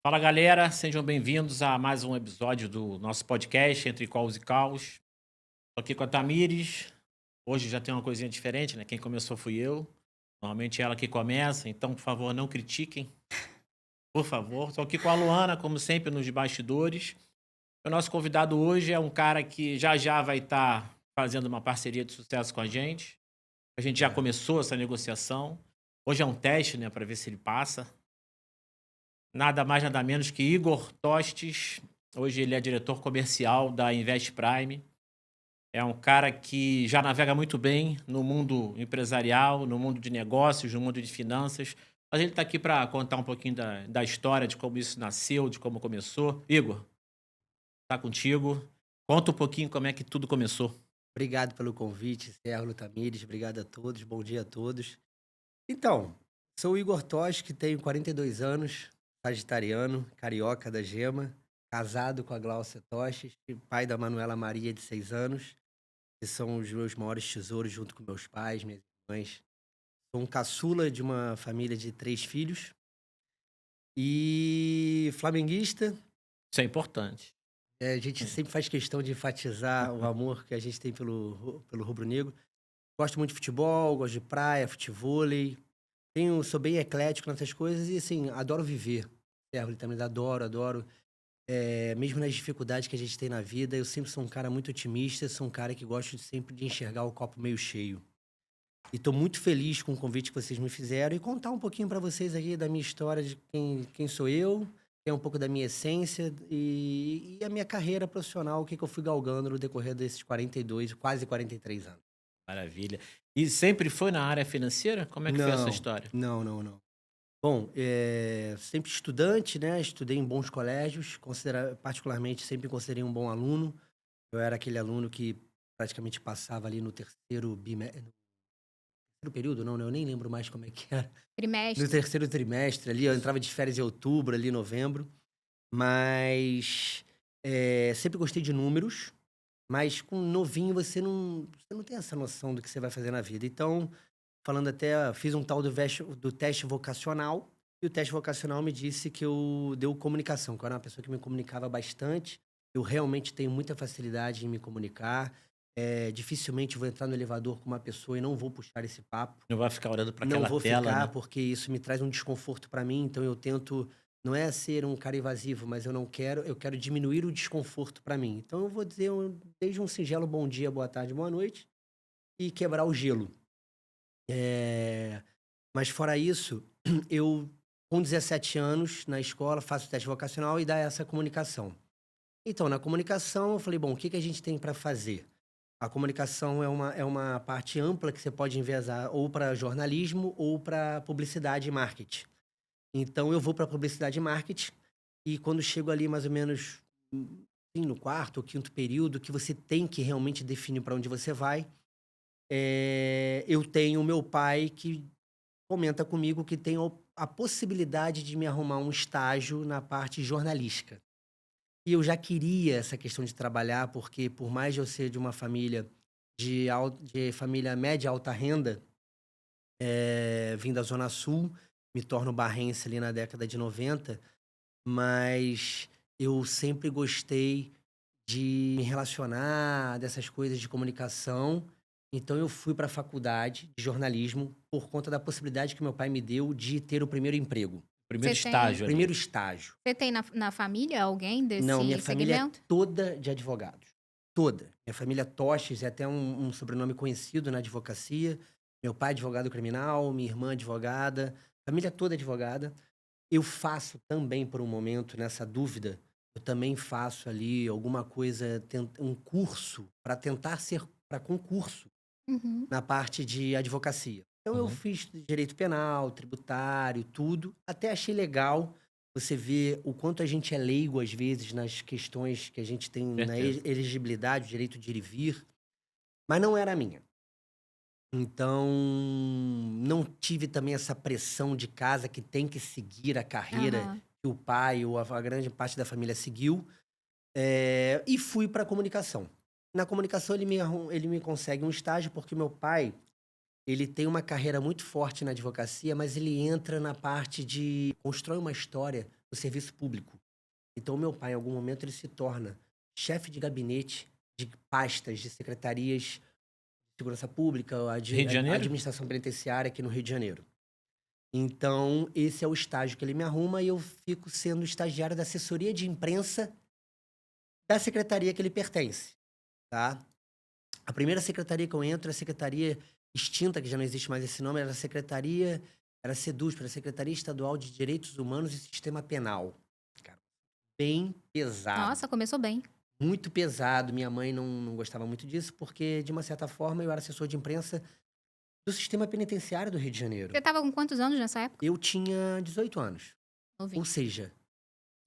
Fala galera, sejam bem-vindos a mais um episódio do nosso podcast Entre Calls e Caos. Tô aqui com a Tamires. Hoje já tem uma coisinha diferente, né? Quem começou fui eu. Normalmente é ela que começa, então por favor não critiquem. Por favor. Tô aqui com a Luana, como sempre, nos bastidores. O nosso convidado hoje é um cara que já já vai estar fazendo uma parceria de sucesso com a gente. A gente já É, começou essa negociação. Hoje é um teste, né, para ver se ele passa. Nada mais, nada menos que Igor Tostes. Hoje ele é diretor comercial da Invest Prime. É um cara que já navega muito bem no mundo empresarial, no mundo de negócios, no mundo de finanças. Mas ele está aqui para contar um pouquinho da história, de como isso nasceu, de como começou. Igor, tá contigo. Conta um pouquinho como é que tudo começou. obrigado pelo convite, Sérgio Tamires, obrigado a todos, bom dia a todos. Então, sou o Igor Toschi, tenho 42 anos, sagitariano, carioca da Gema, casado com a Gláucia Tostes, e pai da Manuela Maria, de 6 anos, que são os meus maiores tesouros, junto com meus pais, minhas irmãs. Sou um caçula de uma família de 3 filhos e flamenguista. Isso é importante. A gente sempre faz questão de enfatizar o amor que a gente tem pelo rubro-negro. Gosto muito de futebol, gosto de praia, futevôlei. Sou bem eclético nessas coisas e, assim, adoro viver. Serro, também adoro, adoro. Mesmo nas dificuldades que a gente tem na vida, eu sempre sou um cara muito otimista, sou um cara que gosto sempre de enxergar o copo meio cheio. E tô muito feliz com o convite que vocês me fizeram e contar um pouquinho para vocês aqui da minha história, de quem sou eu, que é um pouco da minha essência e a minha carreira profissional, o que eu fui galgando no decorrer desses 42, quase 43 anos. Maravilha. E sempre foi na área financeira? Como é que foi essa Não, história? não, não, não. Bom, sempre estudante, né, estudei em bons colégios, particularmente sempre me considerei um bom aluno. Eu era aquele aluno que praticamente passava ali no terceiro período não, né, eu nem lembro mais como é que era. No Trimestre. terceiro trimestre ali, eu entrava de férias em outubro, ali novembro, mas, sempre gostei de números, mas com novinho você não tem essa noção do que você vai fazer na vida. Então, falando até, fiz um tal do teste vocacional, e o teste vocacional me disse que eu deu comunicação, que eu era uma pessoa que me comunicava bastante. Eu realmente tenho muita facilidade em me comunicar. Dificilmente vou entrar no elevador com uma pessoa e não vou puxar esse papo. Não vai ficar olhando para Não aquela vou tela, ficar, né? porque isso me traz um desconforto para mim, então eu tento, não é ser um cara evasivo, mas eu quero diminuir o desconforto para mim. Então eu vou dizer desde um singelo bom dia, boa tarde, boa noite, e quebrar o gelo. Eh, mas fora isso, eu, com 17 anos, na escola, faço o teste vocacional e dá essa comunicação. Então, na comunicação, eu falei: "Bom, o que que a gente tem para fazer?". A comunicação é uma parte ampla que você pode enviesar ou para jornalismo ou para publicidade e marketing. Então eu vou para publicidade e marketing, e quando chego ali mais ou menos, sim, no quarto ou quinto período, que você tem que realmente definir para onde você vai, eu tenho o meu pai que comenta comigo que tem a possibilidade de me arrumar um estágio na parte jornalística. E eu já queria essa questão de trabalhar, porque por mais de eu ser de uma família de família média alta renda, vim da zona sul, me torno barrense ali na década de 90, mas eu sempre gostei de me relacionar, dessas coisas de comunicação. Então eu fui para a faculdade de jornalismo por conta da possibilidade que meu pai me deu de ter o primeiro emprego, Primeiro Você tem estágio ali. primeiro estágio. você tem na família alguém Não, minha desse família é segmento? toda de advogados, toda. Minha família Tostes é até um sobrenome conhecido na advocacia. Meu pai é advogado criminal, minha irmã é advogada, família toda é advogada. Eu faço também, por um momento, nessa dúvida, eu também faço ali alguma coisa, um curso para tentar ser para concurso Uhum. na parte de advocacia. Então eu Uhum. fiz direito penal, tributário, tudo. Até achei legal você ver o quanto a gente é leigo, às vezes, nas questões que a gente tem na Certeza. elegibilidade, o direito de ir e vir, mas não era a minha. Então, não tive também essa pressão de casa que tem que seguir a carreira Aham. que o pai ou a grande parte da família seguiu, e fui para a comunicação. Na comunicação ele me consegue um estágio, porque meu pai, ele tem uma carreira muito forte na advocacia, mas ele entra na parte de constrói uma história no serviço público. Então, meu pai, em algum momento, ele se torna chefe de gabinete de pastas de secretarias de segurança pública, Rio de Janeiro? administração penitenciária aqui no Rio de Janeiro. Então, esse é o estágio que ele me arruma e eu fico sendo estagiário da assessoria de imprensa da secretaria que ele pertence, tá? A primeira secretaria que eu entro é a secretaria extinta, que já não existe mais esse nome, era a SEDUSP, era a Secretaria Estadual de Direitos Humanos e Sistema Penal. Cara, bem pesado. Nossa, começou bem. Muito pesado. Minha mãe não gostava muito disso, porque, de uma certa forma, eu era assessor de imprensa do sistema penitenciário do Rio de Janeiro. Você tava com quantos anos nessa época? Eu tinha 18 anos. Novinho. Ou seja,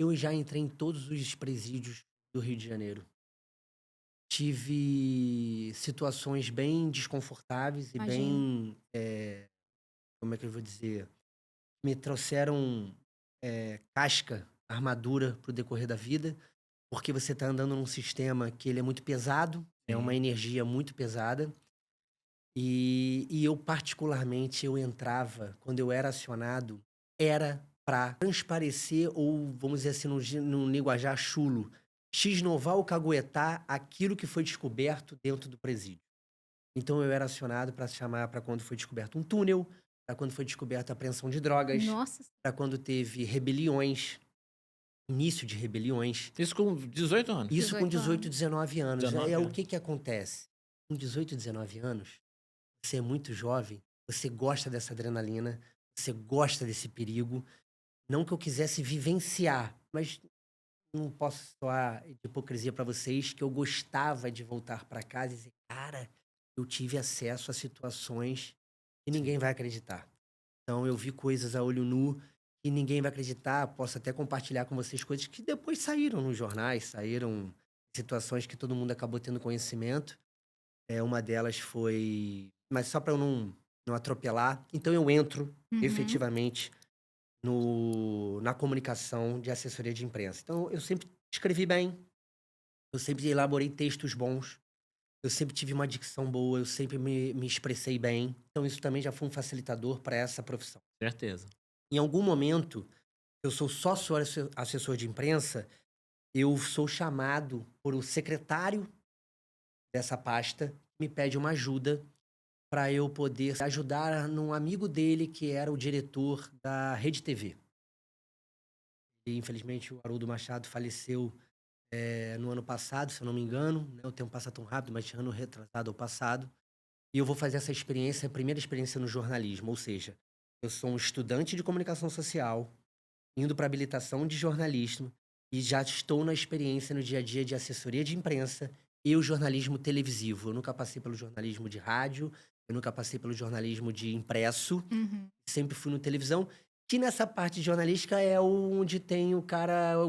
eu já entrei em todos os presídios do Rio de Janeiro. Tive situações bem desconfortáveis e Imagino. bem, como é que eu vou dizer? Me trouxeram casca, armadura pro decorrer da vida, porque você tá andando num sistema que ele é muito pesado, é uma Sim. energia muito pesada. E eu, particularmente, eu entrava, quando eu era acionado, era para transparecer, ou vamos dizer assim, no linguajar chulo, xnovar ou caguetar aquilo que foi descoberto dentro do presídio. Então eu era acionado para chamar para quando foi descoberto um túnel, para quando foi descoberta a apreensão de drogas, Nossa. para quando teve rebeliões, início de rebeliões. Isso com 18 anos. Isso com 18 18, 19 anos. 19 É o anos. que acontece? Com 18, 19 anos, você é muito jovem, você gosta dessa adrenalina, você gosta desse perigo. Não que eu quisesse vivenciar, mas não posso soar de hipocrisia para vocês que eu gostava de voltar para casa e dizer, cara, eu tive acesso a situações que ninguém vai acreditar. Então eu vi coisas a olho nu que ninguém vai acreditar. Posso até compartilhar com vocês coisas que depois saíram nos jornais, saíram situações que todo mundo acabou tendo conhecimento. Uma delas foi, mas só para eu não atropelar. Então eu entro Uhum. efetivamente na comunicação de assessoria de imprensa. Então eu sempre escrevi bem, eu sempre elaborei textos bons, eu sempre tive uma dicção boa, eu sempre me expressei bem. Então isso também já foi um facilitador para essa profissão. Certeza. Em algum momento, eu sou só assessor de imprensa, eu sou chamado por o secretário dessa pasta, me pede uma ajuda para eu poder ajudar num amigo dele que era o diretor da Rede TV. E, infelizmente, o Haroldo Machado faleceu no ano passado, se eu não me engano. Né? O tempo passa tão rápido, mas ano retrasado ao passado. E eu vou fazer essa experiência, a primeira experiência no jornalismo. Ou seja, eu sou um estudante de comunicação social, indo para habilitação de jornalismo, e já estou na experiência no dia a dia de assessoria de imprensa e o jornalismo televisivo. Eu nunca passei pelo jornalismo de rádio, eu nunca passei pelo jornalismo de impresso, Uhum. sempre fui no televisão, que nessa parte jornalística é onde tem o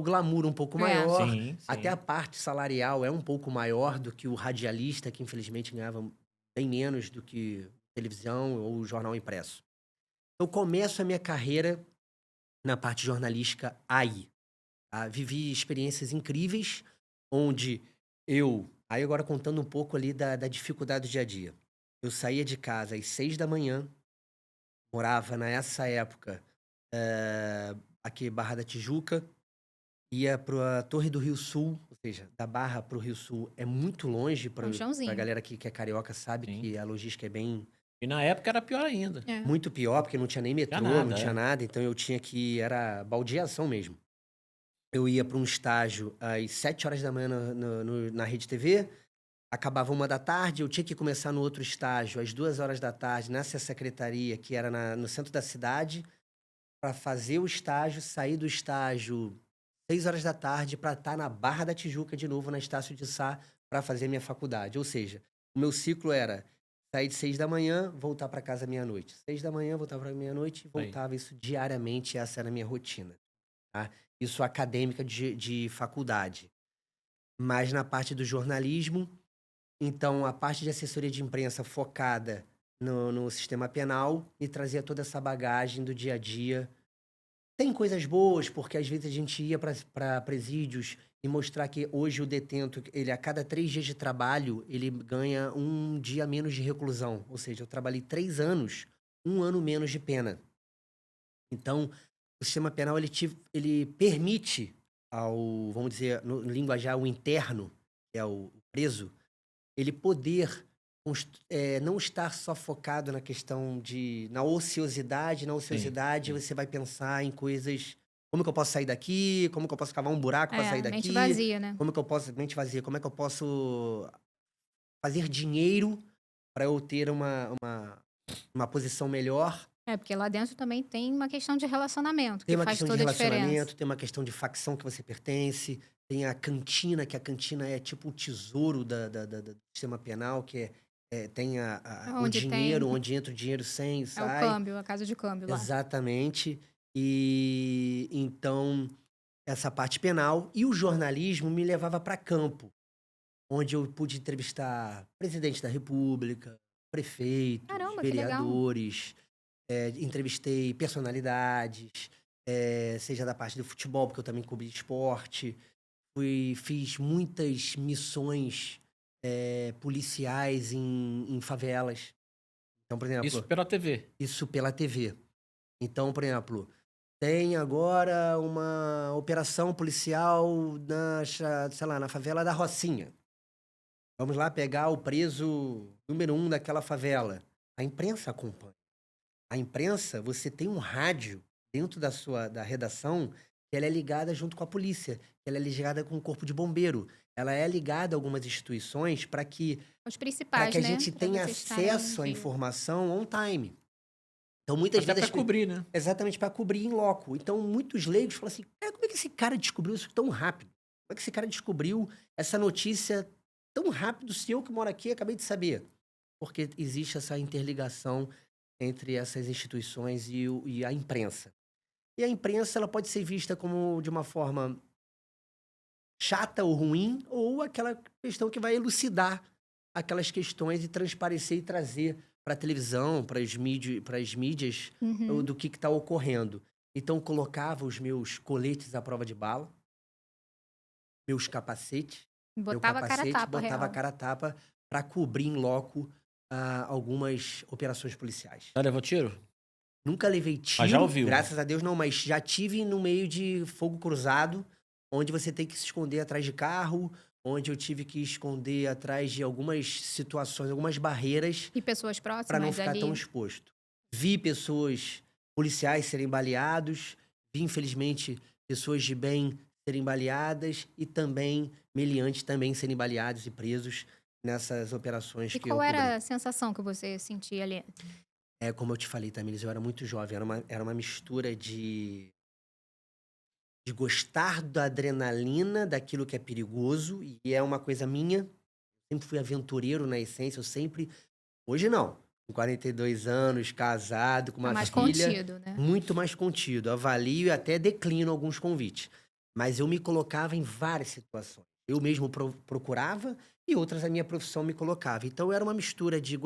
glamour um pouco maior, Sim, sim. até a parte salarial é um pouco maior do que o radialista, que infelizmente ganhava bem menos do que televisão ou o jornal impresso. Eu começo a minha carreira na parte jornalística aí. Tá? Vivi experiências incríveis, onde aí agora contando um pouco ali da dificuldade do dia a dia. Eu saía de casa às 6 da manhã, morava nessa época aqui Barra da Tijuca, ia para a Torre do Rio Sul, ou seja, da Barra para o Rio Sul é muito longe, Um para chãozinho. a galera aqui que é carioca sabe Sim. que a logística é bem E na época era pior ainda. É. muito pior, porque não tinha nem metrô, nada, não tinha nada, então eu tinha que era baldeação mesmo. Eu ia para um estágio às 7 horas da manhã na Rede TV, acabava 1 da tarde, eu tinha que começar no outro estágio às 2 horas da tarde, nessa secretaria que era no centro da cidade, para fazer o estágio, sair do estágio 6 horas da tarde para estar na Barra da Tijuca de novo, na Estácio de Sá, para fazer minha faculdade. Ou seja, o meu ciclo era sair de 6 da manhã, voltar para casa meia-noite. 6 da manhã, voltar para meia-noite, Aí. voltava isso diariamente, essa era a minha rotina. Tá? Isso acadêmica de faculdade. Mas na parte do jornalismo, então a parte de assessoria de imprensa focada no sistema penal me trazia toda essa bagagem do dia a dia. Tem coisas boas, porque às vezes a gente ia para presídios e mostrar que hoje o detento, ele a cada 3 dias de trabalho, ele ganha 1 dia menos de reclusão. Ou seja, eu trabalhei 3 anos, 1 ano menos de pena. Então, o sistema penal ele permite vamos dizer, no linguajar, o interno, que é o preso, ele poder não estar só focado na questão na ociosidade. Na ociosidade, sim. você vai pensar em coisas. Como que eu posso sair daqui? Como que eu posso cavar um buraco para sair Mente daqui? vazia, né? Como que eu posso. Mente vazia, como é que eu posso fazer dinheiro para eu ter uma posição melhor? Porque lá dentro também tem uma questão de relacionamento, Tem que uma faz questão de toda a diferença. relacionamento, tem uma questão de facção que você pertence, tem a cantina, que a cantina é tipo o tesouro do sistema penal, que tem o Onde tem. dinheiro, onde entra o dinheiro sem e É o sai. câmbio, a casa de câmbio lá. Exatamente. E então, essa parte penal. E o jornalismo me levava para campo, onde eu pude entrevistar presidente da República, prefeitos, Caramba, que legal. vereadores. Entrevistei personalidades, seja da parte do futebol, porque eu também cobri esporte. Fiz muitas missões policiais em favelas. Então, por exemplo, Isso pela TV. isso pela TV. Então, por exemplo, tem agora uma operação policial sei lá, na favela da Rocinha. Vamos lá pegar o preso número 1 daquela favela. A imprensa acompanha. A imprensa, você tem um rádio dentro da redação que ela é ligada junto com a polícia, ela é ligada com o corpo de bombeiro, ela é ligada a algumas instituições para que Os principais, a né? gente Pra tenha vocês estarem acesso à de- informação on time. Então, muitas Até vezes pra cobrir, né? exatamente para cobrir em loco. Então, muitos leigos falam assim: como é que esse cara descobriu isso tão rápido? Como é que esse cara descobriu essa notícia tão rápido se eu que moro aqui acabei de saber? Porque existe essa interligação entre essas instituições e a imprensa. E a imprensa ela pode ser vista como de uma forma chata ou ruim, ou aquela questão que vai elucidar aquelas questões e transparecer e trazer para a televisão, para as mídias, Uhum. do que está ocorrendo. Então, colocava os meus coletes à prova de bala, meus capacetes, Botava a cara a tapa, botava a real. cara a tapa para cobrir em loco algumas operações policiais. Já levou tiro? Nunca levei Mas já tiro, ouviu? graças a Deus não, mas já tive no meio de fogo cruzado, onde você tem que se esconder atrás de carro, onde eu tive que esconder atrás de algumas situações, algumas barreiras, E pessoas para não próximas ficar ali. tão exposto. Vi pessoas, policiais serem baleados, vi, infelizmente, pessoas de bem serem baleadas e também meliantes também serem baleados e presos nessas operações E que eu qual cobri. era a sensação que você sentia ali? Como eu te falei, Tamiris, eu era muito jovem, era uma mistura de gostar da adrenalina, daquilo que é perigoso, e é uma coisa minha. Sempre fui aventureiro na essência, eu sempre. Hoje não. Com 42 anos, casado, com Tá uma mais filha, contido, né? muito mais contido. Avalio e até declino alguns convites. Mas eu me colocava em várias situações. Eu mesmo procurava e outras a minha profissão me colocava. Então era uma mistura de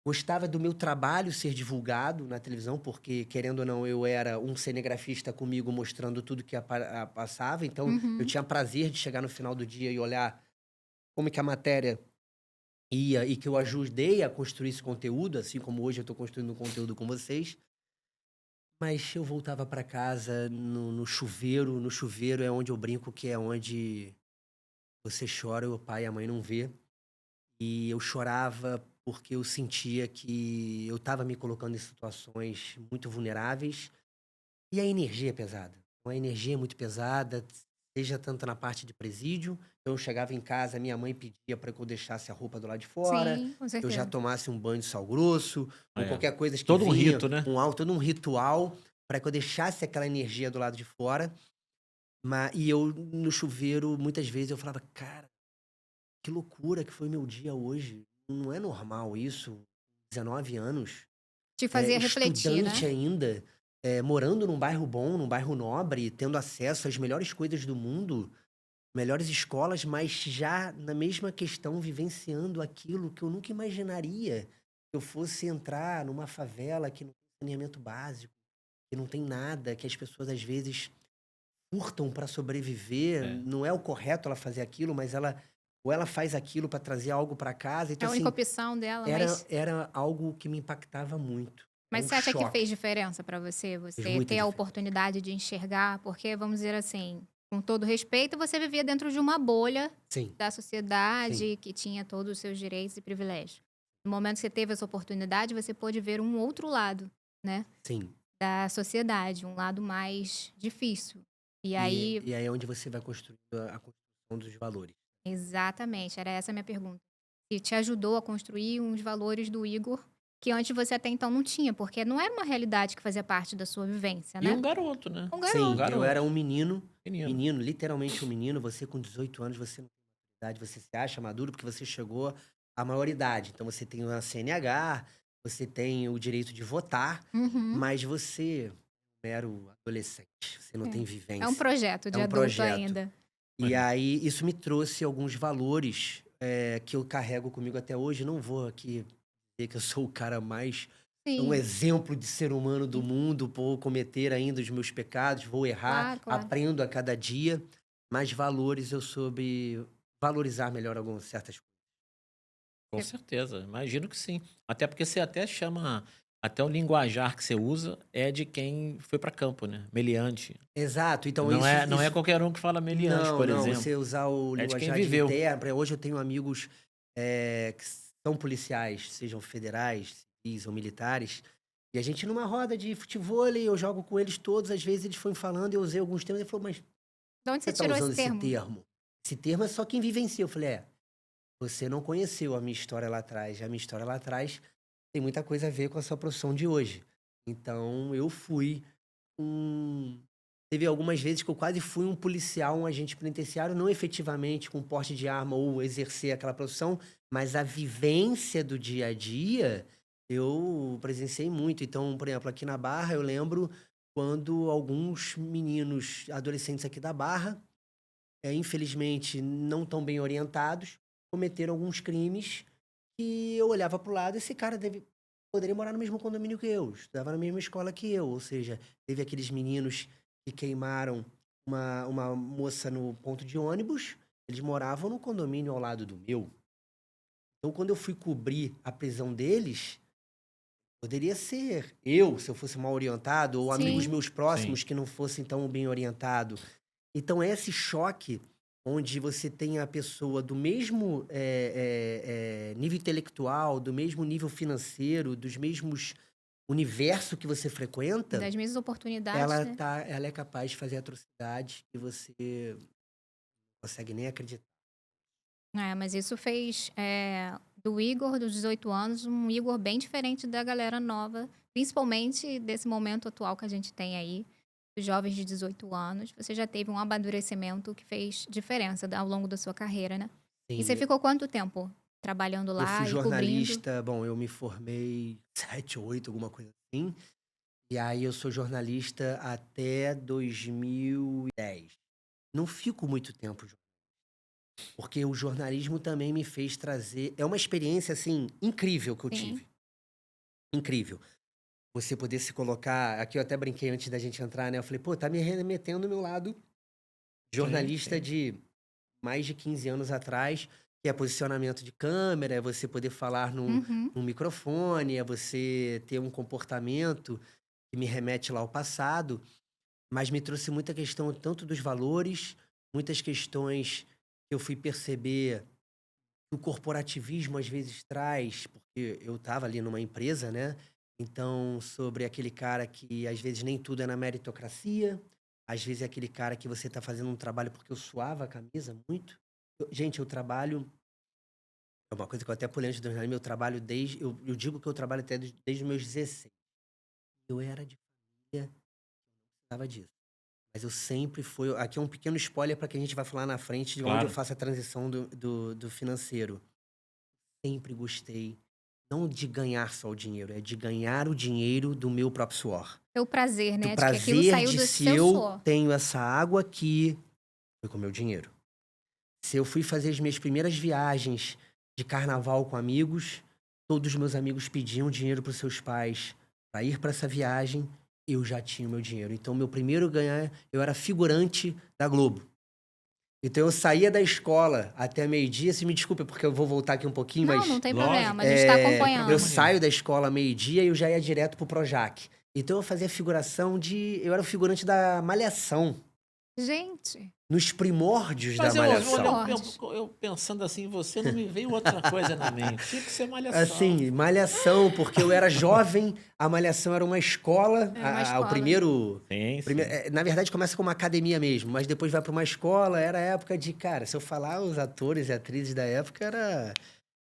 gostava do meu trabalho ser divulgado na televisão, porque, querendo ou não, eu era um cinegrafista comigo mostrando tudo que passava. Então, eu Uhum. tinha prazer de chegar no final do dia e olhar como que a matéria ia e que eu ajudei a construir esse conteúdo, assim como hoje eu estou construindo um conteúdo com vocês. Mas eu voltava para casa no chuveiro. No chuveiro é onde eu brinco que é onde você chora e o pai e a mãe não vê. E eu chorava porque eu sentia que eu estava me colocando em situações muito vulneráveis e a energia é pesada. Então, a energia é muito pesada, seja tanto na parte de presídio. Então, eu chegava em casa, minha mãe pedia para que eu deixasse a roupa do lado de fora, Sim, com que eu já certeza. tomasse um banho de sal grosso, ou É. qualquer coisa que Todo um vinha, rito, né? todo um ritual, para que eu deixasse aquela energia do lado de fora. E eu, no chuveiro, muitas vezes eu falava, cara, que loucura que foi meu dia hoje. Não é normal isso. 19 anos, Te fazia refletir, estudante né? ainda, morando num bairro bom, num bairro nobre, tendo acesso às melhores coisas do mundo, melhores escolas, mas já na mesma questão vivenciando aquilo que eu nunca imaginaria que eu fosse entrar numa favela que não tem saneamento básico, que não tem nada, que as pessoas às vezes furtam para sobreviver. É. Não é o correto ela fazer aquilo, mas ela faz aquilo para trazer algo para casa. É Então, a assim, única opção dela, era, mas era algo que me impactava muito. É Mas um você acha que choque. fez diferença pra você? Fez Você muita ter a diferença. oportunidade de enxergar? Porque, vamos dizer assim, com todo respeito, você vivia dentro de uma bolha Sim, da sim, sociedade que tinha todos os seus direitos e privilégios. No momento que você teve essa oportunidade, você pôde ver um outro lado, né, sim. da sociedade, um lado mais difícil. E aí, E aí é onde você vai construir a construção dos valores. exatamente, era essa a minha pergunta. Se te ajudou a construir uns valores do Igor que antes você até então não tinha, porque não era uma realidade que fazia parte da sua vivência, E né? um garoto, né? Um Sim, garoto. eu era um Menino. menino, literalmente um menino. Você com 18 anos, você não tem idade, você se acha maduro porque você chegou à maioridade. Então você tem uma CNH, você tem o direito de votar, Uhum. mas você é um mero adolescente, você não tem É um vivência. projeto É de um adulto projeto. ainda. E aí isso me trouxe alguns valores que eu carrego comigo até hoje. Não vou aqui dizer que eu sou o cara mais um Sim, exemplo de ser humano do sim. mundo, vou cometer ainda os meus pecados, vou errar, Claro, claro. aprendo a cada dia, mas valores eu soube valorizar melhor algumas certas coisas. Com certeza, imagino que sim. Até porque você até chama, até o linguajar que você usa é de quem foi para campo, né? Meliante. Exato, então Não é isso qualquer um que fala meliante, não, por não, exemplo. você usar o É de quem linguajar de viveu. interno. Hoje eu tenho amigos que são policiais, sejam federais, civis ou militares, e a gente numa roda de futevôlei, eu jogo com eles todos, às vezes eles foram falando, eu usei alguns termos, ele falou, mas De onde você você tá tirou esse usando esse termo? termo? Esse termo é só quem vivencia. Eu falei, você não conheceu a minha história lá atrás. A minha história lá atrás tem muita coisa a ver com a sua profissão de hoje. Então, eu fui um. Teve algumas vezes que eu quase fui um policial, um agente penitenciário, não efetivamente com porte de arma ou exercer aquela profissão, mas a vivência do dia a dia eu presenciei muito. Então, por exemplo, aqui na Barra, eu lembro quando alguns meninos, adolescentes aqui da Barra, infelizmente não tão bem orientados, cometeram alguns crimes que eu olhava para o lado, esse cara poderia morar no mesmo condomínio que eu, estudava na mesma escola que eu, ou seja, teve aqueles meninos que queimaram uma moça no ponto de ônibus, eles moravam no condomínio ao lado do meu. Então, quando eu fui cobrir a prisão deles, poderia ser eu, se eu fosse mal orientado, ou amigos Sim, meus Sim. próximos que não fossem tão bem orientados. Então, esse choque, onde você tem a pessoa do mesmo nível intelectual, do mesmo nível financeiro, dos mesmos universo que você frequenta, das mesmas oportunidades, né? ela é capaz de fazer atrocidades que você não consegue nem acreditar. É, mas isso fez do Igor, dos 18 anos, um Igor bem diferente da galera nova, principalmente desse momento atual que a gente tem aí, dos jovens de 18 anos. Você já teve um amadurecimento que fez diferença ao longo da sua carreira, né? E você Sim, ficou quanto tempo trabalhando eu fui lá e cobrindo? jornalista, bom, eu me formei 7, 8, alguma coisa assim. E aí eu sou jornalista até 2010. Não fico muito tempo, porque o jornalismo também me fez trazer. É uma experiência, assim, incrível que eu Sim. tive. Incrível. Você poder se colocar. Aqui eu até brinquei antes da gente entrar, né? Eu falei, pô, tá me remetendo ao meu lado Sim, jornalista sim. de mais de 15 anos atrás, que é posicionamento de câmera, é você poder falar Uhum. num microfone, é você ter um comportamento que me remete lá ao passado, mas me trouxe muita questão tanto dos valores, muitas questões que eu fui perceber que o corporativismo às vezes traz, porque eu estava ali numa empresa, né? Então, sobre aquele cara que às vezes nem tudo é na meritocracia, às vezes é aquele cara que você está fazendo um trabalho porque eu suava a camisa muito. Gente, eu trabalho. É uma coisa que eu até pulei antes do jornalismo, eu trabalho desde. Eu digo que eu trabalho até desde os meus 16. Eu era de família, precisava disso. Mas eu sempre fui. Aqui é um pequeno spoiler para que a gente vai falar na frente de onde eu Claro. faço a transição do financeiro. Sempre gostei, não de ganhar só o dinheiro, é de ganhar o dinheiro do meu próprio suor. É o prazer, Do né? De que aquilo prazer saiu de do se seu eu suor. tenho essa água aqui, foi com o meu dinheiro. Se eu fui fazer as minhas primeiras viagens de carnaval com amigos, todos os meus amigos pediam dinheiro para os seus pais para ir para essa viagem, eu já tinha o meu dinheiro. Então, meu primeiro ganhar, eu era figurante da Globo. Então eu saía da escola até meio-dia. Se me desculpe, porque eu vou voltar aqui um pouquinho, Não, mas não tem lógico. problema, a gente está acompanhando. eu saio da escola meio-dia e eu já ia direto pro Projac. Então eu fazia figuração de. Eu era o figurante da Malhação. Gente, Nos primórdios Mas da Malhação. eu pensando assim, você não me veio outra coisa na mente. Tinha que ser malhação. Assim, Malhação, porque eu era jovem, a Malhação era uma escola. É uma O escola. Sim, sim. Na verdade, começa com uma academia mesmo, mas depois vai para uma escola. Era a época de, cara, se eu falar os atores e atrizes da época,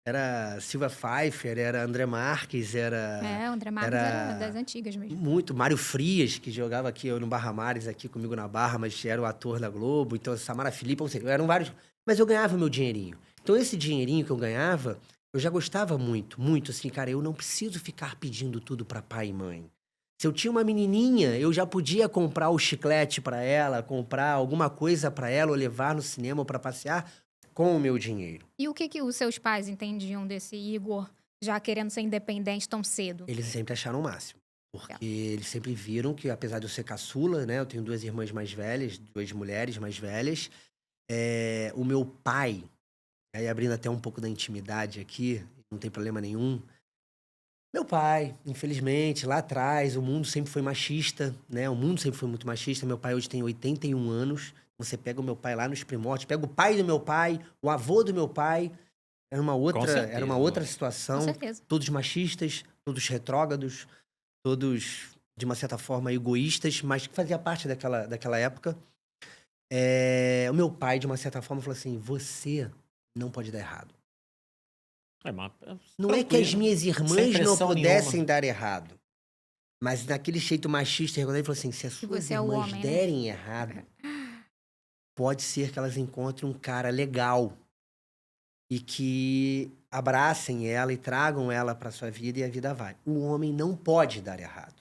era Silvia Pfeiffer, era André Marques, o André Marques era das antigas mesmo. muito. Mário Frias, que jogava aqui no Barra Mares, aqui comigo na Barra, mas era o ator da Globo. Então, Samara Filipe, ou seja, eram vários. Mas eu ganhava meu dinheirinho. Então, esse dinheirinho que eu ganhava, eu já gostava muito, muito assim, cara, eu não preciso ficar pedindo tudo para pai e mãe. Se eu tinha uma menininha, eu já podia comprar o chiclete para ela, comprar alguma coisa para ela, ou levar no cinema ou para passear com o meu dinheiro. E o que os seus pais entendiam desse Igor já querendo ser independente tão cedo? Eles sempre acharam o máximo. Porque eles sempre viram que, apesar de eu ser caçula, né? Eu tenho 2 irmãs mais velhas, 2 mulheres mais velhas. O meu pai, aí abrindo até um pouco da intimidade aqui, não tem problema nenhum. Meu pai, infelizmente, lá atrás, o mundo sempre foi machista, né? O mundo sempre foi muito machista. Meu pai hoje tem 81 anos. Você pega o meu pai lá nos primórdios, pega o pai do meu pai, o avô do meu pai. Era uma certeza, outra Com situação. certeza. Todos machistas, todos retrógrados, todos, de uma certa forma, egoístas, mas que fazia parte daquela época. O meu pai, de uma certa forma, falou assim: você não pode dar errado. Não é que as minhas sem irmãs não pressão pudessem nenhuma. dar errado. Mas naquele jeito machista, ele falou assim: se as suas você é o irmãs homem, né? derem errado, pode ser que elas encontrem um cara legal e que abracem ela e tragam ela para sua vida e a vida vai. O homem não pode dar errado.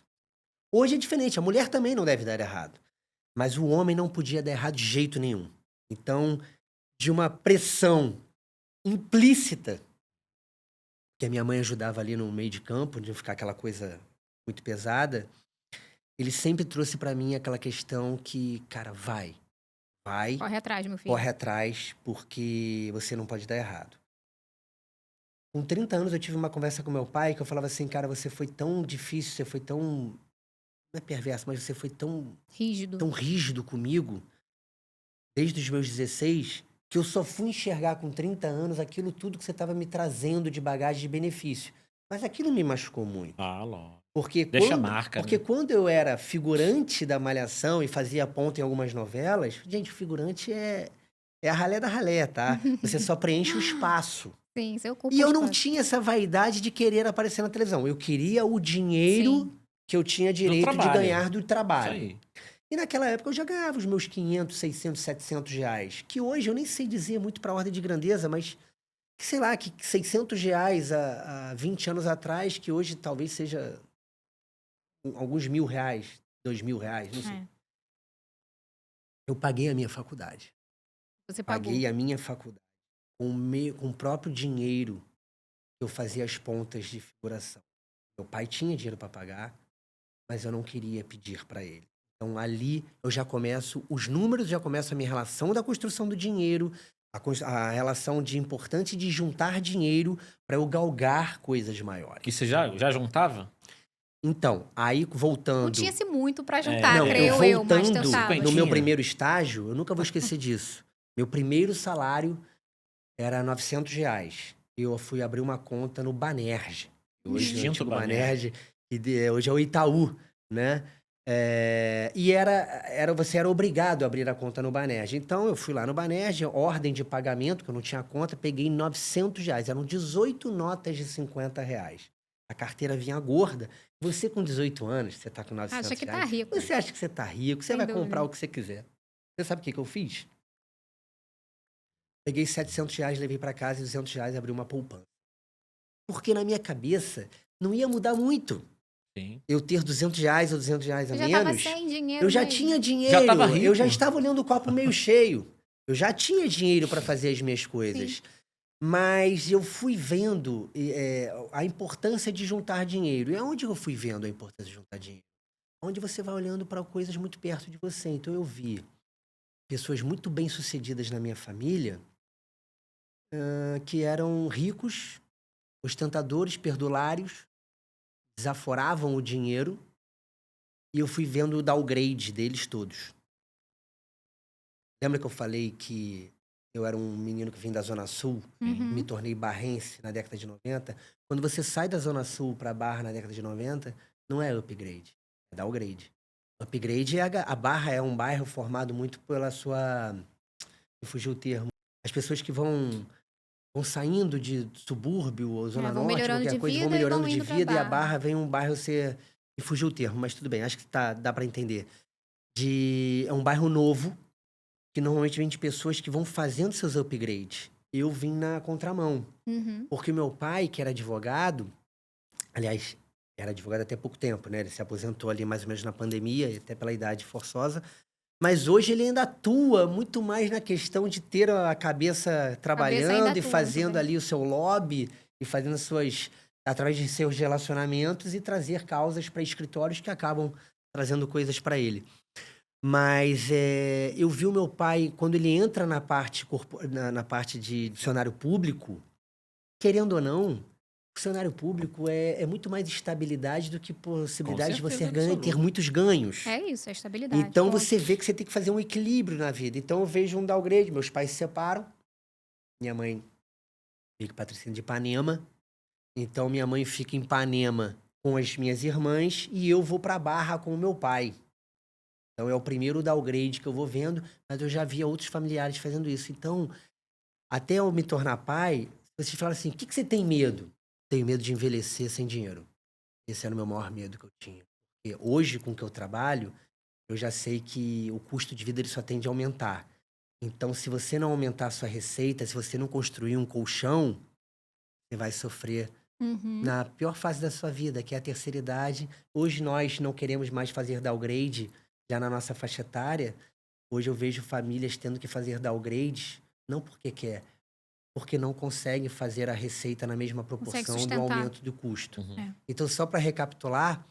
Hoje é diferente, a mulher também não deve dar errado. Mas o homem não podia dar errado de jeito nenhum. Então, de uma pressão implícita, que a minha mãe ajudava ali no meio de campo, de não ficar aquela coisa muito pesada, ele sempre trouxe para mim aquela questão que, cara, vai, Corre atrás, meu filho. corre atrás, porque você não pode dar errado. Com 30 anos eu tive uma conversa com meu pai que eu falava assim, cara, você foi tão difícil, você foi tão, não é perverso, mas você foi tão Rígido. rígido comigo, desde os meus 16, que eu só fui enxergar com 30 anos aquilo tudo que você estava me trazendo de bagagem de benefício. Mas aquilo me machucou muito. Ah, lógico. Porque Deixa marca, porque né? quando eu era figurante da Malhação e fazia ponta em algumas novelas, gente, figurante é a ralé da ralé, tá? Você só preenche o espaço. Sim, você ocupa E o eu não espaço. tinha essa vaidade de querer aparecer na televisão. Eu queria o dinheiro Sim. que eu tinha direito de trabalho. ganhar do Isso trabalho. aí. E naquela época eu já ganhava os meus 500, 600, 700 reais. Que hoje eu nem sei dizer muito para ordem de grandeza, mas sei lá, que 600 reais há 20 anos atrás, que hoje talvez seja alguns R$1.000, R$2.000, não sei. É, Eu paguei a minha faculdade. você pagou. Paguei a minha faculdade. Com o próprio dinheiro que eu fazia as pontas de figuração. Meu pai tinha dinheiro para pagar, mas eu não queria pedir para ele. Então ali eu já começo, os números já começam a minha relação da construção do dinheiro, a relação de importante de juntar dinheiro para eu galgar coisas maiores. E você já juntava? Então, aí Não voltando. tinha-se muito pra juntar, Não, creio eu, mas voltando tentava. no meu Cinquentinha. primeiro estágio, eu nunca vou esquecer disso. Meu primeiro salário era R$900. Eu fui abrir uma conta no Banerj. Hoje, o Extinto antigo Banerj. Banerj, hoje é o Itaú, né? E você era obrigado a abrir a conta no Banerj. Então, eu fui lá no Banerj, ordem de pagamento, que eu não tinha conta, peguei R$900. Eram 18 notas de R$50. A carteira vinha gorda. Você com 18 anos, você tá com R$900. Acha que tá rico. Você acha que você tá rico, você Sem vai dúvida. comprar o que você quiser. Você sabe o que eu fiz? Peguei R$700, levei para casa e R$200 abri uma poupança. Porque na minha cabeça não ia mudar muito. Sim. Eu ter R$200 ou R$200 a Você já tava menos. sem dinheiro Eu já mesmo. tinha dinheiro. Já tava rico. Eu já estava olhando o copo meio cheio. Eu já tinha dinheiro para fazer as minhas coisas. Mas eu fui vendo a importância de juntar dinheiro. E aonde eu fui vendo a importância de juntar dinheiro? Onde você vai olhando para coisas muito perto de você. Então eu vi pessoas muito bem-sucedidas na minha família, que eram ricos, ostentadores, perdulários, desaforavam o dinheiro, e eu fui vendo o downgrade deles todos. Lembra que eu falei que eu era um menino que vim da Zona Sul, me tornei barrense na década de 90? Quando você sai da Zona Sul para Barra na década de 90, não é upgrade, é downgrade. Upgrade é a Barra é um bairro formado muito pela sua... Me fugiu o termo. As pessoas que vão saindo de subúrbio ou Zona vão Norte, melhorando qualquer de coisa, vida vão e melhorando vão de indo pra vida, e a Barra. Barra vem um bairro ser... Me fugiu o termo, mas tudo bem, acho que dá para entender. É um bairro novo, que normalmente vem de pessoas que vão fazendo seus upgrades. Eu vim na contramão. Porque meu pai, que era advogado, aliás, era advogado até pouco tempo, né? Ele se aposentou ali mais ou menos na pandemia, até pela idade forçosa. Mas hoje ele ainda atua muito mais na questão de ter a cabeça ainda trabalhando e atua muito fazendo bem. ali o seu lobby e fazendo através de seus relacionamentos e trazer causas para escritórios que acabam trazendo coisas para ele. Mas eu vi o meu pai, quando ele entra na parte de funcionário público, querendo ou não, funcionário público é muito mais estabilidade do que possibilidade de você certeza ter absoluta. muitos ganhos. É isso, é estabilidade. Então ponto. você vê que você tem que fazer um equilíbrio na vida. Então eu vejo um downgrade. Meus pais se separam. Minha mãe fica em Patrocínio de Ipanema. Então minha mãe fica em Ipanema com as minhas irmãs e eu vou pra Barra com o meu pai. Então é o primeiro downgrade que eu vou vendo, mas eu já via outros familiares fazendo isso. Então, até eu me tornar pai, vocês falaram assim: o que você tem medo? Tenho medo de envelhecer sem dinheiro. Esse era o meu maior medo que eu tinha. Porque hoje, com o que eu trabalho, eu já sei que o custo de vida ele só tende a aumentar. Então, se você não aumentar a sua receita, se você não construir um colchão, você vai sofrer na pior fase da sua vida, que é a terceira idade. Hoje nós não queremos mais fazer downgrade já na nossa faixa etária. Hoje eu vejo famílias tendo que fazer downgrade, não porque quer, porque não conseguem fazer a receita na mesma proporção do sustentar. aumento do custo. É. Então, só para recapitular,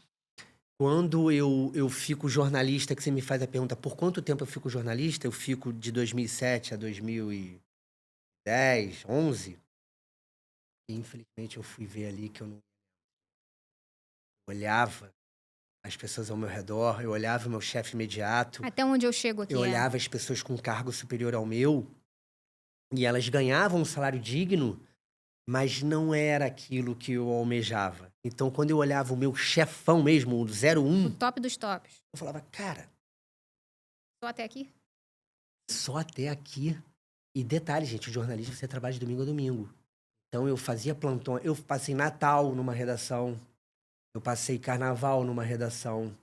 quando eu fico jornalista, que você me faz a pergunta, por quanto tempo eu fico jornalista? Eu fico de 2007 a 2010, 11. E, infelizmente, eu fui ver ali que eu não olhava as pessoas ao meu redor, eu olhava o meu chefe imediato, Até onde eu chego aqui eu olhava as pessoas com cargo superior ao meu, e elas ganhavam um salário digno, mas não era aquilo que eu almejava. Então, quando eu olhava o meu chefão mesmo, o 01, o top dos tops. eu falava, cara, Só até aqui? só até aqui. E detalhe, gente, o jornalista você trabalha de domingo a domingo. Então eu fazia plantão, eu passei Natal numa redação, eu passei Carnaval numa redação,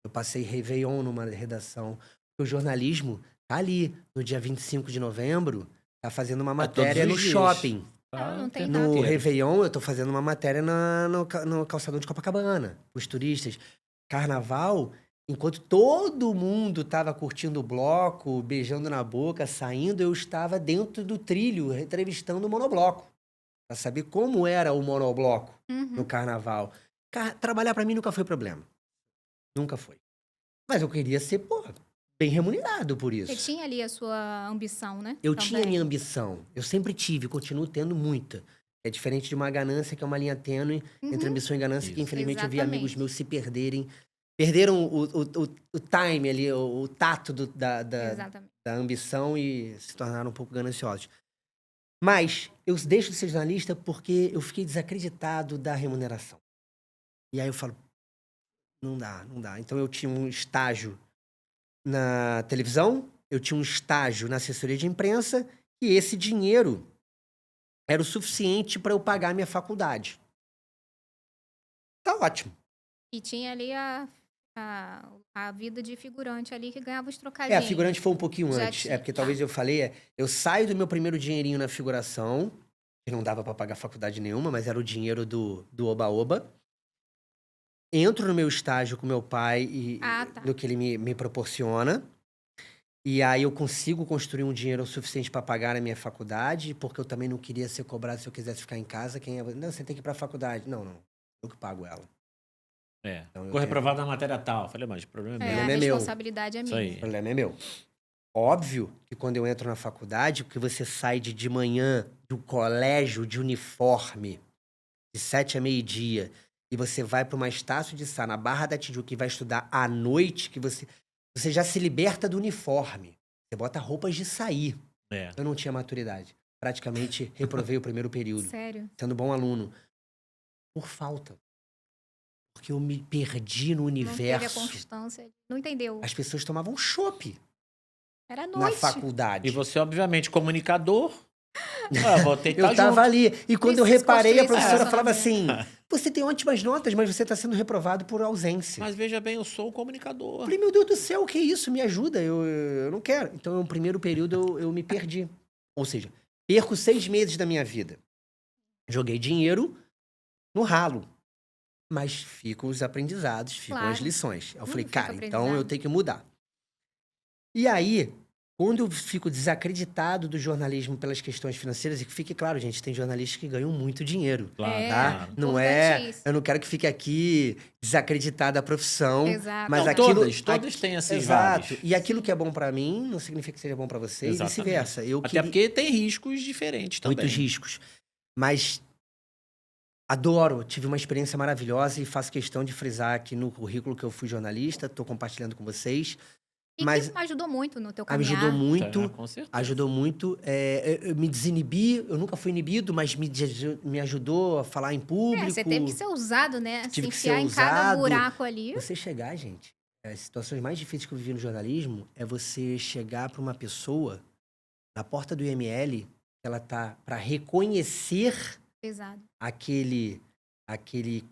eu passei Réveillon numa redação. O jornalismo tá ali, no dia 25 de novembro, tá fazendo uma matéria no os dias. shopping. Não tem tempo No inteiro. Réveillon, eu tô fazendo uma matéria no calçadão de Copacabana, os turistas. Carnaval, enquanto todo mundo tava curtindo o bloco, beijando na boca, saindo, eu estava dentro do trilho, entrevistando o monobloco. Pra saber como era o monobloco no Carnaval. Trabalhar pra mim nunca foi problema. Nunca foi. Mas eu queria ser, bem remunerado por isso. Você tinha ali a sua ambição, né? Eu tinha Também. minha ambição. Eu sempre tive, continuo tendo muita. É diferente de uma ganância, que é uma linha tênue entre ambição e ganância, que Isso. infelizmente eu vi amigos Exatamente. meus se perderem. Perderam o time ali, o tato Exatamente. da ambição e se tornaram um pouco gananciosos. Mas eu deixo de ser jornalista porque eu fiquei desacreditado da remuneração. E aí eu falo, não dá, não dá. Então eu tinha um estágio na televisão, eu tinha um estágio na assessoria de imprensa, e esse dinheiro era o suficiente para eu pagar a minha faculdade. Tá ótimo. E tinha ali a vida de figurante ali que ganhava os A trocadinhos. figurante foi um pouquinho Já antes. tinha. Porque talvez eu falei, eu saio do meu primeiro dinheirinho na figuração, que não dava para pagar faculdade nenhuma, mas era o dinheiro do Oba-Oba. Entro no meu estágio com meu pai e Tá. no que ele me proporciona. E aí eu consigo construir um dinheiro suficiente para pagar a minha faculdade, porque eu também não queria ser cobrado se eu quisesse ficar em casa. Não, você tem que ir para a faculdade. Não, eu que pago ela. É. Então, eu Ficou tenho- reprovado na matéria tal. Falei, mas o problema é A meu. é meu. responsabilidade é Isso minha. aí. O problema é meu. Óbvio que quando eu entro na faculdade, que você sai de manhã do colégio de uniforme, de 7 a meio-dia, e você vai para uma Estácio de Sá, na Barra da Tijuca, e vai estudar à noite, que você já se liberta do uniforme. Você bota roupas de sair. É. Eu não tinha maturidade. Praticamente reprovei o primeiro período, Sério? sendo bom aluno. Por falta. Porque eu me perdi no Não teve a universo. constância. Não entendeu. As pessoas tomavam chopp Era à na noite. faculdade. E você, obviamente, comunicador. Vou ter que Eu estar tava junto. ali. E quando eu Preciso reparei, a construir esse professora falava assim: relacionamento. você tem ótimas notas, mas você tá sendo reprovado por ausência. Mas veja bem, eu sou um Eu comunicador. falei, meu Deus do céu, o que é isso? Me ajuda, eu não quero. Então, no primeiro período, eu me perdi. Ou seja, perco 6 meses da minha vida. Joguei dinheiro no ralo. Mas ficam os aprendizados, ficam as Claro. lições. Eu falei, Fica cara, então eu aprendizado. tenho que mudar. E aí, quando eu fico desacreditado do jornalismo pelas questões financeiras, e que fique claro, gente, tem jornalistas que ganham muito dinheiro. Claro, Tá? claro. Não é. Importantíssimo. Eu não quero que fique aqui desacreditada a profissão. Exato. Mas Não, aquilo. todas têm esses Exato. vales. E aquilo que é bom pra mim não significa que seja bom pra você e Exatamente. vice-versa. Eu Até queria porque tem riscos diferentes também. muitos riscos. Mas adoro, tive uma experiência maravilhosa e faço questão de frisar aqui no currículo que eu fui jornalista, estou compartilhando com vocês. E Mas que ajudou muito no teu me ajudou caminhar. muito, Com certeza. ajudou muito. Eu me desinibi, eu nunca fui inibido, mas me ajudou a falar em público. Você teve que ser usado, né? Se Tive que enfiar ser em cada usado. buraco ali. Você chegar, gente, as situações mais difíceis que eu vivi no jornalismo é você chegar para uma pessoa na porta do IML, ela tá para reconhecer Pesado. aquele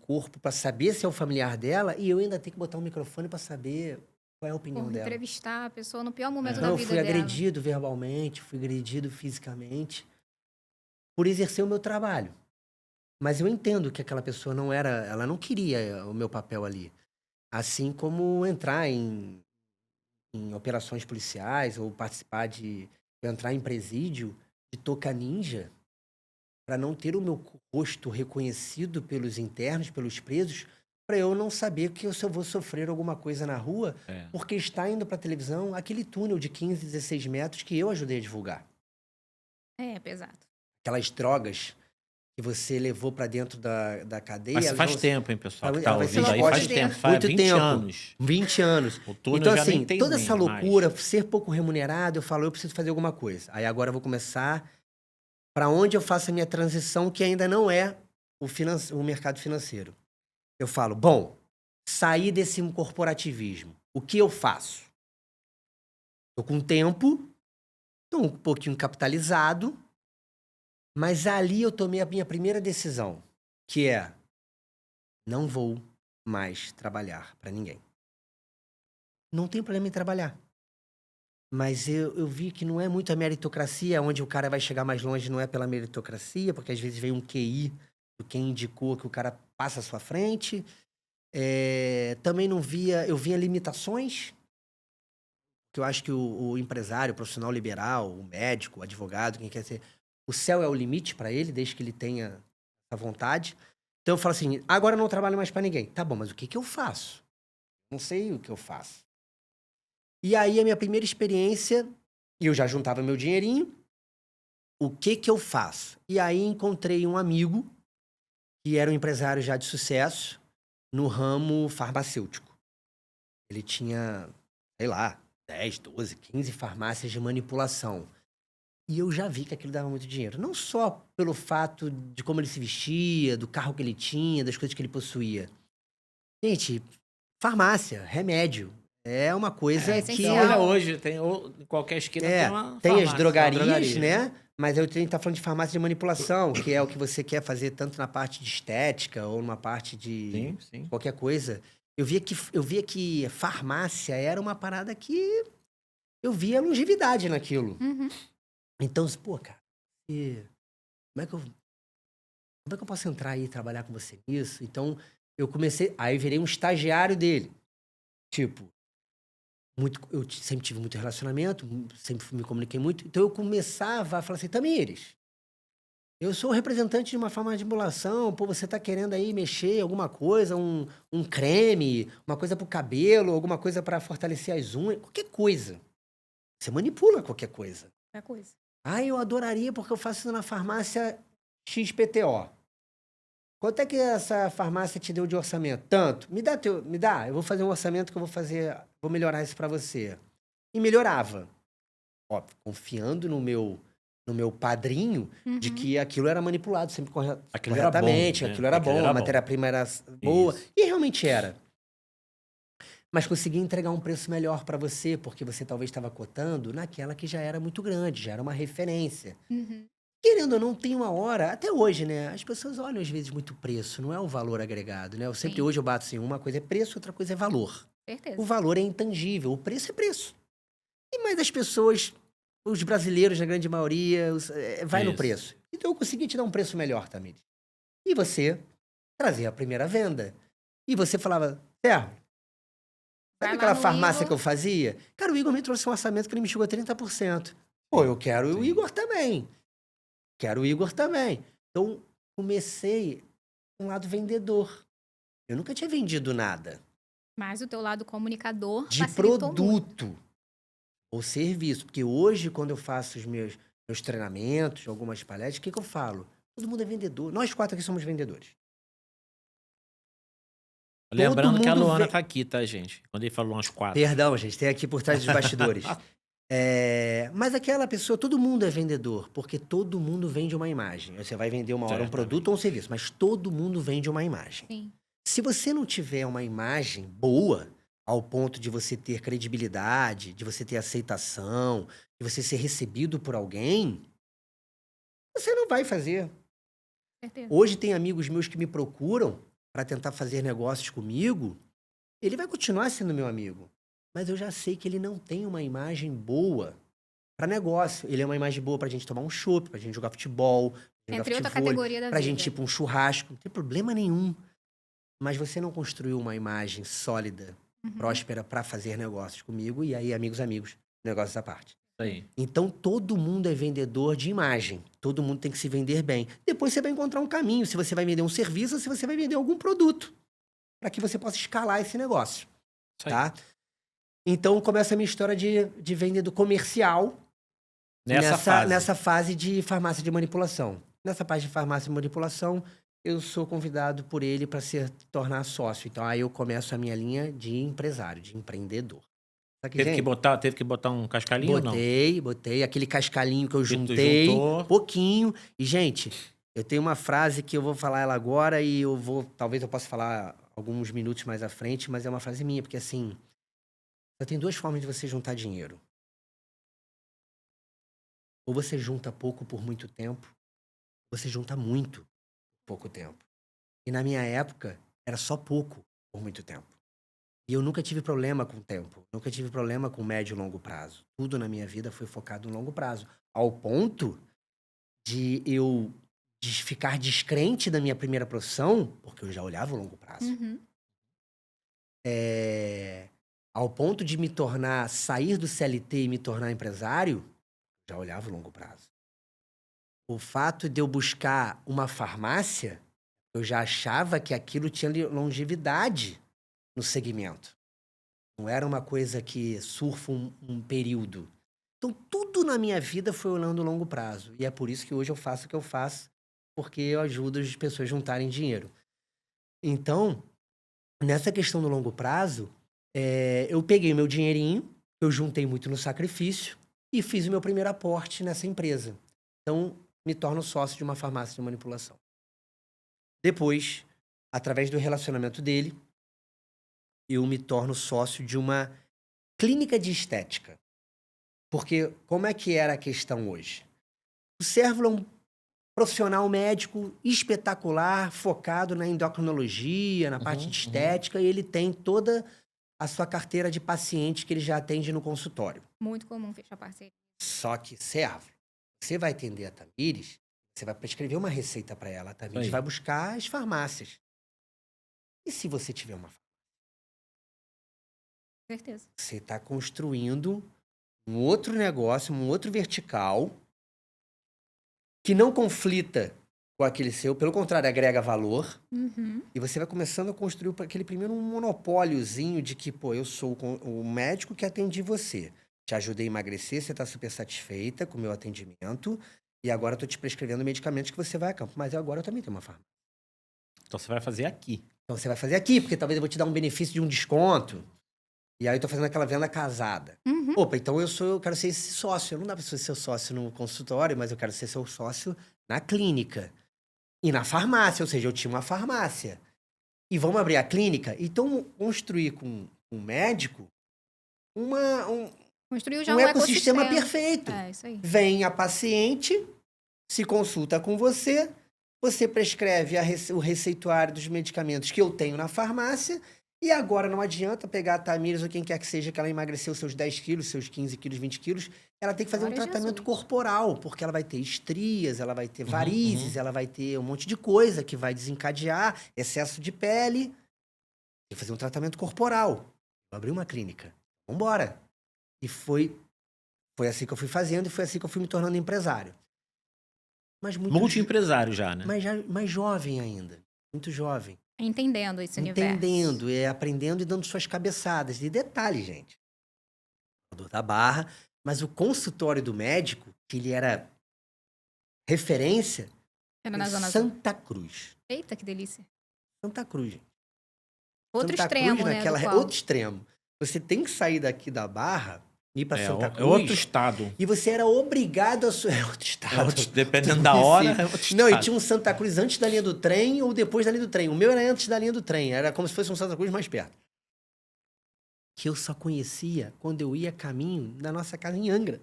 corpo para saber se é o familiar dela e eu ainda tenho que botar um microfone para saber qual é a opinião Por dela. entrevistar a pessoa no pior momento Então, da eu vida fui dela. agredido verbalmente, fui agredido fisicamente por exercer o meu trabalho. Mas eu entendo que aquela pessoa ela não queria o meu papel ali. Assim como entrar em operações policiais ou entrar em presídio de touca ninja para não ter o meu rosto reconhecido pelos internos, pelos presos, para eu não saber que se eu vou sofrer alguma coisa na rua, É. porque está indo para televisão aquele túnel de 15, 16 metros que eu ajudei a divulgar. É, pesado. Aquelas drogas que você levou para dentro da cadeia. Mas elas faz vão- tempo, hein, pessoal, que Ela tá vai ser ouvindo aí. exposta Faz de tempo, faz muito 20 tempo. anos. 20 anos. O túnel Então, já nem assim, tem toda nem essa mais. loucura, ser pouco remunerado, eu falo, eu preciso fazer alguma coisa. Aí agora eu vou começar para onde eu faço a minha transição, que ainda não é o mercado financeiro. Eu falo, bom, sair desse corporativismo. O que eu faço? Tô com tempo, tô um pouquinho capitalizado, mas ali eu tomei a minha primeira decisão, que é não vou mais trabalhar para ninguém. Não tem problema em trabalhar. Mas eu vi que não é muito a meritocracia, onde o cara vai chegar mais longe, não é pela meritocracia, porque às vezes vem um QI do quem indicou que o cara passa à sua frente. Também não via, eu via limitações, que eu acho que o empresário, o profissional liberal, o médico, o advogado, quem quer ser, o céu é o limite para ele, desde que ele tenha a vontade. Então eu falo assim, agora eu não trabalho mais para ninguém. Tá bom, mas o que que eu faço? Não sei o que eu faço. E aí a minha primeira experiência, e eu já juntava meu dinheirinho, o que que eu faço? E aí encontrei um amigo, que era um empresário já de sucesso, no ramo farmacêutico. Ele tinha, sei lá, 10, 12, 15 farmácias de manipulação. E eu já vi que aquilo dava muito dinheiro. Não só pelo fato de como ele se vestia, do carro que ele tinha, das coisas que ele possuía. Gente, farmácia, remédio, é uma coisa É que... Você essencial. olha hoje, em qualquer esquina tem uma tem farmácia, as drogarias, uma drogaria. né? Mas eu tenho que estar falando de farmácia de manipulação, que é o que você quer fazer tanto na parte de estética ou numa parte de Sim, sim. qualquer coisa. Eu via que farmácia era uma parada que eu via longevidade naquilo. Uhum. Então, pô, cara, como é que eu posso entrar aí e trabalhar com você nisso? Então, eu comecei, aí virei um estagiário dele. Tipo, eu sempre tive muito relacionamento, sempre me comuniquei muito. Então eu começava a falar assim, Tamires, eu sou o representante de uma farmácia de manipulação, pô, você tá querendo aí mexer alguma coisa, um creme, uma coisa pro cabelo, alguma coisa para fortalecer as unhas, qualquer coisa. Você manipula qualquer coisa. É coisa. Ah, eu adoraria porque eu faço isso na farmácia XPTO. Quanto é que essa farmácia te deu de orçamento? Tanto. Me dá. Eu vou fazer um orçamento que eu vou melhorar isso para você. E melhorava. Óbvio, confiando no meu padrinho de Uhum. que aquilo era manipulado sempre Aquilo era bom, corretamente, né? aquilo era Aquilo bom, era a bom. matéria-prima era boa. Isso. E realmente era. Mas consegui entregar um preço melhor para você, porque você talvez estava cotando naquela que já era muito grande, já era uma referência. Uhum. Querendo ou não, tem uma hora, até hoje, né? As pessoas olham às vezes muito preço, não é o valor agregado, né? Sim. Hoje eu bato assim, uma coisa é preço, outra coisa é valor. O Certeza. valor é intangível, o preço é preço. Mas as pessoas, os brasileiros, na grande maioria, vai no Isso. preço. Então eu consegui te dar um preço melhor, Tamires. E você trazia a primeira venda. E você falava, Serra, Vai sabe lá aquela no farmácia Igor. que eu fazia? Cara, o Igor me trouxe um orçamento que ele me chegou a 30%. Pô, eu quero o Sim. Igor também. Quero o Igor também. Então, comecei um lado vendedor. Eu nunca tinha vendido nada Mas o teu lado comunicador de facilitou muito. produto ou serviço. Porque hoje, quando eu faço os meus treinamentos, algumas palestras, o que eu falo? Todo mundo é vendedor. Nós 4 aqui somos vendedores. Lembrando que a mundo Luana ve- tá aqui, tá, gente? Quando ele falou umas 4. Perdão, gente, tem aqui por trás dos bastidores. Mas aquela pessoa, todo mundo é vendedor, porque todo mundo vende uma imagem. Você vai vender uma hora um Certamente. produto ou um serviço, mas todo mundo vende uma imagem. Sim. Se você não tiver uma imagem boa, ao ponto de você ter credibilidade, de você ter aceitação, de você ser recebido por alguém, você não vai fazer. Certeza. Hoje tem amigos meus que me procuram para tentar fazer negócios comigo. Ele vai continuar sendo meu amigo, mas eu já sei que ele não tem uma imagem boa para negócio. Ele é uma imagem boa pra gente tomar um chopp, pra gente jogar futebol, jogar Entre outra futevôlei, categoria da pra vida. gente ir pra um churrasco. Não tem problema nenhum. Mas você não construiu uma imagem sólida, Uhum. próspera para fazer negócios comigo. E aí, amigos, negócios à parte. Isso aí. Então, todo mundo é vendedor de imagem. Todo mundo tem que se vender bem. Depois você vai encontrar um caminho, se você vai vender um serviço ou se você vai vender algum produto, para que você possa escalar esse negócio, Isso aí. tá? Então, começa a minha história de vendedor comercial nessa fase de farmácia de manipulação. Nessa parte de farmácia de manipulação, eu sou convidado por ele para se tornar sócio. Então, aí eu começo a minha linha de empresário, de empreendedor. Só que, Teve gente, que botar um cascalhinho ou não? Botei aquele cascalhinho que eu tu juntei, juntou. pouquinho. E, gente, eu tenho uma frase que eu vou falar ela agora e talvez eu possa falar alguns minutos mais à frente, mas é uma frase minha, porque assim, só tem 2 formas de você juntar dinheiro. Ou você junta pouco por muito tempo, ou você junta muito por pouco tempo. E na minha época, era só pouco por muito tempo. E eu nunca tive problema com o tempo, nunca tive problema com médio e longo prazo. Tudo na minha vida foi focado no longo prazo. Ao ponto de eu ficar descrente da minha primeira profissão, porque eu já olhava o longo prazo. Uhum. Ao ponto de sair do CLT e me tornar empresário, já olhava o longo prazo. O fato de eu buscar uma farmácia, eu já achava que aquilo tinha longevidade no segmento. Não era uma coisa que surfa um período. Então, tudo na minha vida foi olhando o longo prazo. E é por isso que hoje eu faço o que eu faço, porque eu ajudo as pessoas a juntarem dinheiro. Então, nessa questão do longo prazo, eu peguei meu dinheirinho, eu juntei muito no sacrifício e fiz o meu primeiro aporte nessa empresa. Então, me torno sócio de uma farmácia de manipulação. Depois, através do relacionamento dele, eu me torno sócio de uma clínica de estética. Porque como é que era a questão hoje? O Sérvulo é um profissional médico espetacular, focado na endocrinologia, na parte de estética, e ele tem toda a sua carteira de pacientes que ele já atende no consultório. Muito comum fechar parceria. Só que, Sérvulo, você vai atender a Tamires, você vai prescrever uma receita para ela, a Tamires Aí. vai buscar as farmácias. E se você tiver uma farmácia? Certeza. Você está construindo um outro negócio, um outro vertical que não conflita com aquele seu, pelo contrário, agrega valor. Uhum. E você vai começando a construir aquele primeiro monopóliozinho de que, pô, eu sou o médico que atende você. te ajudei a emagrecer, você tá super satisfeita com o meu atendimento, e agora eu tô te prescrevendo medicamentos que você vai a campo. Mas agora eu também tenho uma farmácia. Então você vai fazer aqui. Então você vai fazer aqui, porque talvez eu vou te dar um benefício de um desconto. E aí eu tô fazendo aquela venda casada. Uhum. Opa, então eu quero ser esse sócio. Não dá pra ser seu sócio no consultório, mas eu quero ser seu sócio na clínica. E na farmácia, ou seja, eu tinha uma farmácia. E vamos abrir a clínica? Então, construir com um médico Construiu já um um ecossistema ecossistema. perfeito. É, isso aí. Vem a paciente, se consulta com você, você prescreve o receituário dos medicamentos que eu tenho na farmácia, e agora não adianta pegar a Tamires ou quem quer que seja que ela emagreceu seus 10 quilos, seus 15 quilos, 20 quilos, ela tem que fazer um Glória a tratamento Jesus. corporal, porque ela vai ter estrias, ela vai ter Uhum, varizes, uhum. ela vai ter um monte de coisa que vai desencadear excesso de pele. Tem que fazer um tratamento corporal. Vou abrir uma clínica. Vambora. E foi assim que eu fui fazendo e foi assim que eu fui me tornando empresário. Mas muito Multi-empresário já, né? mais jovem ainda. Muito jovem. Entendendo esse universo. Entendendo, aprendendo e dando suas cabeçadas. E detalhe, gente. Dor da Barra, mas o consultório do médico, que ele era referência, Era em na Zona Sul. Santa Cruz. Eita, que delícia. Santa Cruz, gente. Outro Santa extremo, Cruz, né? do qual. outro extremo. Você tem que sair daqui da Barra, ir pra Santa É Cruz. outro estado. E você era obrigado a... É outro estado. Dependendo da hora, é outro estado. Não, e tinha um Santa Cruz antes da linha do trem ou depois da linha do trem. O meu era antes da linha do trem. Era como se fosse um Santa Cruz mais perto. Que eu só conhecia quando eu ia a caminho da nossa casa em Angra.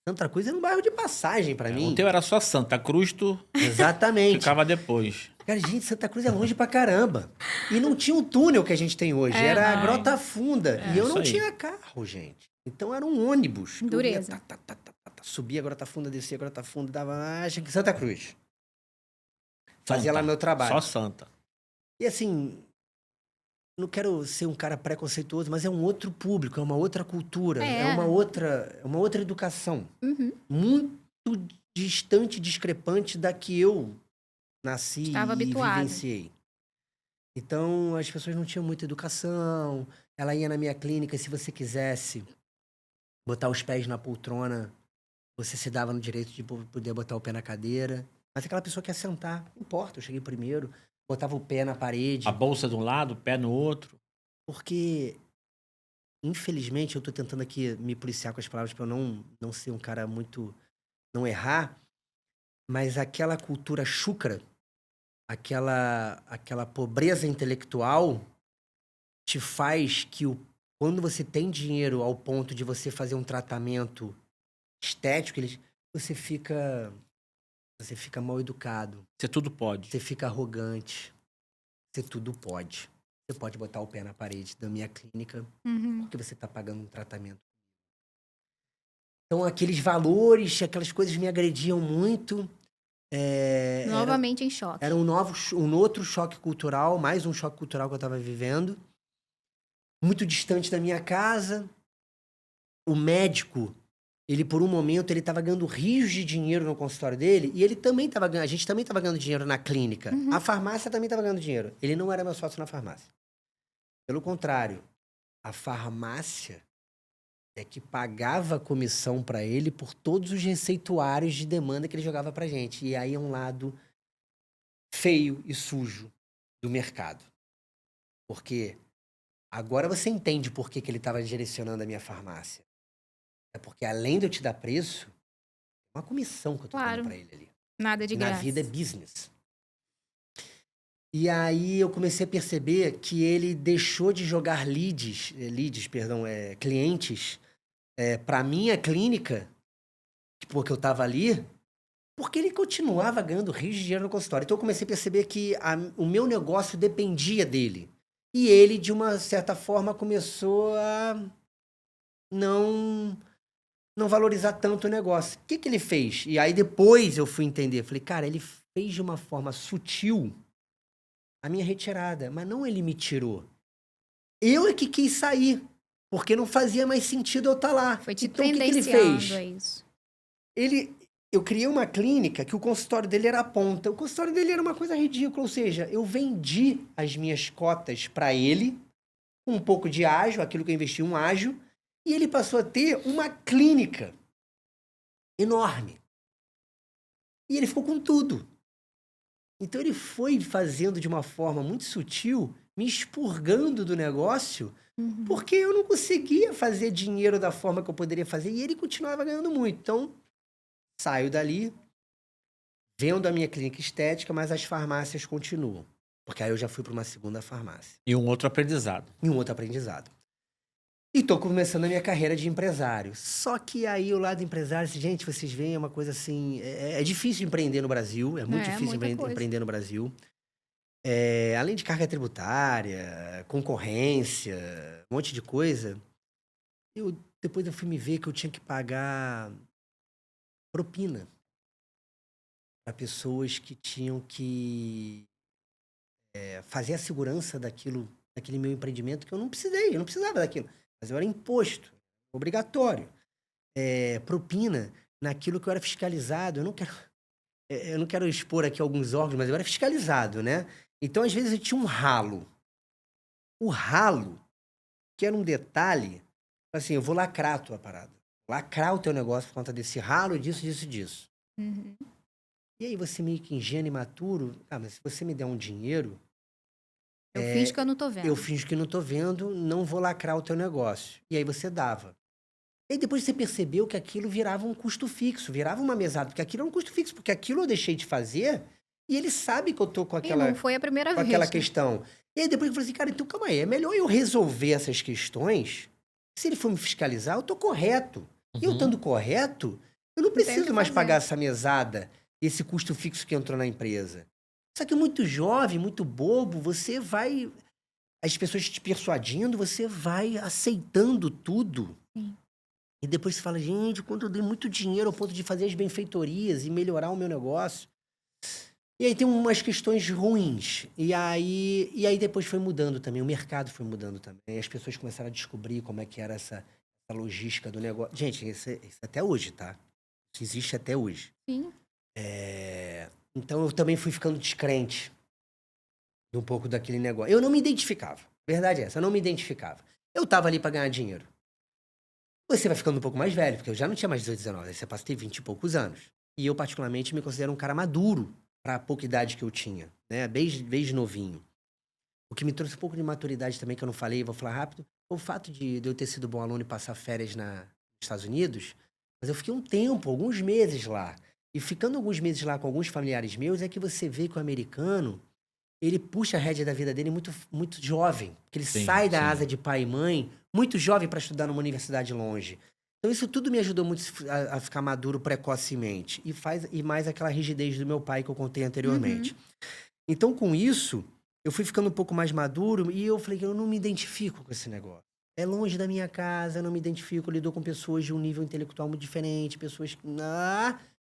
Santa Cruz era um bairro de passagem pra mim. O teu era só Santa Cruz, tu Exatamente. ficava depois. Cara, gente, Santa Cruz é longe pra caramba. E não tinha o túnel que a gente tem hoje. É, Era a não. Grota Funda. E eu isso não aí. tinha carro, gente. Então era um ônibus. Eu ia Dureza. subia a Grota Funda, descia a Grota Funda, dava... Acho que Santa Cruz. Fazia Santa. lá meu trabalho. Só Santa. E assim, não quero ser um cara preconceituoso, mas é um outro público, é uma outra cultura, É. é uma outra educação. Uhum. Muito distante, discrepante da que eu nasci Estava e habituado. vivenciei. Então, as pessoas não tinham muita educação. Ela ia na minha clínica, e se você quisesse botar os pés na poltrona, você se dava no direito de poder botar o pé na cadeira. Mas aquela pessoa que ia sentar, não importa, eu cheguei primeiro, botava o pé na parede. A bolsa de um lado, o pé no outro. Porque, infelizmente, eu tô tentando aqui me policiar com as palavras para eu não ser um cara muito... não errar, mas aquela cultura chucra, aquela pobreza intelectual te faz que quando você tem dinheiro ao ponto de você fazer um tratamento estético, você fica mal educado, Você tudo pode. você fica arrogante, você tudo pode. Você pode botar o pé na parede da minha clínica Uhum. porque você está pagando um tratamento. Então, aqueles valores, aquelas coisas me agrediam muito. Novamente em choque. Era um outro choque cultural, mais um choque cultural que eu estava vivendo. Muito distante da minha casa. O médico, ele por um momento, ele estava ganhando rios de dinheiro no consultório dele e ele também estava ganhando, a gente também estava ganhando dinheiro na clínica. Uhum. A farmácia também estava ganhando dinheiro. Ele não era meu sócio na farmácia. Pelo contrário, a farmácia é que pagava a comissão para ele por todos os receituários de demanda que ele jogava pra gente. E aí é um lado feio e sujo do mercado. Porque agora você entende por que ele estava direcionando a minha farmácia. É porque além de eu te dar preço, é uma comissão que eu tô Claro. dando pra ele ali. Nada de Na graça. vida é business. E aí eu comecei a perceber que ele deixou de jogar clientes para minha clínica, porque eu estava ali, porque ele continuava ganhando rios de dinheiro no consultório. Então eu comecei a perceber que o meu negócio dependia dele. E ele, de uma certa forma, começou a não valorizar tanto o negócio. O que ele fez? E aí depois eu fui entender. Falei, cara, ele fez de uma forma sutil a minha retirada, mas não ele me tirou. Eu é que quis sair, porque não fazia mais sentido eu estar lá. Foi te Então, o que ele tendenciando fez? a isso. Eu criei uma clínica que o consultório dele era a ponta. O consultório dele era uma coisa ridícula, ou seja, eu vendi as minhas cotas para ele um pouco de ágio, aquilo que eu investi um ágio, e ele passou a ter uma clínica enorme. E ele ficou com tudo. Então ele foi fazendo de uma forma muito sutil, me expurgando do negócio, porque eu não conseguia fazer dinheiro da forma que eu poderia fazer, e ele continuava ganhando muito. Então, saio dali, vendo a minha clínica estética, mas as farmácias continuam. Porque aí eu já fui para uma segunda farmácia. E um outro aprendizado. E um outro aprendizado. E tô começando a minha carreira de empresário. Só que aí o lado empresário, gente, vocês veem, é uma coisa assim... É difícil empreender no Brasil, é muito difícil empreender no Brasil. Além de carga tributária, concorrência, um monte de coisa, depois eu fui me ver que eu tinha que pagar propina para pessoas que tinham que fazer a segurança daquele meu empreendimento, que eu não precisava daquilo. Mas eu era imposto, obrigatório. Propina naquilo que eu era fiscalizado. Eu não quero expor aqui alguns órgãos, mas eu era fiscalizado, né? Então, às vezes, eu tinha um ralo. O ralo, que era um detalhe, assim, eu vou lacrar a tua parada. Lacrar o teu negócio por conta desse ralo, disso. Uhum. E aí você meio que ingênuo e imaturo, mas se você me der um dinheiro... Eu finjo que eu não tô vendo. Eu finjo que não tô vendo, não vou lacrar o teu negócio. E aí você dava. E aí depois você percebeu que aquilo virava um custo fixo, virava uma mesada, porque aquilo é um custo fixo, porque aquilo eu deixei de fazer e ele sabe que eu tô com aquela... E não foi a primeira com vez. aquela né? questão. E aí depois eu falei assim, cara, então calma aí, é melhor eu resolver essas questões. Se ele for me fiscalizar, eu tô correto. E eu estando correto, eu não tem o preciso que mais fazer. pagar essa mesada, esse custo fixo que entrou na empresa. Só que muito jovem, muito bobo, você vai... As pessoas te persuadindo, você vai aceitando tudo. Sim. E depois você fala, gente, quando eu dei muito dinheiro ao ponto de fazer as benfeitorias e melhorar o meu negócio. E aí tem umas questões ruins. E aí depois foi mudando também, o mercado foi mudando também. As pessoas começaram a descobrir como é que era essa logística do negócio. Gente, isso até hoje, tá? Isso existe até hoje. Sim. Então eu também fui ficando descrente de um pouco daquele negócio. Eu não me identificava. Verdade é essa, eu não me identificava. Eu tava ali para ganhar dinheiro. Você vai ficando um pouco mais velho, porque eu já não tinha mais 18, 19, aí você passa a ter 20 e poucos anos. E eu, particularmente, me considero um cara maduro para a pouca idade que eu tinha, né? Desde novinho. O que me trouxe um pouco de maturidade também, que eu não falei, vou falar rápido, foi o fato de eu ter sido bom aluno e passar férias nos Estados Unidos, mas eu fiquei um tempo, alguns meses lá. E ficando alguns meses lá com alguns familiares meus, é que você vê que o americano, ele puxa a rédea da vida dele muito, muito jovem. Porque ele sai da asa de pai e mãe muito jovem para estudar numa universidade longe. Então isso tudo me ajudou muito a ficar maduro precocemente. E mais aquela rigidez do meu pai que eu contei anteriormente. Então com isso, eu fui ficando um pouco mais maduro e eu falei que eu não me identifico com esse negócio. É longe da minha casa, eu não me identifico, eu lido com pessoas de um nível intelectual muito diferente, pessoas que...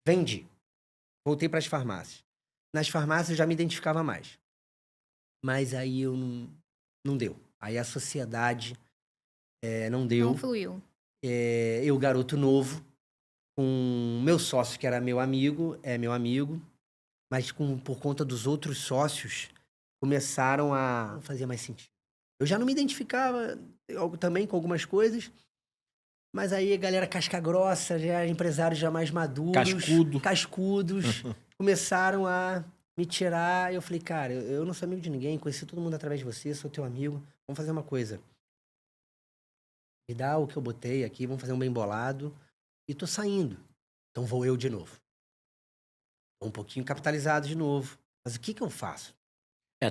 vendi. Voltei para as farmácias. Nas farmácias eu já me identificava mais. Mas aí eu não deu. Aí a sociedade não deu. Não fluiu. Eu, garoto novo, com meu sócio, que era meu amigo, mas por conta dos outros sócios, começaram a... Não fazia mais sentido. Eu já não me identificava também com algumas coisas, mas aí a galera casca grossa, já empresários já mais maduros... Cascudos. Começaram a me tirar. Eu falei, cara, eu não sou amigo de ninguém, conheci todo mundo através de você, sou teu amigo. Vamos fazer uma coisa. Me dá o que eu botei aqui, vamos fazer um bem bolado. E tô saindo. Então vou eu de novo. Tô um pouquinho capitalizado de novo. Mas o que eu faço?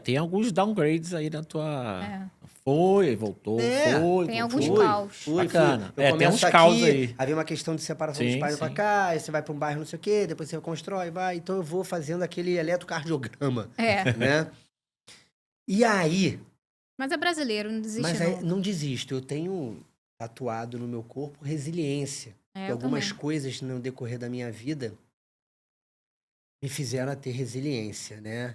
Tem alguns downgrades aí na tua... Foi, voltou, foi. Tem voltou. alguns caos. Bacana. Eu Tem uns começo caos aqui, aí. havia uma questão de separação dos pais pra cá, aí você vai pra um bairro não sei o quê, depois você constrói, vai. Então eu vou fazendo aquele eletrocardiograma, né? E aí... Mas é brasileiro, não desiste Mas não. não desisto. Eu tenho tatuado no meu corpo resiliência. E algumas coisas no decorrer da minha vida me fizeram a ter resiliência, né?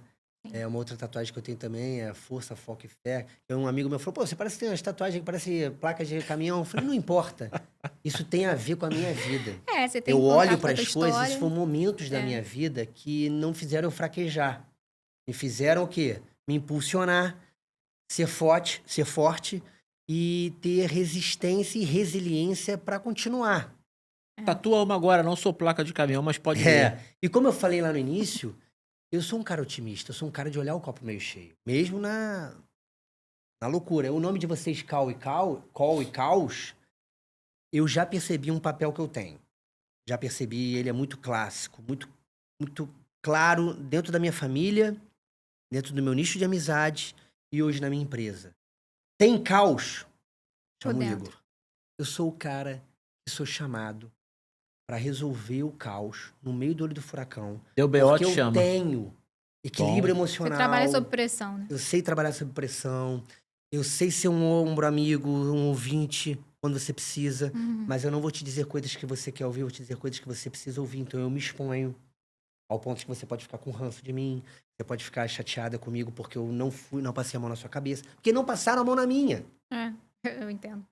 Uma outra tatuagem que eu tenho também é força, foco e fé. Um amigo meu falou, pô, você parece que tem umas tatuagens que parecem placas de caminhão. Eu falei, não importa. Isso tem a ver com a minha vida. Você tem Eu que contar olho a para tua as coisas, história. esses foram momentos da minha vida que não fizeram eu fraquejar. Me fizeram o quê? Me impulsionar, ser forte, e ter resistência e resiliência para continuar. Tatua uma agora, não sou placa de caminhão, mas pode ver. E como eu falei lá no início, eu sou um cara otimista, eu sou um cara de olhar o copo meio cheio, mesmo na loucura. O nome de vocês, Call e Caos, eu já percebi um papel que eu tenho. Já percebi, ele é muito clássico, muito, muito claro dentro da minha família, dentro do meu nicho de amizade e hoje na minha empresa. Tem caos? Tô Chama o dentro. Igor. Eu sou o cara que sou chamado para resolver o caos no meio do olho do furacão. Deu BO, Porque te eu chama. tenho equilíbrio Bom. Você emocional. trabalha sob pressão, né? Eu sei trabalhar sob pressão. Eu sei ser um ombro amigo, um ouvinte quando você precisa. Mas eu não vou te dizer coisas que você quer ouvir, eu vou te dizer coisas que você precisa ouvir. Então eu me exponho ao ponto que você pode ficar com ranço de mim. Você pode ficar chateada comigo porque eu não passei a mão na sua cabeça. Porque não passaram a mão na minha. É, eu entendo.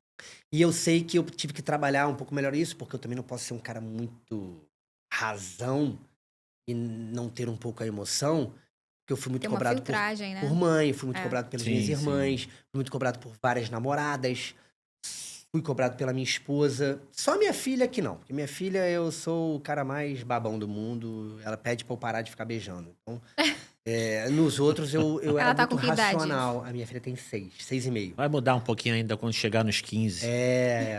E eu sei que eu tive que trabalhar um pouco melhor isso, porque eu também não posso ser um cara muito razão e não ter um pouco a emoção, porque eu fui muito Tem uma cobrado filtragem, né? por mãe, fui muito É. cobrado pelas Sim, minhas sim. irmãs, fui muito cobrado por várias namoradas, fui cobrado pela minha esposa. Só minha filha que não, porque minha filha eu sou o cara mais babão do mundo, ela pede pra eu parar de ficar beijando. Então, nos outros eu Ela era tá muito com que idade? racional. A minha filha tem 6,5. Vai mudar um pouquinho ainda quando chegar nos 15.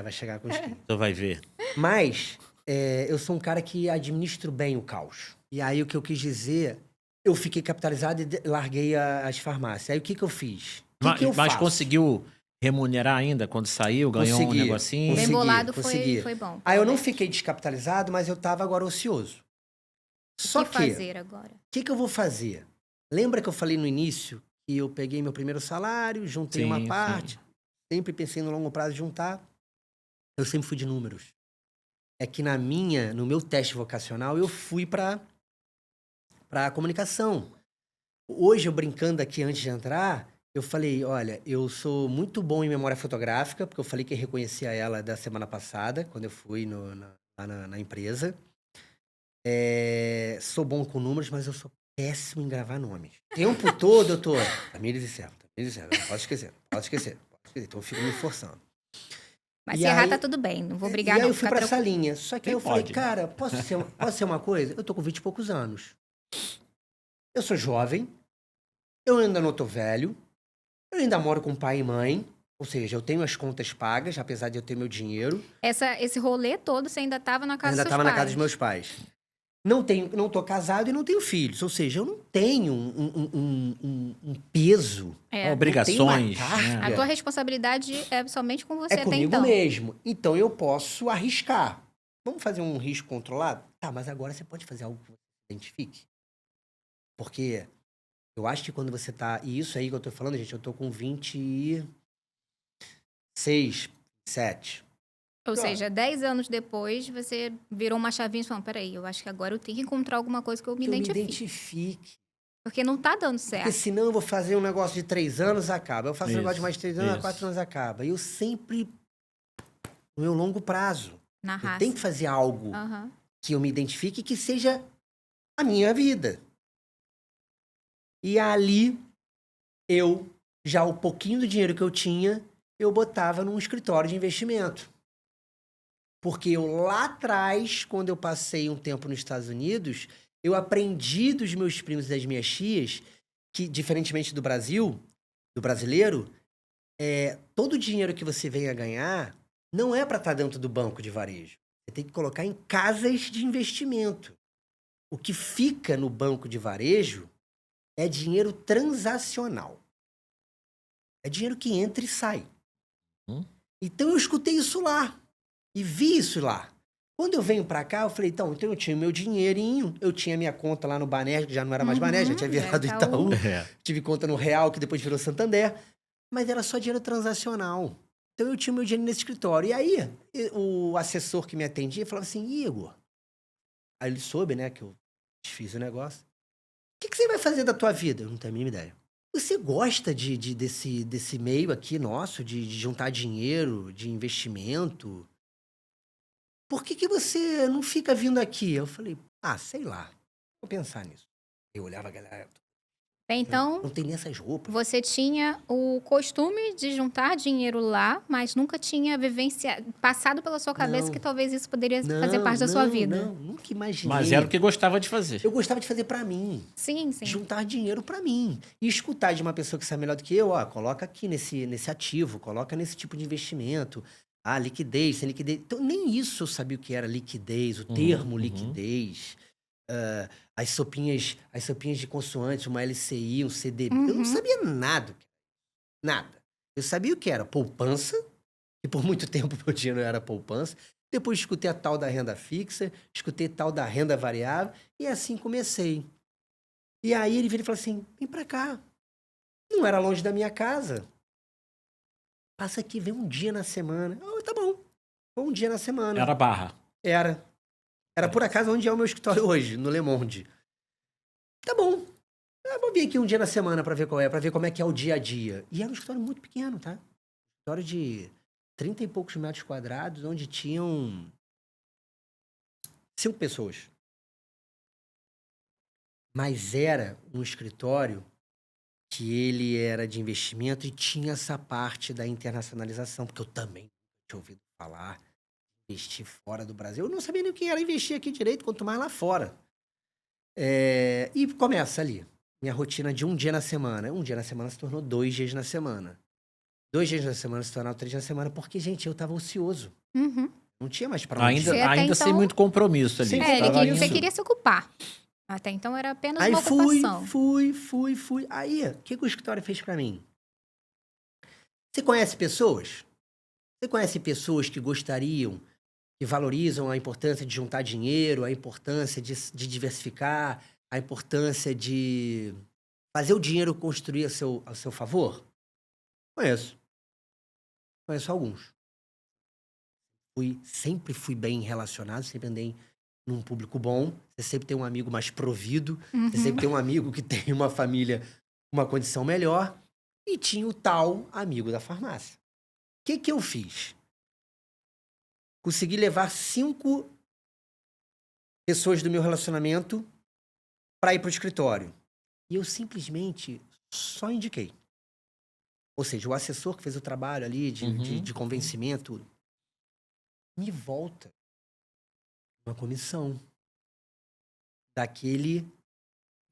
Vai chegar com os 15. Tu vai ver. Mas eu sou um cara que administro bem o caos. E aí o que eu quis dizer, eu fiquei capitalizado e larguei as farmácias. Aí o que eu fiz? O que eu Mas faço? conseguiu remunerar ainda quando saiu? Ganhou um Consegui, negocinho? Bem consegui, bolado consegui. foi bom. Aí eu não parabéns. fiquei descapitalizado, mas eu tava agora ocioso. Só O que que, fazer agora? o que eu vou fazer? Lembra que eu falei no início que eu peguei meu primeiro salário, juntei uma Sim, parte, sempre pensei no longo prazo juntar. Eu sempre fui de números. É que no meu teste vocacional, eu fui para comunicação. Hoje, eu brincando aqui antes de entrar, eu falei, olha, eu sou muito bom em memória fotográfica, porque eu falei que reconhecia ela da semana passada, quando eu fui lá na empresa. Sou bom com números, mas eu sou péssimo em gravar nomes. O tempo todo eu tô... Tamires e Servo, não posso esquecer, não posso esquecer. Então eu fico me forçando. Mas E se errar, aí- tá tudo bem. Não vou brigar, E aí não. eu fui Fica pra tranquilo. salinha. Só que aí Nem eu falei, pode. cara, posso ser uma coisa? Eu tô com 20 e poucos anos. Eu sou jovem, eu ainda não tô velho, eu ainda moro com pai e mãe, ou seja, eu tenho as contas pagas, apesar de eu ter meu dinheiro. Esse rolê todo, você ainda tava na casa Ainda dos seus tava na casa pais. dos meus pais. Não tô casado e não tenho filhos. Ou seja, eu não tenho um peso. É. Obrigações, Não tem uma né? carga. A tua responsabilidade é somente com você É até comigo então. mesmo. Então eu posso arriscar. Vamos fazer um risco controlado? Tá, mas agora você pode fazer algo que você identifique. Porque eu acho que quando você tá... E isso aí que eu tô falando, gente, eu tô com 26, 7. Ou Claro. seja, 10 anos depois, você virou uma chavinha e falou, peraí, eu acho que agora eu tenho que encontrar alguma coisa que eu me Que eu me identifique. identifique. Porque não tá dando Porque certo. senão eu vou fazer um negócio de 3 anos, acaba. Eu faço um Isso, negócio de mais 3 anos, isso. 4 anos, acaba. E eu sempre... No meu longo prazo. Na Eu raça. tenho que fazer algo Aham. que eu me identifique e que seja a minha vida. E ali, já o pouquinho do dinheiro que eu tinha, eu botava num escritório de investimento. Porque eu lá atrás, quando eu passei um tempo nos Estados Unidos, eu aprendi dos meus primos e das minhas tias que, diferentemente do Brasil, do brasileiro, todo o dinheiro que você vem a ganhar não é para estar dentro do banco de varejo. Você tem que colocar em casas de investimento. O que fica no banco de varejo é dinheiro transacional. É dinheiro que entra e sai. Então eu escutei isso lá. E vi isso lá. Quando eu venho pra cá, eu falei, então eu tinha meu dinheirinho, eu tinha minha conta lá no Banesco, que já não era mais Banesco, já tinha virado Itaú. Tive conta no Real, que depois virou Santander. Mas era só dinheiro transacional. Então eu tinha meu dinheiro nesse escritório. E aí, o assessor que me atendia falava assim, Igor... Aí ele soube, né, que eu fiz o negócio. O que você vai fazer da tua vida? Eu não tenho a mínima ideia. Você gosta desse meio aqui nosso, de juntar dinheiro, de investimento? Por que você não fica vindo aqui? Eu falei, sei lá, vou pensar nisso. Eu olhava a galera, Até então, Não tem nem essas roupas. você tinha o costume de juntar dinheiro lá, mas nunca tinha passado pela sua cabeça Não. que talvez isso poderia fazer parte da sua vida. Não, nunca imaginei. Mas era o que gostava de fazer. Eu gostava de fazer pra mim. Sim, sim. Juntar dinheiro pra mim. E escutar de uma pessoa que sabe melhor do que eu, ó, coloca aqui nesse ativo, coloca nesse tipo de investimento. Ah, liquidez, sem liquidez. Então, nem isso eu sabia o que era liquidez, o termo liquidez. As sopinhas de consoantes, uma LCI, um CDB. Eu não sabia nada. Nada. Eu sabia o que era poupança, e por muito tempo meu dinheiro era poupança. Depois escutei a tal da renda fixa, escutei a tal da renda variável, e assim comecei. E aí ele veio e falou assim, vem pra cá. Não era longe da minha casa. Passa aqui, vem um dia na semana. Oh, tá bom. Um dia na semana. Era Barra. Era por acaso onde é o meu escritório hoje, no Le Monde. Tá bom. Eu vou vir aqui um dia na semana pra ver qual é, pra ver como é que é o dia a dia. E era um escritório muito pequeno, tá? Escritório de 30 e poucos metros quadrados, onde tinham 5 pessoas. Mas era um escritório que ele era de investimento e tinha essa parte da internacionalização, porque eu também tinha ouvido falar, investir fora do Brasil. Eu não sabia nem o que era investir aqui direito, quanto mais lá fora. E começa ali. Minha rotina de um dia na semana. Um dia na semana se tornou 2 dias na semana. 2 dias na semana se tornaram 3 dias na semana, porque, gente, eu tava ocioso. Não tinha mais pra onde ir. Ainda sem muito compromisso ali. Sim, Você queria se ocupar. Até então era apenas Aí uma ocupação. fui. Aí, o que o escritório fez pra mim? Você conhece pessoas? Você conhece pessoas que gostariam, que valorizam a importância de juntar dinheiro, a importância de diversificar, a importância de fazer o dinheiro construir a seu favor? Conheço. Conheço alguns. Sempre fui bem relacionado, sempre andei num público bom. Você sempre tem um amigo mais provido, você sempre tem um amigo que tem uma família, uma condição melhor. E tinha o tal amigo da farmácia. O que eu fiz? Consegui levar 5 pessoas do meu relacionamento para ir para o escritório. E eu simplesmente só indiquei. Ou seja, o assessor que fez o trabalho ali de convencimento me volta uma comissão daqueles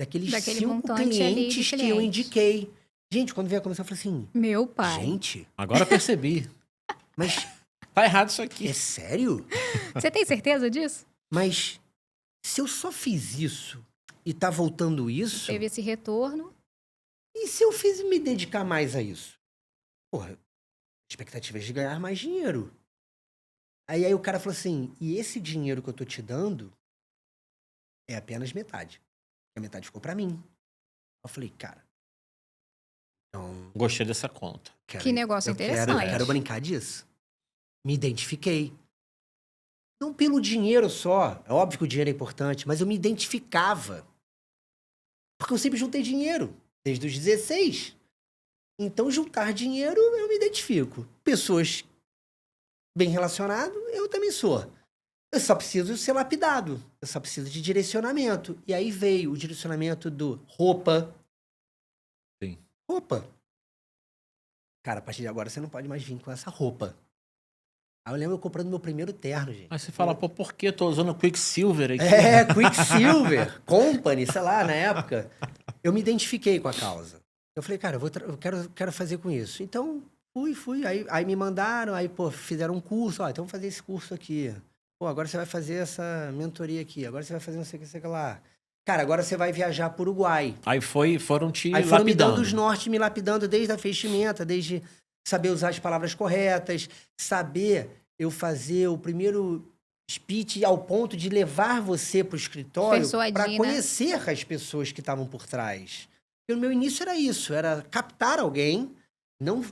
5 montante ali de clientes que eu clientes. indiquei. Gente, quando veio a comissão, eu falei assim, Meu pai. gente, Agora eu percebi. mas Tá errado isso aqui. é sério? Você tem certeza disso? Mas se eu só fiz isso e tá voltando isso, Teve esse retorno. e se eu fiz me dedicar mais a isso? Porra, expectativa é de ganhar mais dinheiro. Aí o cara falou assim, e esse dinheiro que eu tô te dando é apenas metade. A metade ficou pra mim. Eu falei, cara, então... Gostei dessa conta. Que negócio interessante. Eu quero brincar disso. Me identifiquei. Não pelo dinheiro só. É óbvio que o dinheiro é importante, mas eu me identificava. Porque eu sempre juntei dinheiro. Desde os 16. Então, juntar dinheiro, eu me identifico. Pessoas bem relacionadas, eu também sou. Eu só preciso ser lapidado. Eu só preciso de direcionamento. E aí veio o direcionamento do roupa. Sim. Roupa. Cara, a partir de agora você não pode mais vir com essa roupa. Aí eu lembro eu comprando meu primeiro terno, gente. Aí você fala, pô, por que eu tô usando Quicksilver aqui? Quicksilver, Company, sei lá, na época. Eu me identifiquei com a causa. Eu falei, cara, eu quero fazer com isso. Então, fui. Aí me mandaram, aí, pô, fizeram um curso. Ó, então vamos fazer esse curso aqui. Pô, agora você vai fazer essa mentoria aqui. Agora você vai fazer não sei o que lá. Cara, agora você vai viajar pro Uruguai. Aí foram te Aí foram lapidando. me dando os nortes, me lapidando desde a vestimenta, desde saber usar as palavras corretas, saber eu fazer o primeiro speech ao ponto de levar você para o escritório para conhecer as pessoas que estavam por trás. E o meu início era isso, era captar alguém, não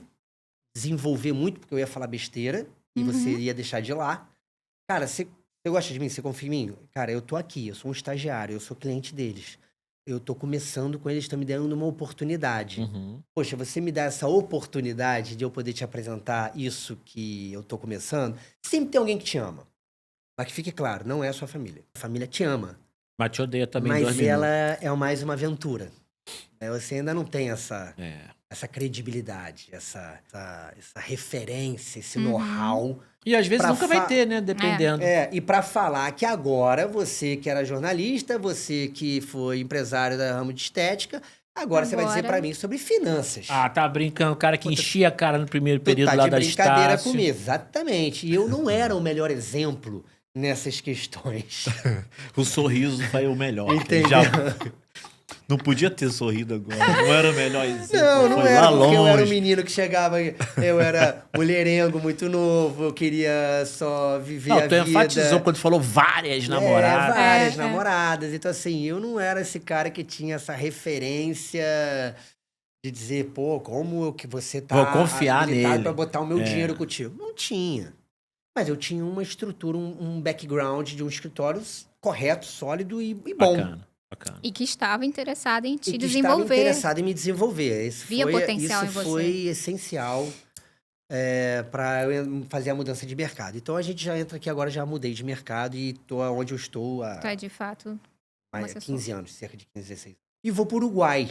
desenvolver muito, porque eu ia falar besteira e você ia deixar de lá. Cara, você gosta de mim? Você confia em mim? Cara, eu tô aqui, eu sou um estagiário, eu sou cliente deles. Eu tô começando com eles, estão me dando uma oportunidade. Poxa, você me dá essa oportunidade de eu poder te apresentar isso que eu tô começando. Sempre tem alguém que te ama. Mas que fique claro, não é a sua família. A família te ama. Mas te odeia também. Mas ela é mais uma aventura. Você ainda não tem É. essa credibilidade, essa referência, esse Uhum. know-how. E às vezes Pra nunca vai ter, né? Dependendo. E para falar que agora você que era jornalista, você que foi empresário da ramo de estética, agora você vai dizer Agora- para mim sobre finanças. Ah, tá brincando. O cara que Puta, enchia a cara no primeiro Tu período tá lá de da brincadeira Estácio. comigo, exatamente. E eu não era o melhor exemplo nessas questões. O sorriso foi o melhor. Entendeu? Já não podia ter sorrido agora. Não era o melhor exemplo. Não foi era lá porque eu era um longe. menino que chegava, eu era mulherengo muito novo, eu queria só viver Não, a tu vida. enfatizou quando falou várias namoradas. Várias É. namoradas. Então, assim, eu não era esse cara que tinha essa referência de dizer, pô, como que você tá Vou confiar habilitado nele. pra botar o meu É. dinheiro contigo. Não tinha. Mas eu tinha uma estrutura, um background de um escritório correto, sólido e bom. Bacana, bacana. E que estava interessada em te E que estava desenvolver. interessado em me desenvolver. Via potencial em isso você. foi essencial para eu fazer a mudança de mercado. Então a gente já entra aqui agora, já mudei de mercado e tô onde eu estou há Tu é de fato um mais assessor. 15 anos, cerca de 15, 16 anos. E vou para o Uruguai.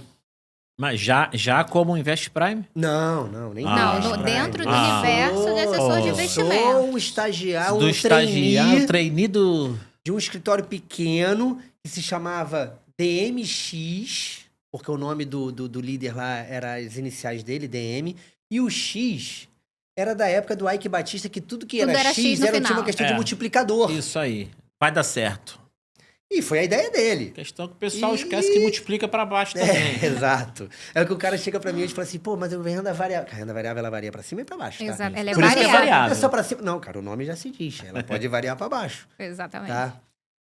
Mas já como Invest Prime? Não, nem Ah. Não, Prime. dentro do Ah. universo de assessor de Oh. investimento. Sou um estagiário, Do um estagiário, trainee trainee do... de um escritório pequeno que se chamava DMX, porque o nome do líder lá era as iniciais dele, DM, e o X era da época do Ike Batista, que tudo que Tudo era era X X no tinha uma final. questão de É. multiplicador. Isso aí. Vai dar certo. E foi a ideia dele. Questão que o pessoal E- esquece que multiplica pra baixo também. Exato. É que o cara chega pra mim e fala assim, pô, mas eu renda variável. A renda variável, ela varia pra cima e pra baixo, tá? Exato. Ela é Por isso que é variável. variável. É só pra cima. Não, cara, o nome já se diz. Ela pode variar pra baixo, Exatamente. tá?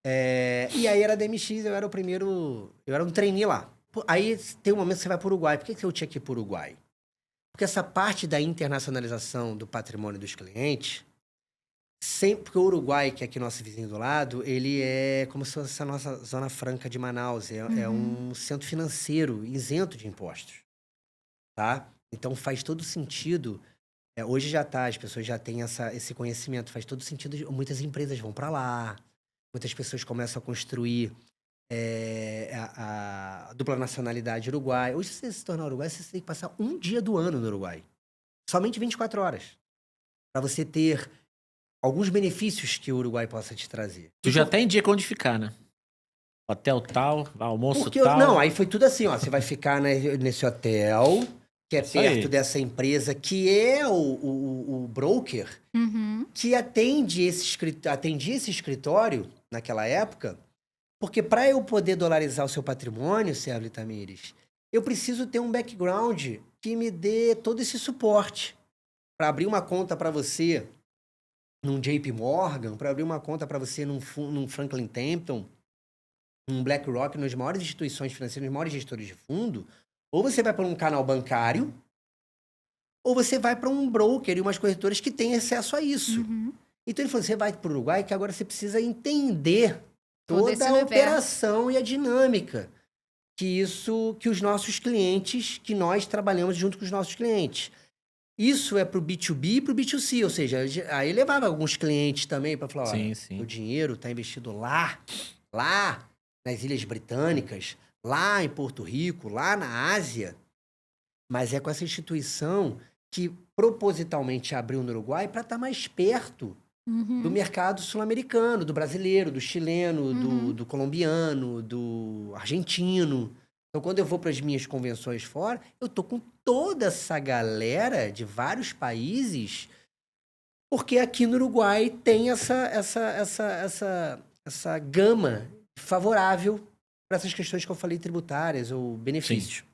E aí era DMX, eu era o primeiro... Eu era um trainee lá. Pô, aí tem um momento que você vai pro Uruguai. Por que eu tinha que ir pro Uruguai? Porque essa parte da internacionalização do patrimônio dos clientes... Porque o Uruguai, que é aqui nosso vizinho do lado, ele é como se fosse a nossa Zona Franca de Manaus. É um centro financeiro isento de impostos, tá? Então faz todo sentido. Hoje já tá, as pessoas já têm esse conhecimento. Faz todo sentido. Muitas empresas vão para lá, muitas pessoas começam a construir a dupla nacionalidade uruguai. Hoje, se você se tornar uruguai, você tem que passar um dia do ano no Uruguai. Somente 24 horas. Para você ter alguns benefícios que o Uruguai possa te trazer. Tu já até indica onde ficar, né? Hotel tal, almoço Porque tal. não, aí foi tudo assim, ó. Você vai ficar nesse hotel, que é Isso perto aí. dessa empresa, que é o broker, Uhum. que atendia esse escritório naquela época, porque para eu poder dolarizar o seu patrimônio, Sérgio Tamires, eu preciso ter um background que me dê todo esse suporte. Para abrir uma conta para você num JP Morgan, para abrir uma conta para você num Franklin Templeton, um BlackRock, nas maiores instituições financeiras, nos maiores gestores de fundo, ou você vai para um canal bancário, ou você vai para um broker e umas corretoras que têm acesso a isso. Uhum. Então ele falou, você vai para o Uruguai, que agora você precisa entender Todo esse toda a universo. operação e a dinâmica que os nossos clientes, que nós trabalhamos junto com os nossos clientes. Isso é para o B2B e para o B2C, ou seja, aí levava alguns clientes também para falar, olha, Sim. o dinheiro está investido lá nas Ilhas Britânicas, lá em Porto Rico, lá na Ásia, mas é com essa instituição que propositalmente abriu no Uruguai para estar mais perto Uhum. do mercado sul-americano, do brasileiro, do chileno, Uhum. do colombiano, do argentino. Então, quando eu vou para as minhas convenções fora, eu tô com toda essa galera de vários países, porque aqui no Uruguai tem essa gama favorável para essas questões que eu falei, tributárias ou benefícios.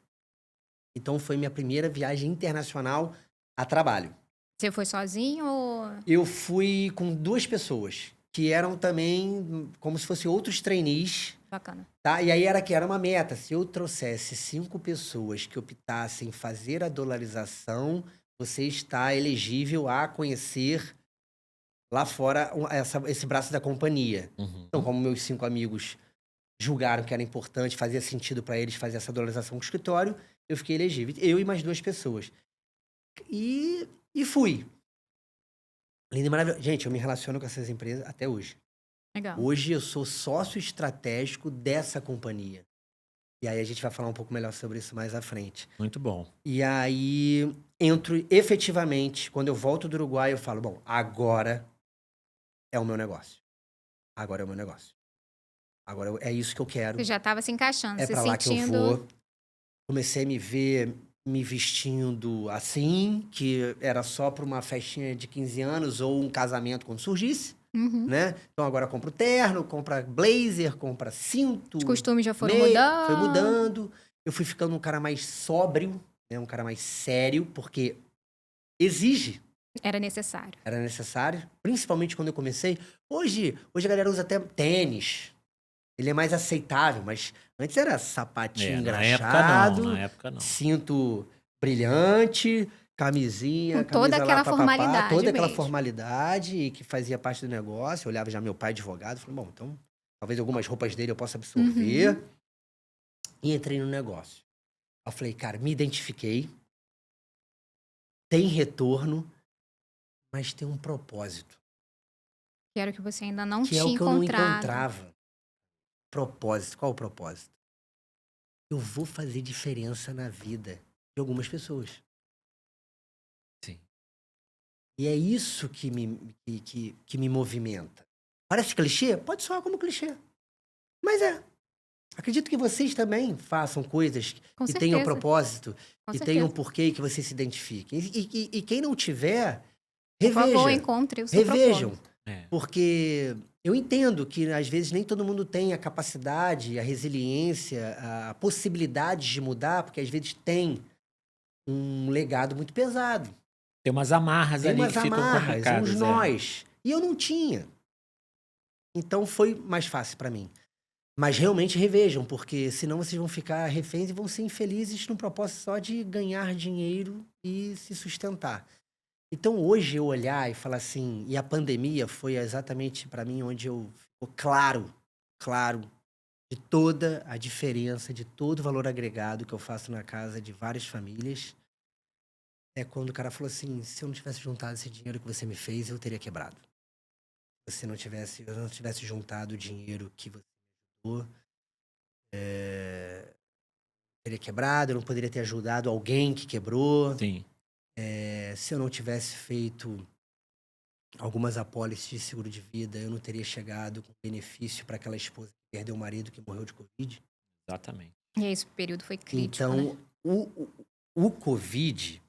Então, foi minha primeira viagem internacional a trabalho. Você foi sozinho ou... Eu fui com 2 pessoas, que eram também como se fossem outros trainees, Bacana. tá? E aí era uma meta. Se eu trouxesse 5 pessoas que optassem em fazer a dolarização, você está elegível a conhecer lá fora esse braço da companhia. Uhum. Então, como meus 5 amigos julgaram que era importante, fazia sentido para eles fazer essa dolarização com o escritório, eu fiquei elegível. Eu e mais 2 pessoas. E fui. Lindo e maravilhoso. Gente, eu me relaciono com essas empresas até hoje. Legal. Hoje eu sou sócio estratégico dessa companhia. E aí a gente vai falar um pouco melhor sobre isso mais à frente. Muito bom. E aí entro efetivamente, quando eu volto do Uruguai, eu falo, bom, agora é o meu negócio. Agora é o meu negócio. Agora é isso que eu quero. Você já estava se encaixando, É se pra lá que eu sentindo. vou. Comecei a me ver me vestindo assim, que era só pra uma festinha de 15 anos ou um casamento quando surgisse, Uhum. né? Então agora compro terno, compra blazer, compra cinto, Os costumes já foram meia, mudando. foi mudando. Eu fui ficando um cara mais sóbrio, né? Um cara mais sério, porque exige, Era necessário. era necessário, principalmente quando eu comecei. Hoje a galera usa até tênis. Ele é mais aceitável, mas antes era sapatinho Na época não, engraxado, na época não. cinto brilhante, camisinha, Com toda camisa lá, aquela papapá, formalidade toda aquela mesmo. formalidade que fazia parte do negócio. Eu olhava já meu pai advogado, falei, bom, então talvez algumas roupas dele eu possa absorver. Uhum. E entrei no negócio. Eu falei, cara, me identifiquei, tem retorno, mas tem um propósito, Que era o que você ainda não que é o tinha que eu não encontrado. encontrava. Propósito, qual o propósito? Eu vou fazer diferença na vida de algumas pessoas. Sim. E é isso que me movimenta. Parece clichê? Pode soar como clichê. Mas é. Acredito que vocês também façam coisas Com que tenham certeza. propósito, Com que tenham certeza. porquê e que vocês se identifiquem. E quem não tiver, Por favor, reveja. encontre o seu Revejam. propósito. É. Porque eu entendo que às vezes nem todo mundo tem a capacidade, a resiliência, a possibilidade de mudar, porque às vezes tem um legado muito pesado. Tem umas amarras Tem ali umas que ficam amarras, complicadas. uns nós. E eu não tinha. Então foi mais fácil pra mim. Mas realmente revejam, porque senão vocês vão ficar reféns e vão ser infelizes num propósito só de ganhar dinheiro e se sustentar. Então hoje eu olhar e falar assim, e a pandemia foi exatamente pra mim onde eu ficou claro de toda a diferença, de todo o valor agregado que eu faço na casa de várias famílias. É quando o cara falou assim, se eu não tivesse juntado esse dinheiro que você me fez, eu teria quebrado. Se eu não tivesse juntado o dinheiro que você me ajudou, teria quebrado, eu não poderia ter ajudado alguém que quebrou. Sim. Se eu não tivesse feito algumas apólices de seguro de vida, eu não teria chegado com benefício para aquela esposa que perdeu o marido que morreu de Covid. Exatamente. E esse período foi crítico, Então, né? o Covid,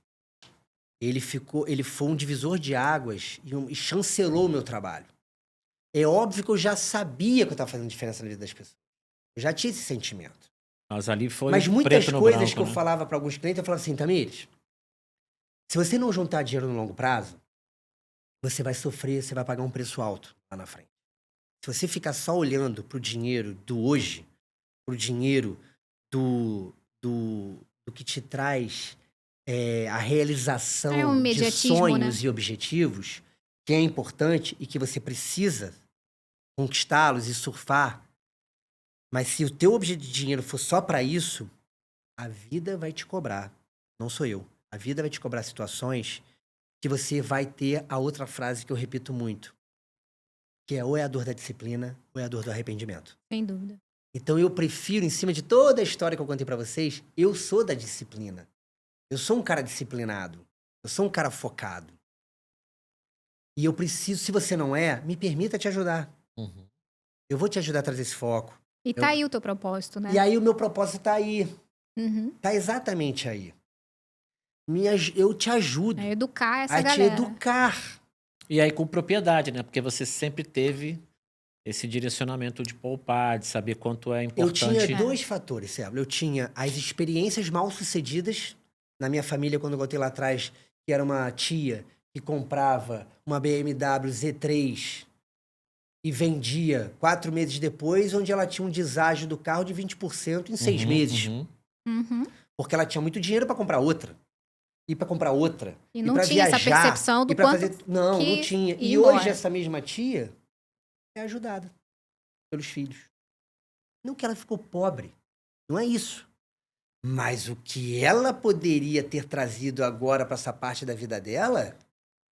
ele foi um divisor de águas e chancelou o meu trabalho. É óbvio que eu já sabia que eu estava fazendo diferença na vida das pessoas. Eu já tinha esse sentimento. Mas ali foi Mas muitas preto no coisas branco, que eu né? falava para alguns clientes, eu falava assim, Tamires, se você não juntar dinheiro no longo prazo, você vai sofrer, você vai pagar um preço alto lá na frente. Se você ficar só olhando pro dinheiro do hoje, pro dinheiro do, do que te traz a É um realização de imediatismo, sonhos né? e objetivos, que é importante e que você precisa conquistá-los e surfar, mas se o teu objetivo de dinheiro for só para isso, a vida vai te cobrar. Não sou eu. A vida vai te cobrar situações que você vai ter a outra frase que eu repito muito, que é ou é a dor da disciplina ou é a dor do arrependimento. Sem dúvida. Então eu prefiro, em cima de toda a história que eu contei pra vocês, eu sou da disciplina. Eu sou um cara disciplinado. Eu sou um cara focado. E eu preciso, se você não é, me permita te ajudar. Uhum. Eu vou te ajudar a trazer esse foco. E tá aí o teu propósito, né? E aí o meu propósito tá aí. Uhum. Tá exatamente aí. Eu te ajudo É educar essa a te galera. educar. E aí com propriedade, né? Porque você sempre teve esse direcionamento de poupar, de saber quanto é Eu importante. tinha dois fatores, Sérgio. Eu tinha as experiências mal sucedidas na minha família, quando eu voltei lá atrás, que era uma tia que comprava uma BMW Z3 e vendia 4 meses depois, onde ela tinha um deságio do carro de 20% em 6 meses. Uhum. Uhum. Porque ela tinha muito dinheiro para comprar outra. E para comprar outra. E não pra tinha essa viajar, percepção do e pra quanto fazer... Não, que não tinha. ia E embora. hoje essa mesma tia é ajudada pelos filhos. Não que ela ficou pobre. Não é isso. Mas o que ela poderia ter trazido agora para essa parte da vida dela,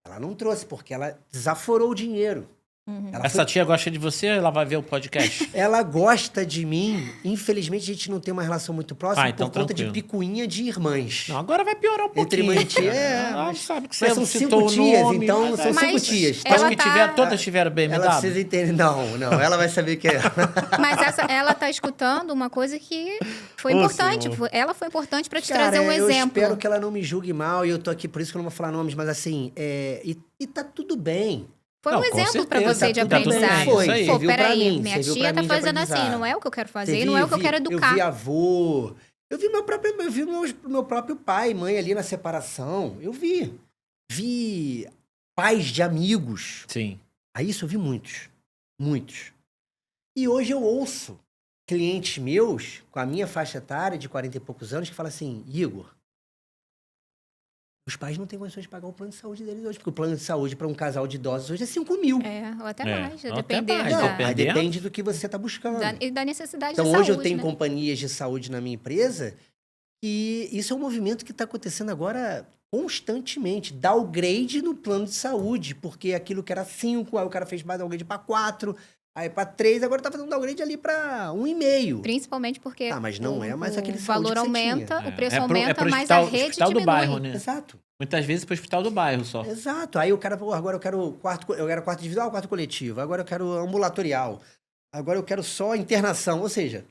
ela não trouxe, porque ela desaforou o dinheiro. Uhum. Essa tia gosta de você, ela vai ver o podcast? Ela gosta de mim. Infelizmente, a gente não tem uma relação muito próxima então por conta de tranquilo. picuinha de irmãs. Não, agora vai piorar um Entre pouquinho. mãe e tia, Ela mas sabe que mas você são citou 5 o tias, nome, então mas são é- 5 tias. Acho Ela que tá- todas tiveram BMW. Ela precisa entender. Não, ela vai saber que é. Mas ela tá escutando uma coisa que foi Ô, importante. Senhor. Ela foi importante para te Cara, trazer um eu exemplo. espero que ela não me julgue mal e eu tô aqui, por isso que eu não vou falar nomes, mas assim, e tá tudo bem. Foi Não, um com exemplo para certeza, você de tá tudo bem, aprendizado. foi, isso aí. Pô, serviu pra peraí, mim, minha serviu tia pra tá mim de fazendo assim, aprendizado. não é o que eu quero fazer, Você não é o que eu quero Eu educar. vi avô, eu vi meu próprio pai e mãe ali na separação, eu vi. Vi pais de amigos. Sim. Aí isso eu vi muitos, muitos. E hoje eu ouço clientes meus, com a minha faixa etária de 40 e poucos anos, que falam assim, Igor, os pais não têm condições de pagar o plano de saúde deles hoje, porque o plano de saúde para um casal de idosos hoje é 5 mil. Ou até É, mais, ou depender até mais, da, depende. Aí Dependendo. depende do que você está buscando. e da necessidade Então, de hoje saúde, eu tenho né? companhias de saúde na minha empresa e isso é um movimento que está acontecendo agora constantemente. Downgrade no plano de saúde, porque aquilo que era 5, aí o cara fez mais downgrade para 4, aí para 3, agora está fazendo downgrade ali para 1,5. Principalmente porque Mas não é mais aquele o saúde valor que você aumenta, tinha. o preço É aumenta, pro mas hospital, a rede hospital diminui. do bairro, né? Exato. Muitas vezes pro hospital do bairro só. Exato. Aí o cara, pô, agora eu quero quarto individual, quarto coletivo, agora eu quero ambulatorial, agora eu quero só internação. Ou seja,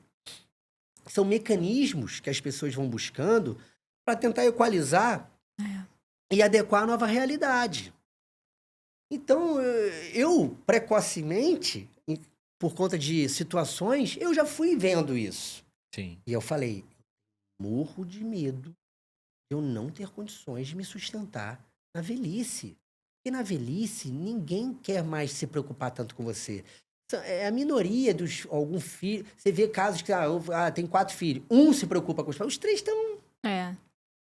são mecanismos que as pessoas vão buscando para tentar equalizar e adequar a nova realidade. Então, eu, precocemente, por conta de situações, eu já fui vendo isso. Sim. E eu falei, morro de medo de eu não ter condições de me sustentar na velhice. Porque na velhice, ninguém quer mais se preocupar tanto com você. É a minoria dos algum filho. Você vê casos que tem 4 filhos. Um se preocupa com os pais. Os 3 estão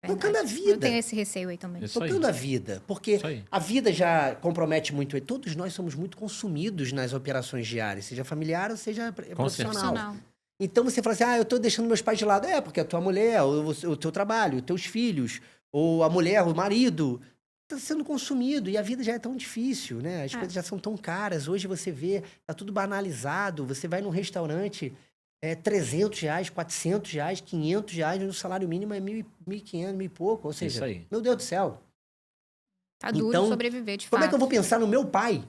tocando a vida. Eu tenho esse receio aí também. Isso aí. tocando a vida. Porque Isso aí. a vida já compromete muito. Todos nós somos muito consumidos nas operações diárias, seja familiar ou seja profissional. Profissional. Então você fala assim, eu tô deixando meus pais de lado. Porque a tua mulher, o teu trabalho, os teus filhos, ou a mulher, o marido, tá sendo consumido. E a vida já é tão difícil, né? As coisas já são tão caras. Hoje você vê, tá tudo banalizado. Você vai num restaurante, R$300, R$400, R$500, e o salário mínimo é R$1.500, R$1.000 e pouco. Ou seja, Isso aí. meu Deus do céu. Tá duro Então, sobreviver, de Como fato. é que eu vou pensar no meu pai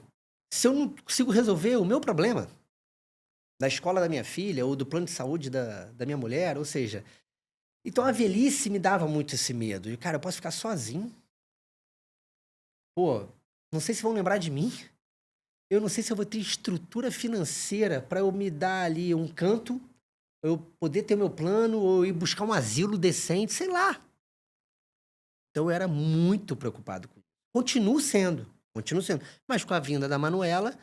se eu não consigo resolver o meu problema? Da escola da minha filha, ou do plano de saúde da minha mulher, ou seja... Então, a velhice me dava muito esse medo. E, cara, eu posso ficar sozinho? Pô, não sei se vão lembrar de mim. Eu não sei se eu vou ter estrutura financeira para eu me dar ali um canto, eu poder ter meu plano, ou ir buscar um asilo decente, sei lá. Então, eu era muito preocupado com isso. Continuo sendo. Mas com a vinda da Manuela,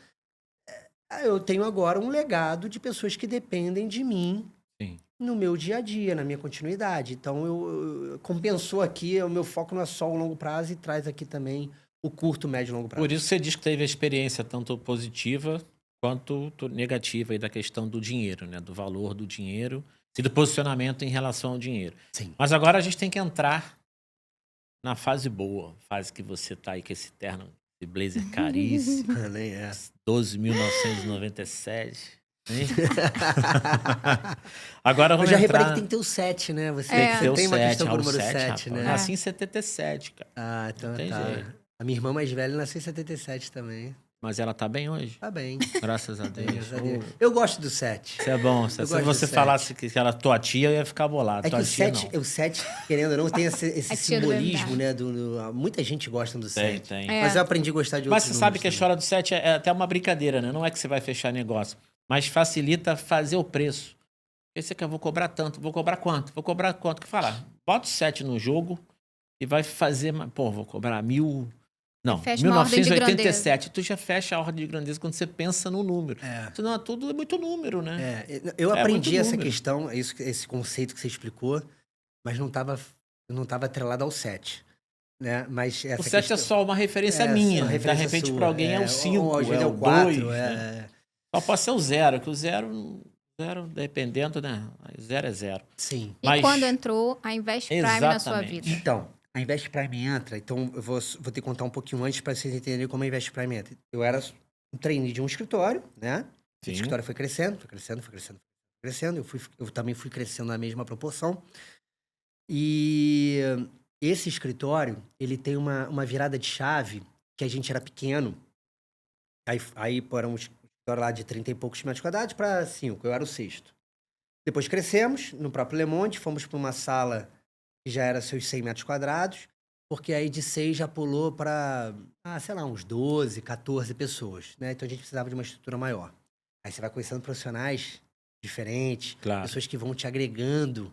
eu tenho agora um legado de pessoas que dependem de mim Sim. no meu dia a dia, na minha continuidade. Então, eu compensou aqui, o meu foco não é só o longo prazo e traz aqui também o curto, médio e longo prazo. Por isso você diz que teve a experiência tanto positiva quanto negativa aí da questão do dinheiro, né? Do valor do dinheiro e do posicionamento em relação ao dinheiro. Sim. Mas agora a gente tem que entrar na fase boa, fase que você tá aí com esse terno, esse blazer caríssimo, Nem é. 12.997. Hein? Agora Eu vamos já entrar... reparei que tem que ter o 7, né? Você Tem que ter o tem uma 7, questão com o o número 7, 7, rapaz. né? Nasci em 77, cara. Então Não tem tá. jeito. A minha irmã mais velha nasceu em 77 também. Mas ela tá bem hoje? Tá bem. Graças a Deus. Graças a Deus. Eu gosto do 7. Isso é bom. Se gosto você do falasse que era tua tia, eu ia ficar bolado. É que Tua o tia 7, o 7, querendo ou não, tem esse A tia do simbolismo, verdade. né? Muita gente gosta do não. 7. Tem. Mas eu aprendi a gostar de outros Mas você sabe que a números história do 7 é até uma brincadeira, né? Não é que você vai fechar negócio, mas facilita fazer o preço. Aí você quer, vou cobrar tanto, vou cobrar quanto? Vou cobrar quanto? Que falar? Bota o 7 no jogo e vai fazer... Pô, vou cobrar 1.000... Não, Fecha uma ordem de 1987. Tu já fecha a ordem de grandeza quando você pensa no número. É. Senão tudo é muito número, né? Eu É aprendi muito essa número. questão, esse conceito que você explicou, mas não estava atrelado ao 7. Né? Mas essa O 7 é só uma referência minha. uma De repente, sua. para alguém é o 5, ou às vezes é é o o 4. 2. Né? Só pode ser o 0, que o 0, dependendo, né? 0 é 0. Sim. E Mas- quando entrou a Invest Prime na sua Exatamente. vida? Então, a Invest Prime entra, então eu vou ter que contar um pouquinho antes para vocês entenderem como a Invest Prime entra. Eu era trainee de um escritório, né? Sim. O escritório foi crescendo, foi crescendo, foi crescendo, foi crescendo. Eu também fui crescendo na mesma proporção. E esse escritório, ele tem uma virada de chave, que a gente era pequeno. Aí era um escritório lá de 30 e poucos metros quadrados para 5, eu era o sexto. Depois crescemos, no próprio Le Monde, fomos para uma sala que já era seus 100 metros quadrados, porque aí de 6 já pulou para, sei lá, uns 12, 14 pessoas, né? Então a gente precisava de uma estrutura maior. Aí você vai conhecendo profissionais diferentes, Claro. pessoas que vão te agregando,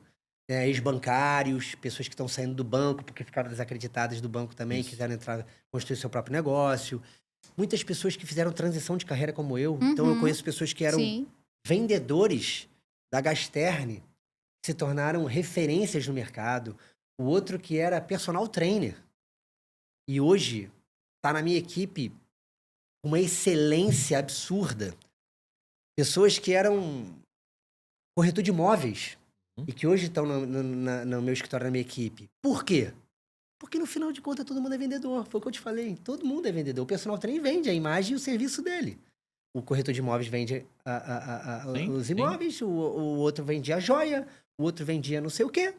né? Ex-bancários, pessoas que estão saindo do banco porque ficaram desacreditadas do banco também, Isso. quiseram entrar, construir seu próprio negócio. Muitas pessoas que fizeram transição de carreira como eu. Então eu conheço pessoas que eram Sim. vendedores da Gasterne, que se tornaram referências no mercado. O outro que era personal trainer. E hoje está na minha equipe com uma excelência absurda. Pessoas que eram corretor de imóveis e que hoje estão no meu escritório, na minha equipe. Por quê? Porque no final de contas todo mundo é vendedor. Foi o que eu te falei. Todo mundo é vendedor. O personal trainer vende a imagem e o serviço dele. O corretor de imóveis vende Sim, os sim. imóveis, o outro vendia a joia, o outro vendia não sei o quê.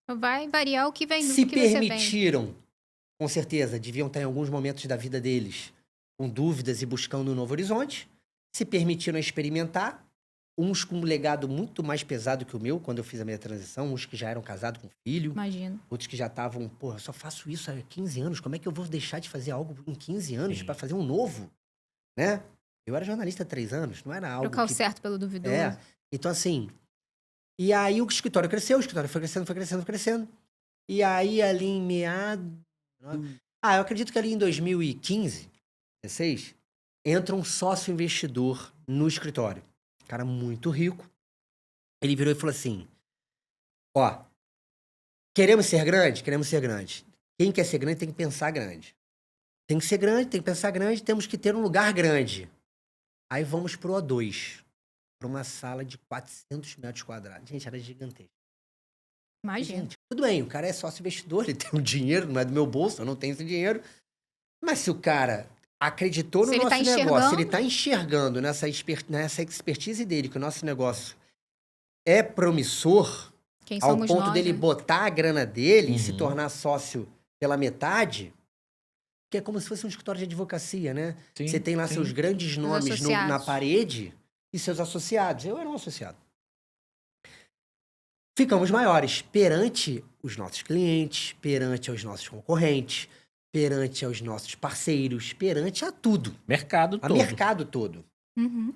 Vai variar o que vem Se do que você vende. permitiram, com certeza, deviam estar em alguns momentos da vida deles com dúvidas e buscando um novo horizonte. Se permitiram experimentar, uns com um legado muito mais pesado que o meu, quando eu fiz a minha transição, uns que já eram casados com filho, Imagino. outros que já estavam, porra, eu só faço isso há 15 anos, como é que eu vou deixar de fazer algo em 15 anos Sim. para fazer um novo, né? Eu era jornalista há 3 anos, não era algo Trocar o que... certo pelo duvidoso. Então assim, e aí o escritório cresceu, o escritório foi crescendo, foi crescendo, foi crescendo. E aí ali em meados... eu acredito que ali em 2015, 16, entra um sócio investidor no escritório. Cara muito rico. Ele virou e falou assim, ó, queremos ser grande? Queremos ser grande. Quem quer ser grande tem que pensar grande. Tem que ser grande, tem que pensar grande, temos que ter um lugar grande. Aí vamos pro O2, para uma sala de 400 metros quadrados. Gente, era gigantesco. Imagino. Gente, tudo bem, o cara é sócio investidor, ele tem um dinheiro, não é do meu bolso, eu não tenho esse dinheiro. Mas se o cara acreditou no Se ele nosso tá negócio, se enxergando... ele tá enxergando nessa expertise dele, que o nosso negócio é promissor, Quem ao somos ponto nós, dele né? botar a grana dele e se Uhum. tornar sócio pela metade, que é como se fosse um escritório de advocacia, né? Sim, Você tem lá sim. seus grandes nomes na associados. parede e seus associados. Eu era um associado. Ficamos maiores perante os nossos clientes, perante aos nossos concorrentes, perante aos nossos parceiros, perante a tudo. Mercado A todo. mercado todo. Uhum.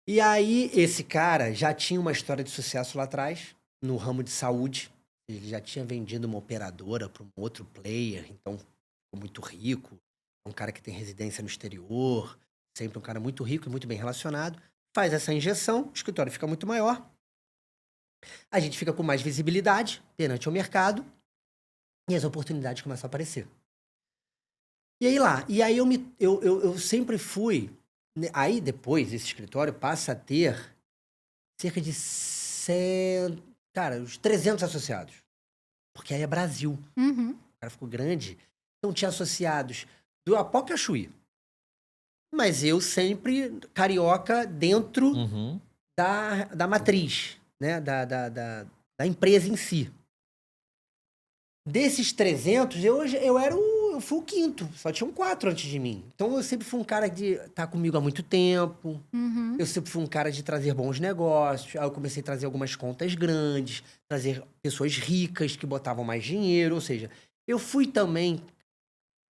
E aí, esse cara já tinha uma história de sucesso lá atrás, no ramo de saúde. Ele já tinha vendido uma operadora para um outro player, então ficou muito rico. É um cara que tem residência no exterior, sempre um cara muito rico e muito bem relacionado. Faz essa injeção, o escritório fica muito maior. A gente fica com mais visibilidade perante o mercado e as oportunidades começam a aparecer. E aí eu sempre fui... Aí depois esse escritório passa a ter cerca de 100, uns 300 associados. Porque aí é Brasil. Uhum. O cara ficou grande. Então tinha associados do Apoca Chuí. Mas eu sempre carioca dentro Uhum. da matriz, né? Da empresa em si. Desses 300, eu fui o quinto. Só tinham 4 antes de mim. Então eu sempre fui um cara de estar comigo há muito tempo. Uhum. Eu sempre fui um cara de trazer bons negócios. Aí eu comecei a trazer algumas contas grandes, trazer pessoas ricas que botavam mais dinheiro. Ou seja, eu fui também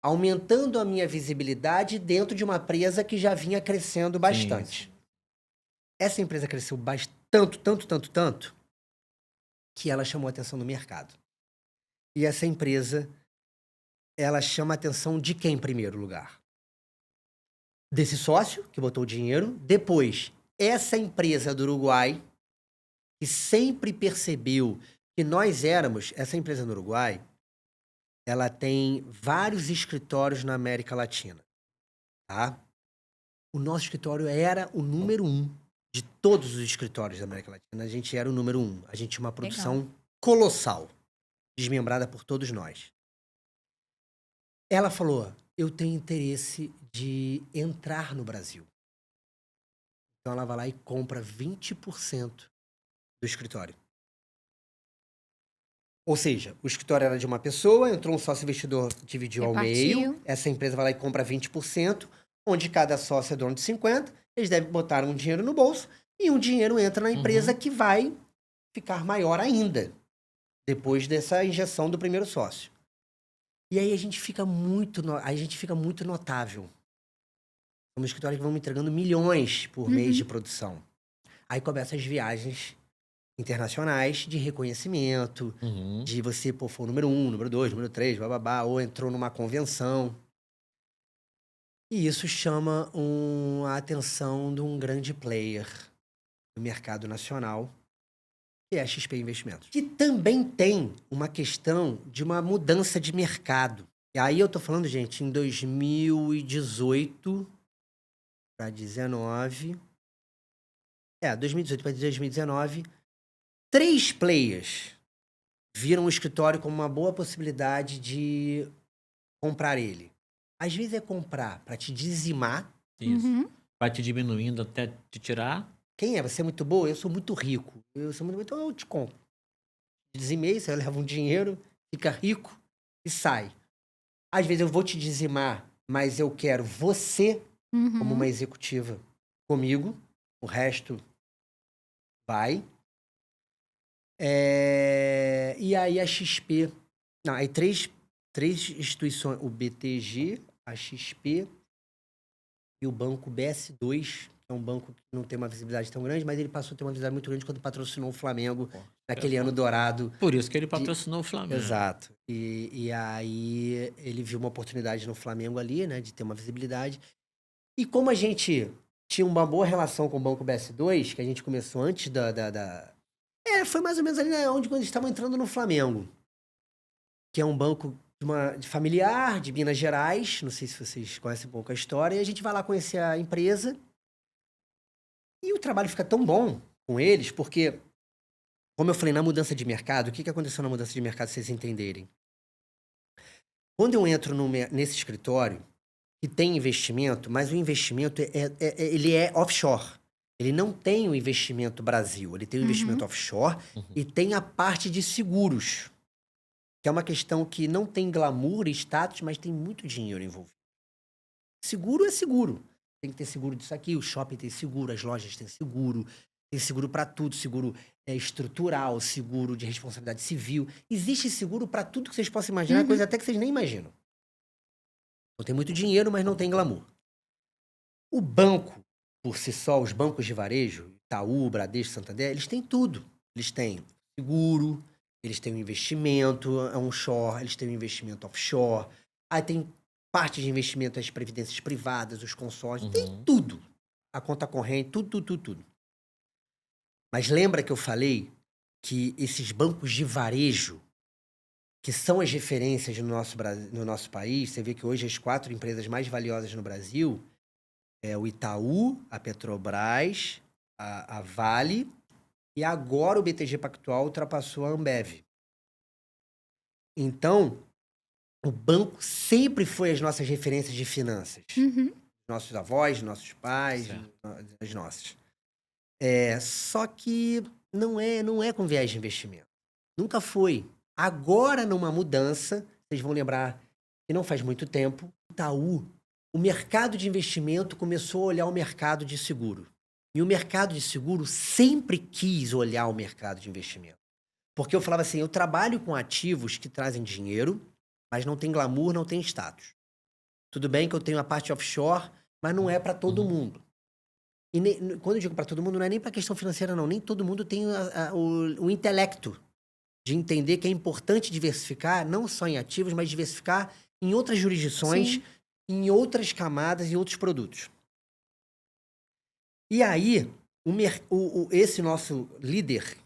aumentando a minha visibilidade dentro de uma empresa que já vinha crescendo bastante. Sim. Essa empresa cresceu tanto, que ela chamou a atenção no mercado. E essa empresa, ela chama a atenção de quem em primeiro lugar? Desse sócio, que botou o dinheiro. Depois, essa empresa do Uruguai, que sempre percebeu que nós éramos... Essa empresa no Uruguai, ela tem vários escritórios na América Latina, tá? O nosso escritório era o número 1 de todos os escritórios da América Latina. A gente era o número 1. A gente tinha uma produção colossal, desmembrada por todos nós. Ela falou, eu tenho interesse de entrar no Brasil. Então ela vai lá e compra 20% do escritório. Ou seja, o escritório era de uma pessoa, entrou um sócio investidor, dividiu ao meio, Repartiu. essa empresa vai lá e compra 20%, onde cada sócio é dono de 50%, eles devem botar um dinheiro no bolso e um dinheiro entra na empresa que vai ficar maior ainda, depois dessa injeção do primeiro sócio. E aí a gente fica muito notável. Somos escritórios que vão me entregando milhões por mês de produção. Aí começam as viagens internacionais de reconhecimento, de você, pô, foi o número 1, número 2, número 3, bababá, ou entrou numa convenção. E isso chama a atenção de um grande player do mercado nacional, que é a XP Investimentos. Que também tem uma questão de uma mudança de mercado. E aí eu tô falando, gente, em 2018 para 2019... 2018 para 2019... 3 players viram o escritório como uma boa possibilidade de comprar ele. Às vezes é comprar para te dizimar. Isso. Vai te diminuindo até te tirar. Quem é? Você é muito boa? Eu sou muito rico. Eu sou muito... Então eu te compro. Dizimei, você leva um dinheiro, fica rico e sai. Às vezes eu vou te dizimar, mas eu quero você como uma executiva comigo. O resto vai. E aí a XP... Não, aí três instituições. O BTG, a XP e o banco BS2, que é um banco que não tem uma visibilidade tão grande, mas ele passou a ter uma visibilidade muito grande quando patrocinou o Flamengo naquele ano dourado. Por isso que ele patrocinou o Flamengo. Exato. E aí ele viu uma oportunidade no Flamengo ali, né, de ter uma visibilidade. E como a gente tinha uma boa relação com o banco BS2, que a gente começou antes foi mais ou menos ali, né, quando eles estavam entrando no Flamengo, que é um banco de familiar, de Minas Gerais. Não sei se vocês conhecem um pouco a história. E a gente vai lá conhecer a empresa. E o trabalho fica tão bom com eles, porque, como eu falei, na mudança de mercado, o que aconteceu na mudança de mercado, vocês entenderem? Quando eu entro nesse escritório, que tem investimento, mas o investimento ele é offshore. Ele não tem o investimento Brasil, ele tem o investimento offshore e tem a parte de seguros, que é uma questão que não tem glamour e status, mas tem muito dinheiro envolvido. Seguro é seguro. Tem que ter seguro disso aqui, o shopping tem seguro, as lojas têm seguro para tudo, seguro estrutural, seguro de responsabilidade civil. Existe seguro para tudo que vocês possam imaginar, coisa até que vocês nem imaginam. Então tem muito dinheiro, mas não tem glamour. O banco, por si só, os bancos de varejo, Itaú, Bradesco, Santander, eles têm tudo. Eles têm seguro, eles têm um investimento onshore, eles têm um investimento offshore, aí tem parte de investimento as previdências privadas, os consórcios, tem tudo. A conta corrente, tudo. Mas lembra que eu falei que esses bancos de varejo, que são as referências no nosso país, você vê que hoje as 4 empresas mais valiosas no Brasil é o Itaú, a Petrobras, a Vale, e agora o BTG Pactual ultrapassou a Ambev. Então, o banco sempre foi as nossas referências de finanças. Nossos avós, nossos pais, as nossas. Só que não é com viés de investimento. Nunca foi. Agora, numa mudança, vocês vão lembrar que não faz muito tempo, Itaú, o mercado de investimento começou a olhar o mercado de seguro. E o mercado de seguro sempre quis olhar o mercado de investimento. Porque eu falava assim, eu trabalho com ativos que trazem dinheiro, mas não tem glamour, não tem status. Tudo bem que eu tenho a parte offshore, mas não é para todo mundo. E quando eu digo para todo mundo, não é nem para questão financeira, não. Nem todo mundo tem o intelecto de entender que é importante diversificar, não só em ativos, mas diversificar em outras jurisdições, em outras camadas e outros produtos. E aí, esse nosso líder,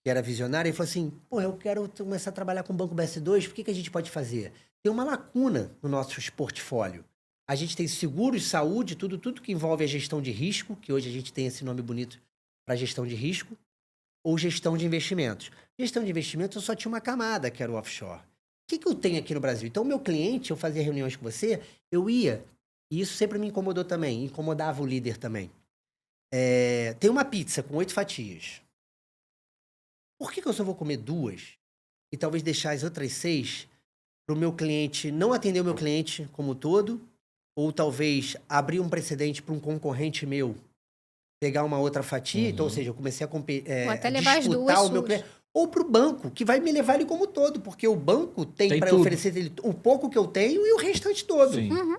que era visionário, ele falou assim, eu quero começar a trabalhar com o Banco BS2, o que a gente pode fazer? Tem uma lacuna no nosso portfólio. A gente tem seguros, saúde, tudo que envolve a gestão de risco, que hoje a gente tem esse nome bonito para gestão de risco, ou gestão de investimentos. Gestão de investimentos eu só tinha uma camada, que era o offshore, que eu tenho aqui no Brasil? Então, o meu cliente, eu fazia reuniões com você, eu ia, e isso sempre me incomodou também, incomodava o líder também. Tem uma pizza com 8 fatias. Por que eu só vou comer 2 e talvez deixar as outras 6 para o meu cliente não atender o meu cliente como um todo, ou talvez abrir um precedente para um concorrente meu pegar uma outra fatia, então, ou seja, eu comecei Ou a até levar as disputar duas o meu suas. cliente, ou para o banco, que vai me levar ele como todo, porque o banco tem Tem para tudo. oferecer ele o pouco que eu tenho e o restante todo. Sim. Uhum.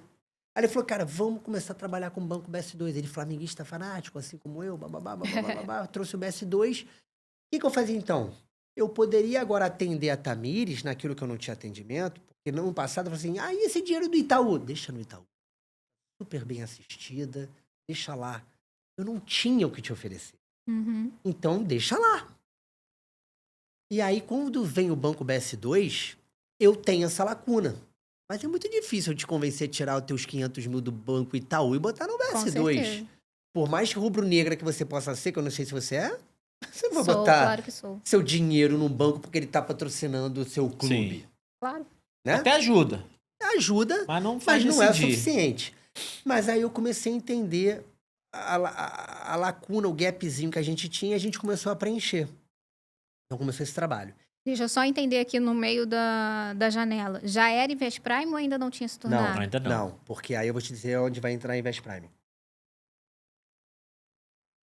Aí ele falou, cara, vamos começar a trabalhar com o Banco BS2. Ele flamenguista fanático, assim como eu, bababá, bababá, trouxe o BS2. O que eu fazia então? Eu poderia agora atender a Tamires naquilo que eu não tinha atendimento, porque no ano passado eu falei assim, e esse dinheiro do Itaú? Deixa no Itaú. Super bem assistida, deixa lá. Eu não tinha o que te oferecer. Uhum. Então, deixa lá. E aí, quando vem o Banco BS2, eu tenho essa lacuna. Mas é muito difícil eu te convencer a tirar os teus 500 mil do Banco Itaú e botar no Com BS2. certeza. Por mais rubro-negra que você possa ser, que eu não sei se você é, você não vai Sou, botar claro que sou. seu dinheiro no banco porque ele tá patrocinando o seu clube. Sim. Claro. Né? Até ajuda, Ajuda, mas não faz mas não é o decidir. suficiente. Mas aí eu comecei a entender a lacuna, o gapzinho que a gente tinha, e a gente começou a preencher. Então começou esse trabalho. Deixa eu só entender aqui no meio da janela. Já era Invest Prime ou ainda não tinha se tornado? Ainda não. Não, porque aí eu vou te dizer onde vai entrar a Invest Prime.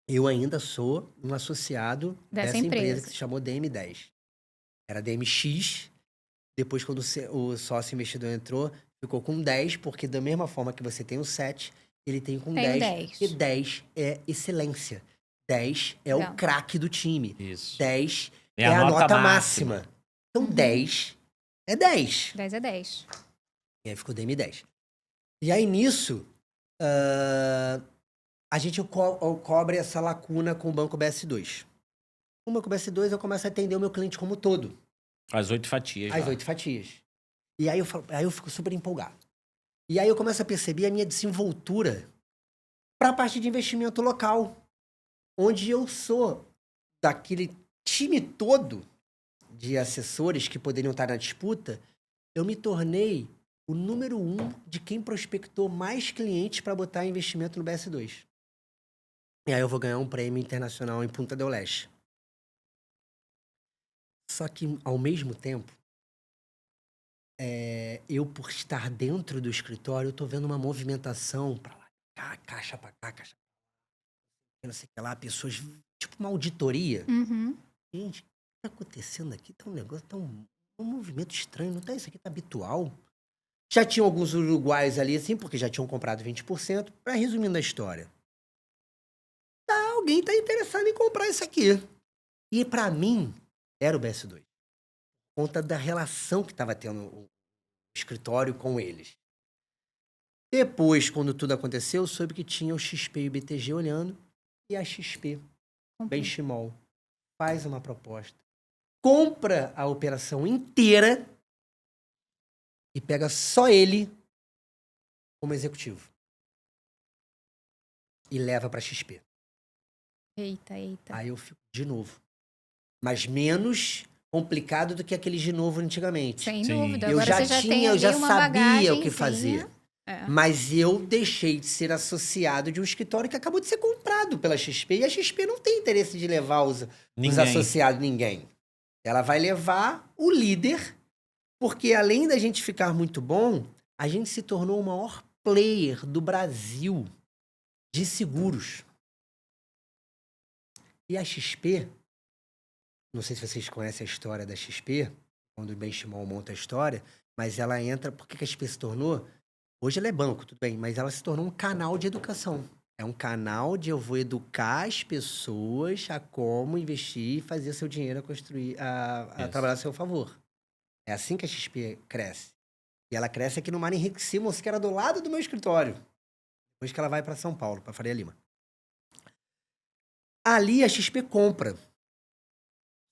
Eu ainda sou um associado Dessa dessa empresa empresa. que se chamou DM10. Era DMX. Depois, quando o sócio investidor entrou, ficou com 10, porque da mesma forma que você tem o 7, ele tem com Tem o 10. 10. E 10 é excelência. 10 é Legal. o craque do time. Isso. 10 é a nota máxima. Então, Uhum. 10 é 10. 10 é 10. E aí ficou DM10. E aí, nisso, a gente cobre essa lacuna com o Banco BS2. Com o Banco BS2, eu começo a atender o meu cliente como todo. As 8 fatias. As lá. 8 fatias. E aí eu fico super empolgado. E aí eu começo a perceber a minha desenvoltura para a parte de investimento local. Onde eu sou daquele time todo de assessores que poderiam estar na disputa, eu me tornei o número 1 de quem prospectou mais clientes para botar investimento no BS2. E aí eu vou ganhar um prêmio internacional em Punta del Este. Só que, ao mesmo tempo, eu, por estar dentro do escritório, eu tô vendo uma movimentação para lá, caixa para cá, caixa pra não sei o que lá, pessoas, tipo uma auditoria. Uhum. Gente, o que tá acontecendo aqui? Tá um negócio, tá um movimento estranho, não tá isso aqui, tá habitual. Já tinham alguns uruguaios ali, assim, porque já tinham comprado 20%. Para resumindo a história, alguém tá interessado em comprar isso aqui. E para mim, era o BS2. Por conta da relação que tava tendo o escritório com eles. Depois, quando tudo aconteceu, eu soube que tinha o XP e o BTG olhando, e a XP, Benchimol, faz uma proposta, compra a operação inteira e pega só ele como executivo. E leva para XP. Eita. Aí eu fico de novo. Mas menos complicado do que aqueles de novo antigamente. Sem Sim. dúvida. Eu Agora já você já tem tinha, eu ali já uma sabia o que bagagenzinha. fazer. É. Mas eu deixei de ser associado de um escritório que acabou de ser comprado pela XP. E a XP não tem interesse de levar os associados, ninguém. Ela vai levar o líder, porque além da gente ficar muito bom, a gente se tornou o maior player do Brasil de seguros. E a XP, não sei se vocês conhecem a história da XP, quando o Benchimol monta a história, mas ela entra... Por que a XP se tornou? Hoje ela é banco, tudo bem, mas ela se tornou um canal de educação. É um canal de eu vou educar as pessoas a como investir e fazer seu dinheiro a construir, a trabalhar a seu favor. É assim que a XP cresce. E ela cresce aqui no Mar Henrique Simons, que era do lado do meu escritório. Depois que ela vai para São Paulo, para Faria Lima. Ali a XP compra.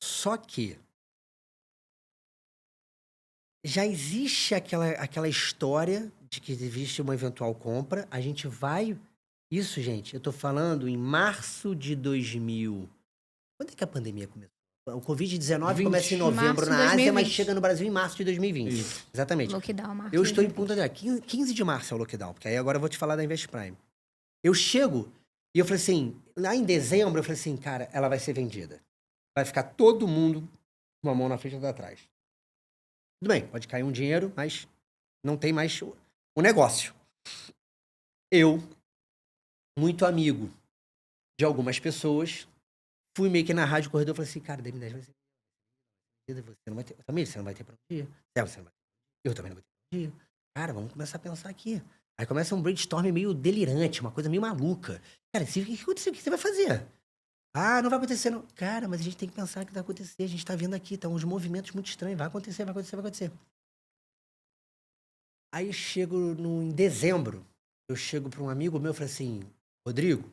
Só que já existe aquela história de que existe uma eventual compra. A gente vai... Isso, gente, eu tô falando em março de 2000... Quando é que a pandemia começou? O Covid-19 começa em novembro Março de na Ásia, mas 2020. chega no Brasil em março de 2020. Isso. Exatamente. Lockdown, março Eu de estou em 2020. Punta del Este. 15 de março é o lockdown, porque aí agora eu vou te falar da Invest Prime. Eu chego e eu falei assim, lá em dezembro, eu falei assim, cara, ela vai ser vendida. Vai ficar todo mundo com uma mão na frente e outra atrás. Tudo bem, pode cair um dinheiro, mas não tem mais o negócio. Eu, muito amigo de algumas pessoas, fui meio que na rádio corredor e falei assim, cara, DM10 vai ser vendida, você não vai ter. Também você não vai ter pra um dia. Você não vai ter. Eu também não vou ter pra um dia. Cara, vamos começar a pensar aqui. Aí começa um brainstorm meio delirante, uma coisa meio maluca. Cara, o que aconteceu? O que você vai fazer? Ah, não vai acontecer, não. Cara, mas a gente tem que pensar o que vai acontecer. A gente tá vendo aqui, estão uns movimentos muito estranhos. Vai acontecer, vai acontecer, vai acontecer. Aí eu chego em dezembro, eu chego para um amigo meu e falo assim, Rodrigo,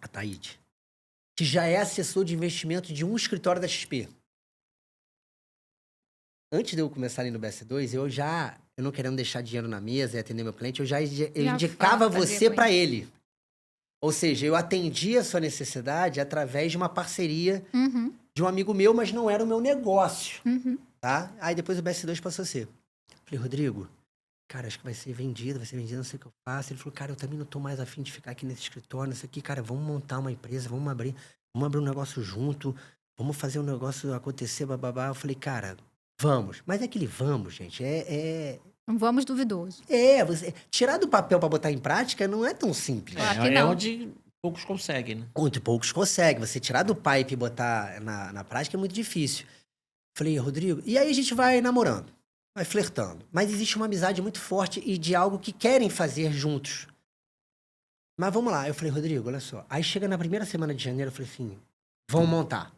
a Taíde, que já é assessor de investimento de um escritório da XP. Antes de eu começar ali no BS2, eu não querendo deixar dinheiro na mesa e atender meu cliente, eu indicava você para ele. Ou seja, eu atendia a sua necessidade através de uma parceria Uhum, de um amigo meu, mas não era o meu negócio, uhum. tá? Aí depois o BS2 passou a ser. Falei, Rodrigo, cara, acho que vai ser vendido, não sei o que eu faço. Ele falou, cara, eu também não tô mais afim de ficar aqui nesse escritório, isso aqui, cara, vamos montar uma empresa, vamos abrir um negócio junto, vamos fazer um negócio acontecer, bababá. Eu falei, cara, vamos. Mas é aquele vamos, gente, Um vamos duvidoso. você tirar do papel pra botar em prática não é tão simples. Claro que É não. onde poucos conseguem, né? Muito poucos conseguem. Você tirar do pipe e botar na prática é muito difícil. Falei, Rodrigo, e aí a gente vai namorando, vai flertando. Mas existe uma amizade muito forte e de algo que querem fazer juntos. Mas vamos lá. Eu falei, Rodrigo, olha só. Aí chega na primeira semana de janeiro, eu falei assim, vamos montar.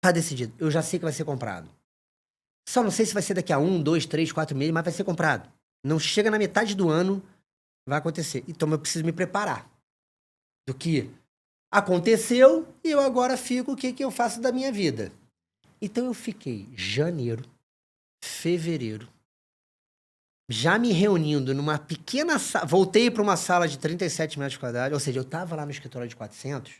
Tá decidido. Eu já sei que vai ser comprado. Só não sei se vai ser daqui a 1, 2, 3, 4 meses, mas vai ser comprado. Não chega na metade do ano, vai acontecer. Então eu preciso me preparar. Do que aconteceu e eu agora fico, o que eu faço da minha vida? Então eu fiquei janeiro, fevereiro, já me reunindo numa pequena sala. Voltei para uma sala de 37 metros quadrados, ou seja, eu estava lá no escritório de 400,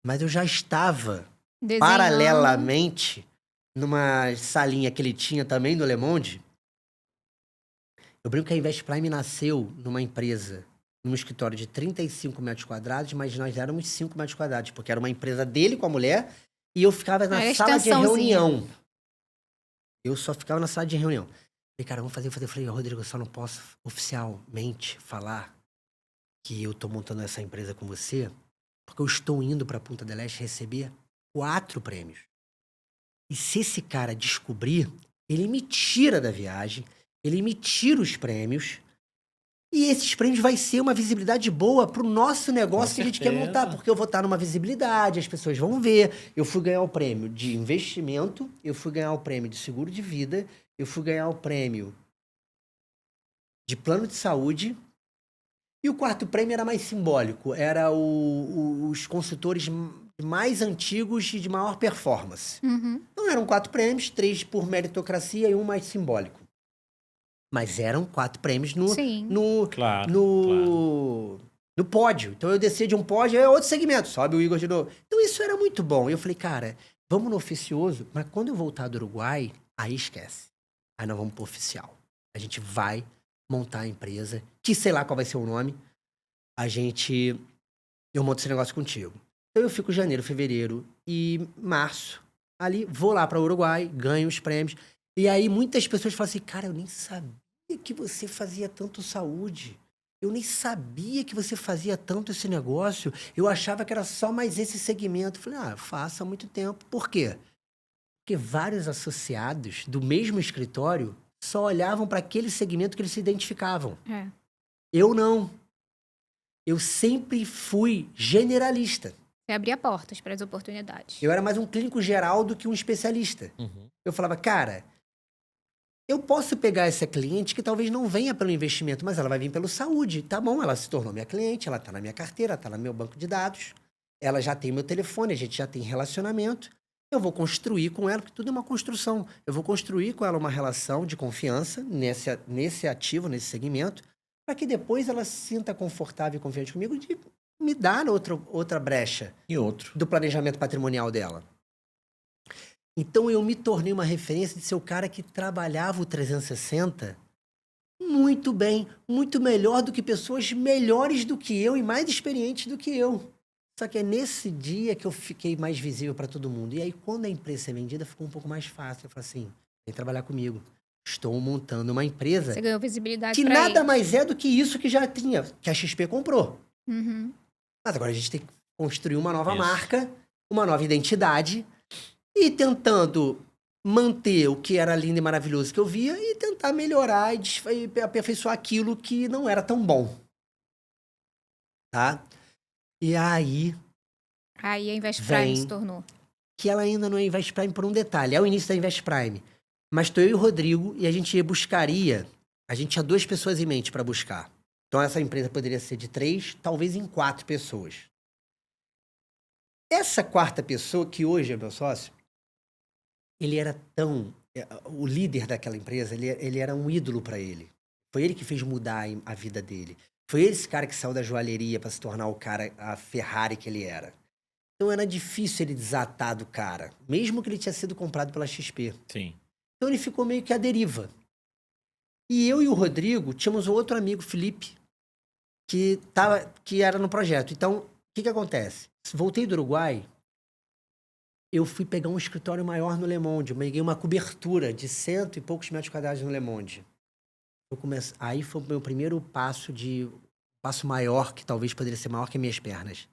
mas eu já estava Desenhando. paralelamente numa salinha que ele tinha também no Le Monde. Eu brinco que a Invest Prime nasceu numa empresa, num escritório de 35 metros quadrados, mas nós éramos 5 metros quadrados, porque era uma empresa dele com a mulher e eu ficava na Era sala de extensãozinha. reunião. Eu só ficava na sala de reunião. Falei, cara, vamos fazer. Eu falei, Rodrigo, eu só não posso oficialmente falar que eu tô montando essa empresa com você, porque eu estou indo pra Punta del Este receber 4 prêmios. E se esse cara descobrir, ele me tira da viagem, ele me tira os prêmios, e esses prêmios vai ser uma visibilidade boa pro nosso negócio Com que a gente quer certeza. montar, porque eu vou estar numa visibilidade, as pessoas vão ver. Eu fui ganhar o prêmio de investimento, eu fui ganhar o prêmio de seguro de vida, eu fui ganhar o prêmio de plano de saúde, e o quarto prêmio era mais simbólico, era os consultores mais antigos e de maior performance. Uhum. Então eram 4 prêmios, 3 por meritocracia e um mais simbólico. Mas eram 4 prêmios Sim. Claro, no pódio. Então eu descia de um pódio, é outro segmento, sobe o Igor de novo. Então isso era muito bom. E eu falei, cara, vamos no oficioso, mas quando eu voltar do Uruguai, aí esquece. Aí nós vamos pro oficial. A gente vai montar a empresa, que sei lá qual vai ser o nome. Eu monto esse negócio contigo. Então eu fico janeiro, fevereiro e março. Ali, vou lá para o Uruguai, ganho os prêmios. E aí muitas pessoas falam assim, cara, eu nem sabia que você fazia tanto saúde. Eu nem sabia que você fazia tanto esse negócio. Eu achava que era só mais esse segmento. Eu falei, eu faço há muito tempo. Por quê? Porque vários associados do mesmo escritório só olhavam para aquele segmento que eles se identificavam. É. Eu não. Eu sempre fui generalista. Você abria portas para as oportunidades. Eu era mais um clínico geral do que um especialista. Uhum. Eu falava, cara, eu posso pegar essa cliente que talvez não venha pelo investimento, mas ela vai vir pelo saúde. Tá bom, ela se tornou minha cliente, ela tá na minha carteira, tá no meu banco de dados, ela já tem meu telefone, a gente já tem relacionamento. Eu vou construir com ela, porque tudo é uma construção. Eu vou construir com ela uma relação de confiança nesse ativo, nesse segmento, para que depois ela se sinta confortável e confiante comigo de me dar outra brecha E outro. do planejamento patrimonial dela. Então eu me tornei uma referência de ser o cara que trabalhava o 360 muito bem, muito melhor do que pessoas melhores do que eu e mais experientes do que eu. Só que é nesse dia que eu fiquei mais visível para todo mundo. E aí, quando a empresa é vendida, ficou um pouco mais fácil. Eu falei assim, vem trabalhar comigo. Estou montando uma empresa Você ganhou visibilidade que pra nada eles. mais é do que isso que já tinha, que a XP comprou. Uhum. Mas agora a gente tem que construir uma nova Isso. marca, uma nova identidade e tentando manter o que era lindo e maravilhoso que eu via e tentar melhorar e aperfeiçoar aquilo que não era tão bom. Tá? E aí Aí a Invest Prime Vem. se tornou. que ela ainda não é Invest Prime por um detalhe. É o início da Invest Prime. Mas tô eu e o Rodrigo e a gente buscaria... A gente tinha 2 pessoas em mente para buscar. Então essa empresa poderia ser de 3, talvez em 4 pessoas. Essa 4ª pessoa, que hoje é meu sócio, ele era tão... O líder daquela empresa, ele era um ídolo para ele. Foi ele que fez mudar a vida dele. Foi esse cara que saiu da joalheria para se tornar o cara, a Ferrari que ele era. Então era difícil ele desatar do cara, mesmo que ele tinha sido comprado pela XP. Sim. Então ele ficou meio que à deriva. E eu e o Rodrigo tínhamos um outro amigo, Felipe, que era no projeto. Então, o que acontece? Voltei do Uruguai, eu fui pegar um escritório maior no Le Monde. Eu peguei uma cobertura de 100 e poucos metros quadrados no Le Monde. Aí foi o meu primeiro passo maior, que talvez poderia ser maior que minhas pernas.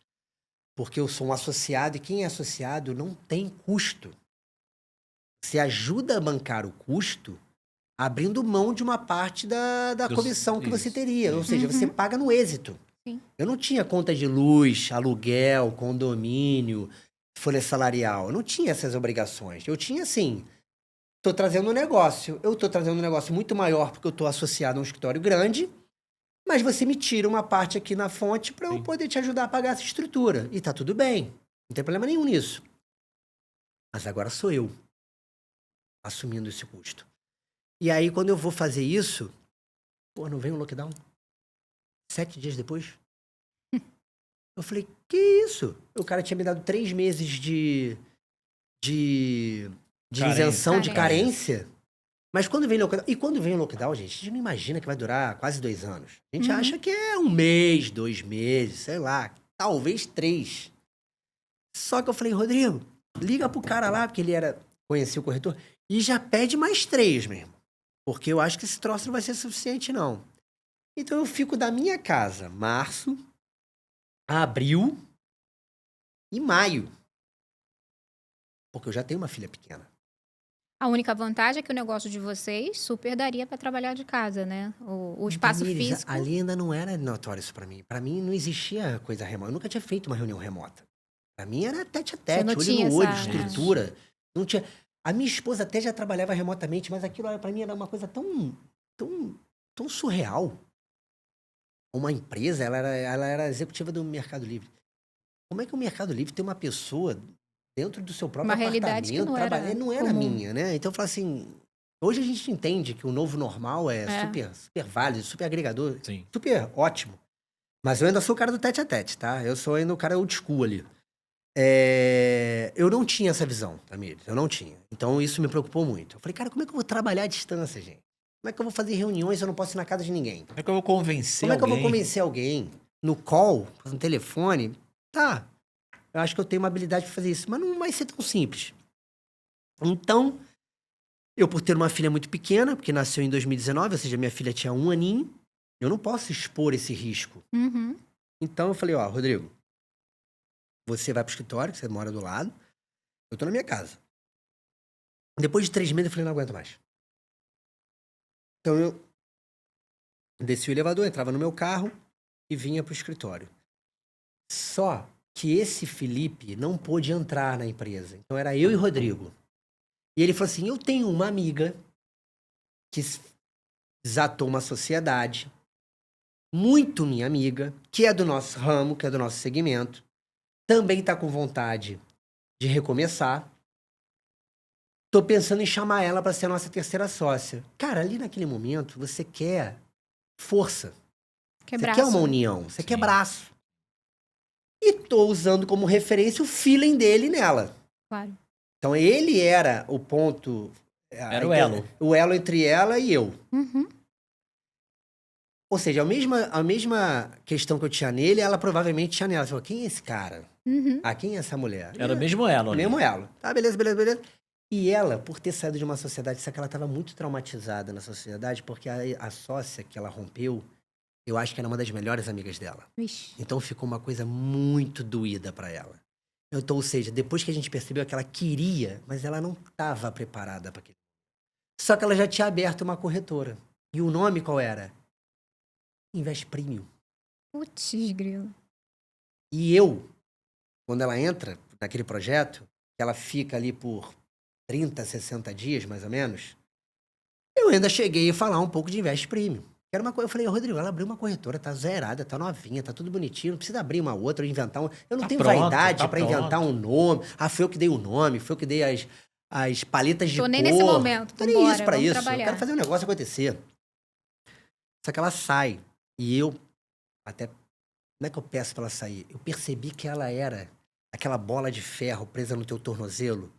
Porque eu sou um associado e quem é associado não tem custo. Você ajuda a bancar o custo abrindo mão de uma parte da comissão que você isso. teria. Ou seja, você paga no êxito. Sim. Eu não tinha conta de luz, aluguel, condomínio, folha salarial. Eu não tinha essas obrigações. Eu tinha, assim, estou trazendo um negócio. Eu estou trazendo um negócio muito maior porque eu estou associado a um escritório grande, mas você me tira uma parte aqui na fonte para eu Sim. poder te ajudar a pagar essa estrutura. E tá tudo bem. Não tem problema nenhum nisso. Mas agora sou eu assumindo esse custo. E aí, quando eu vou fazer isso, pô, não vem um lockdown? 7 dias depois? Eu falei, que isso? O cara tinha me dado 3 meses de isenção de carência. Mas quando vem lockdown... E quando vem o lockdown, gente, a gente não imagina que vai durar quase 2 anos. A gente acha que é 1 mês, 2 meses, sei lá. Talvez 3. Só que eu falei, Rodrigo, liga pro cara lá, porque ele conhecia o corretor, e já pede mais 3 mesmo. Porque eu acho que esse troço não vai ser suficiente, não. Então eu fico da minha casa, março, abril e maio. Porque eu já tenho uma filha pequena. A única vantagem é que o negócio de vocês super daria para trabalhar de casa, né? O espaço Tamires, físico. ali ainda não era notório isso pra mim. Pra mim não existia coisa remota. Eu nunca tinha feito uma reunião remota. Pra mim era tete a Você tete, não olho tinha no olho, essa- estrutura. Não tinha... A minha esposa até já trabalhava remotamente, mas aquilo pra mim era uma coisa tão surreal. Uma empresa, ela era executiva do Mercado Livre. Como é que o Mercado Livre tem uma pessoa dentro do seu próprio Uma realidade que apartamento, não era trabalhando? Não era comum. minha, né? Então eu falo assim, hoje a gente entende que o novo normal é super válido, super agregador, Sim. super ótimo. Mas eu ainda sou o cara do tete a tete, tá? Eu sou ainda o cara old school ali. Eu não tinha essa visão, Tamires, eu não tinha. Então isso me preocupou muito. Eu falei, cara, como é que eu vou trabalhar à distância, gente? Como é que eu vou fazer reuniões se eu não posso ir na casa de ninguém? Como é que eu vou convencer Como é que eu vou alguém? convencer alguém? No call, no telefone? Tá. Eu acho que eu tenho uma habilidade para fazer isso, mas não vai ser tão simples. Então, eu por ter uma filha muito pequena, porque nasceu em 2019, ou seja, minha filha tinha 1 aninho, eu não posso expor esse risco. Uhum. Então eu falei, ó, Rodrigo, você vai pro escritório, que você mora do lado, eu tô na minha casa. Depois de 3 meses eu falei, não aguento mais. Então eu desci o elevador, entrava no meu carro e vinha pro escritório. Só que esse Felipe não pôde entrar na empresa. Então era eu e o Rodrigo. E ele falou assim, eu tenho uma amiga que desatou uma sociedade, muito minha amiga, que é do nosso ramo, que é do nosso segmento, também tá com vontade de recomeçar. Tô pensando em chamar ela para ser a nossa terceira sócia. Cara, ali naquele momento, você quer força. Que Você braço, quer uma né? união. Você quer Sim. braço. E tô usando como referência o feeling dele nela. Claro. Então, ele era o ponto... Era o elo. O elo entre ela e eu. Uhum. Ou seja, a mesma questão que eu tinha nele, ela provavelmente tinha nela. Você falou, quem é esse cara? Uhum. Ah, quem é essa mulher? Era o mesmo elo, O né? mesmo elo. Tá, beleza, beleza, beleza. E ela, por ter saído de uma sociedade, só que ela estava muito traumatizada na sociedade, porque a sócia que ela rompeu, eu acho que era uma das melhores amigas dela. Vixe. Então ficou uma coisa muito doída para ela. Então, ou seja, depois que a gente percebeu que ela queria, mas ela não estava preparada para aquilo. Só que ela já tinha aberto uma corretora. E o nome qual era? Invest Premium. Putz, grilo. E eu, quando ela entra naquele projeto, que ela fica ali por 30, 60 dias, mais ou menos, eu ainda cheguei a falar um pouco de Invest Premium. Era uma coisa, eu falei, Rodrigo, ela abriu uma corretora, tá zerada, tá novinha, tá tudo bonitinho, não precisa abrir uma outra, inventar um... Eu não Tá tenho pronto, vaidade tá pra inventar um nome. Ah, foi eu que dei o nome, foi eu que dei as paletas de Tô cor. nem nesse momento. Não é Vambora, isso pra vamos isso. Eu trabalhar. quero fazer um negócio acontecer. Só que ela sai. E eu, até... Não é que eu peço pra ela sair. Eu percebi que ela era aquela bola de ferro presa no teu tornozelo.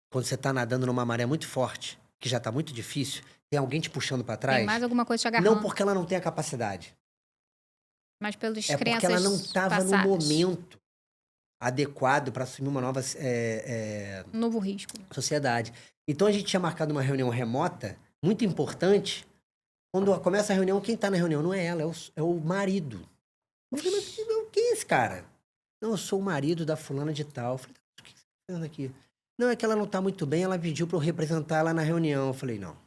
Quando você tá nadando numa maré muito forte, que já tá muito difícil, tem alguém te puxando pra trás. Tem mais alguma coisa te agarrando. Não porque ela não tem a capacidade. Mas pelas É porque crenças ela não estava no passadas. momento adequado para assumir uma nova Um novo risco. sociedade. Então a gente tinha marcado uma reunião remota, muito importante. Quando começa a reunião, quem está na reunião não é ela, é o marido. Eu falei, mas quem é esse cara? Não, eu sou o marido da fulana de tal. Eu falei, o que você está fazendo aqui? Não, é que ela não está muito bem, ela pediu para eu representar ela na reunião. Eu falei, não.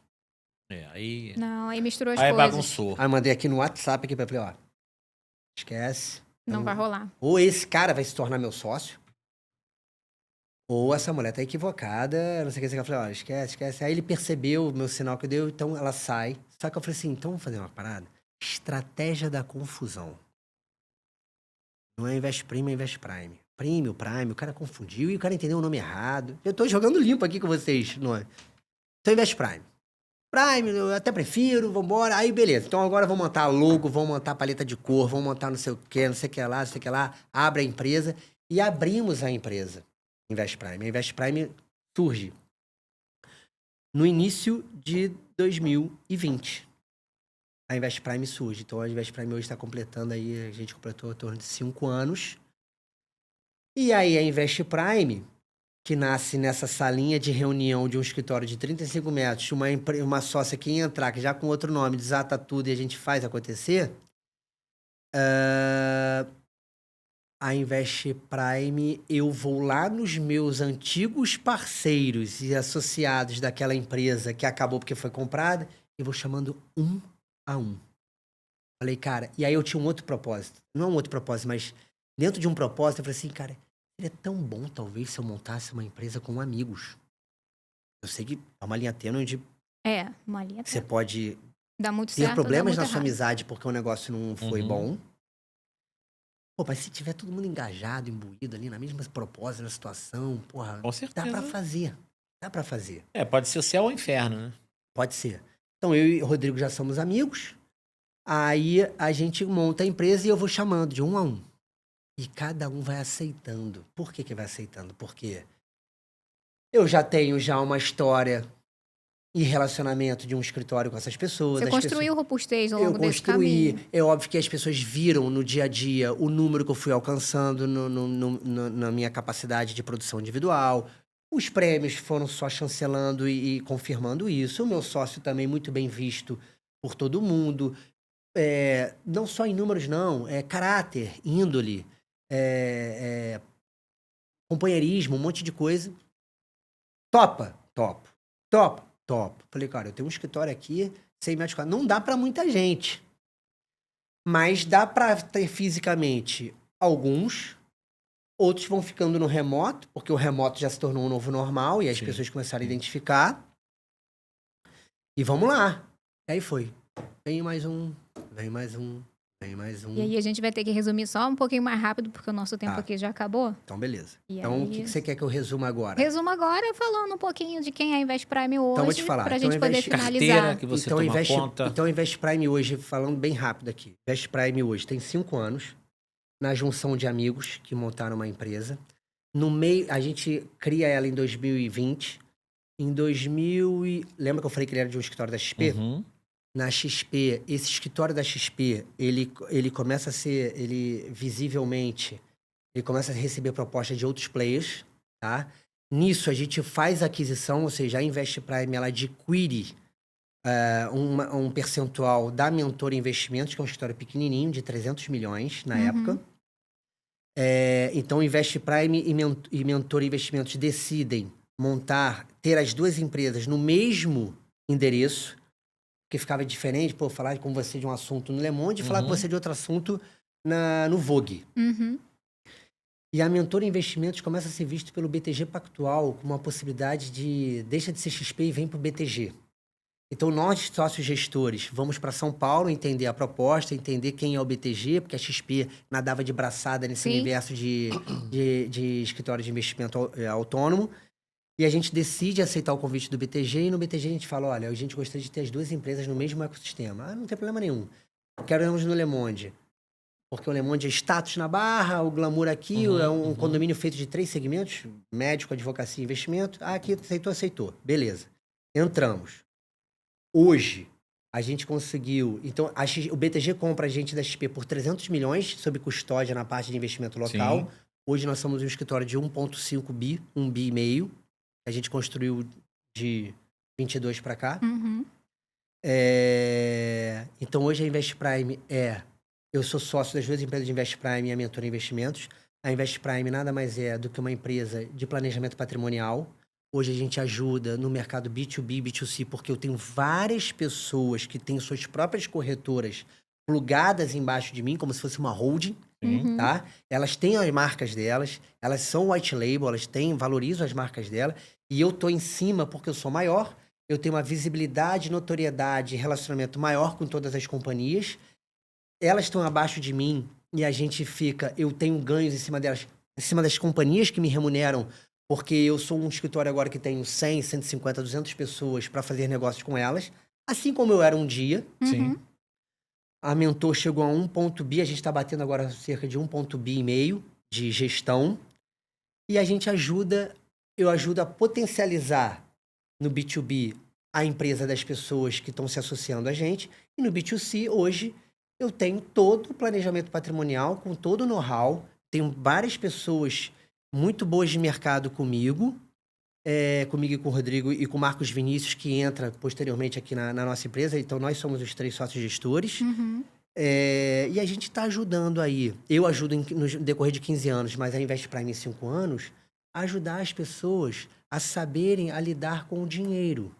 Aí Não, aí misturou as aí coisas. bagunçou. Aí eu mandei aqui no WhatsApp aqui para falei, ó, esquece. Não vai rolar. Ou esse cara vai se tornar meu sócio, ou essa mulher tá equivocada, não sei o que. Eu falei, olha, esquece, esquece. Aí ele percebeu o meu sinal que deu, então ela sai. Só que eu falei assim, então vamos fazer uma parada? Estratégia da confusão. Não é Invest Prime, é Invest Prime. Prime, o cara confundiu e o cara entendeu o nome errado. Eu tô jogando limpo aqui com vocês, não é? Então Invest Prime. Prime, eu até prefiro, vambora. Aí, beleza. Então agora vamos montar logo, vamos montar paleta de cor, vamos montar não sei o que, não sei o que lá, não sei o que lá. Abre a empresa e abrimos a empresa. Invest Prime. A Invest Prime surge no início de 2020. A Invest Prime surge. Então a Invest Prime hoje está completando aí, a gente completou em torno de 5 anos. E aí a Invest Prime, que nasce nessa salinha de reunião de um escritório de 35 metros, uma sócia que ia entrar, que já com outro nome, desata tudo e a gente faz acontecer. A Invest Prime, eu vou lá nos meus antigos parceiros e associados daquela empresa que acabou porque foi comprada e vou chamando um a um. Falei, cara, e aí eu tinha um outro propósito. Não um outro propósito, mas dentro de um propósito, eu falei assim, cara, seria tão bom, talvez, se eu montasse uma empresa com amigos. Eu sei que é uma linha tênue onde É, uma linha. você pode Dá muito ter certo, problemas dá na muito sua errado. amizade porque o negócio não foi Uhum. bom. Pô, mas se tiver todo mundo engajado, imbuído ali na mesma propósito, na situação, porra, Com certeza. dá pra fazer. Dá pra fazer. É, pode ser o céu ou o inferno, né? Pode ser. Então, eu e o Rodrigo já somos amigos. Aí a gente monta a empresa e eu vou chamando de um a um. E cada um vai aceitando. Por que vai aceitando? Porque eu já tenho uma história e relacionamento de um escritório com essas pessoas. Você as construiu robustez ao Eu longo desse construí. caminho. É óbvio que as pessoas viram no dia a dia o número que eu fui alcançando na minha capacidade de produção individual. Os prêmios foram só chancelando e confirmando isso. O meu sócio também muito bem visto por todo mundo. Não só em números, não. Caráter, índole, companheirismo, um monte de coisa. Topa? Topo. Topa? Topo. Falei, cara, eu tenho um escritório aqui, 100 metros quadrados. Não dá pra muita gente. Mas dá pra ter fisicamente alguns. Outros vão ficando no remoto, porque o remoto já se tornou um novo normal e as Sim, pessoas começaram a sim. identificar. E vamos lá. E aí foi. Vem mais um, vem mais um, vem mais um. E aí a gente vai ter que resumir só um pouquinho mais rápido, porque o nosso tempo Tá. aqui já acabou. Então, beleza. E Então, o aí- que você quer que eu resuma agora? Resumo agora falando um pouquinho de quem é a Invest Prime hoje, Então, vou te falar. pra Então, gente poder Invest- finalizar. Carteira que você toma Invest, conta. então, Invest Prime hoje, falando bem rápido aqui. Invest Prime hoje tem 5 anos. na junção de amigos que montaram uma empresa. No meio, a gente cria ela em 2020. Em 2000 lembra que eu falei que ele era de um escritório da XP? Uhum. Na XP, esse escritório da XP, ele começa a ser, visivelmente, ele começa a receber propostas de outros players, tá? Nisso, a gente faz a aquisição, ou seja, a Invest Prime, ela adquire um percentual da Mentor Investimentos, que é um escritório pequenininho, de 300 milhões na época. Então, Invest Prime e Mentor Investimentos decidem ter as duas empresas no mesmo endereço, porque ficava diferente, falar com você de um assunto no Le Monde e falar com você de outro assunto no Vogue. E a Mentor Investimentos começa a ser visto pelo BTG Pactual como uma possibilidade de deixa de ser XP e vem para o BTG. Então, nós, sócios gestores, vamos para São Paulo entender a proposta, entender quem é o BTG, porque a XP nadava de braçada nesse universo de escritório de investimento autônomo. E a gente decide aceitar o convite do BTG, e no BTG a gente fala, olha, a gente gostaria de ter as duas empresas no mesmo ecossistema. Ah, não tem problema nenhum. Queremos no Le Monde. Porque o Le Monde é status na Barra, o glamour aqui, é um condomínio feito de 3 segmentos, médico, advocacia e investimento. Ah, aqui aceitou. Beleza. Entramos. Hoje, a gente conseguiu... Então, o BTG compra a gente da XP por 300 milhões, sob custódia na parte de investimento local. Sim. Hoje nós somos um escritório de 1,5 bi, 1,5 bi. A gente construiu de 22 para cá. Então, hoje a Invest Prime eu sou sócio das duas empresas de Invest Prime e a Mentor Investimentos. A Invest Prime nada mais é do que uma empresa de planejamento patrimonial. Hoje a gente ajuda no mercado B2B, B2C, porque eu tenho várias pessoas que têm suas próprias corretoras plugadas embaixo de mim, como se fosse uma holding, tá? Elas têm as marcas delas, elas são white label, valorizam as marcas delas, e eu tô em cima porque eu sou maior, eu tenho uma visibilidade, notoriedade, relacionamento maior com todas as companhias. Elas estão abaixo de mim e eu tenho ganhos em cima delas, em cima das companhias que me remuneram, porque eu sou um escritório agora que tenho 100, 150, 200 pessoas para fazer negócios com elas, assim como eu era um dia. Sim. A Mentor chegou a 1 bi, a gente está batendo agora cerca de 1,5 bi de gestão. E a gente eu ajudo a potencializar no B2B a empresa das pessoas que estão se associando a gente. E no B2C, hoje, eu tenho todo o planejamento patrimonial, com todo o know-how. Tenho várias pessoas muito boas de mercado comigo e com o Rodrigo e com o Marcos Vinícius, que entra posteriormente aqui na nossa empresa. Então, nós somos os 3 sócios gestores. E a gente está ajudando aí. Eu ajudo no decorrer de 15 anos, mas a Invest Prime em 5 anos, a ajudar as pessoas a saberem a lidar com o dinheiro.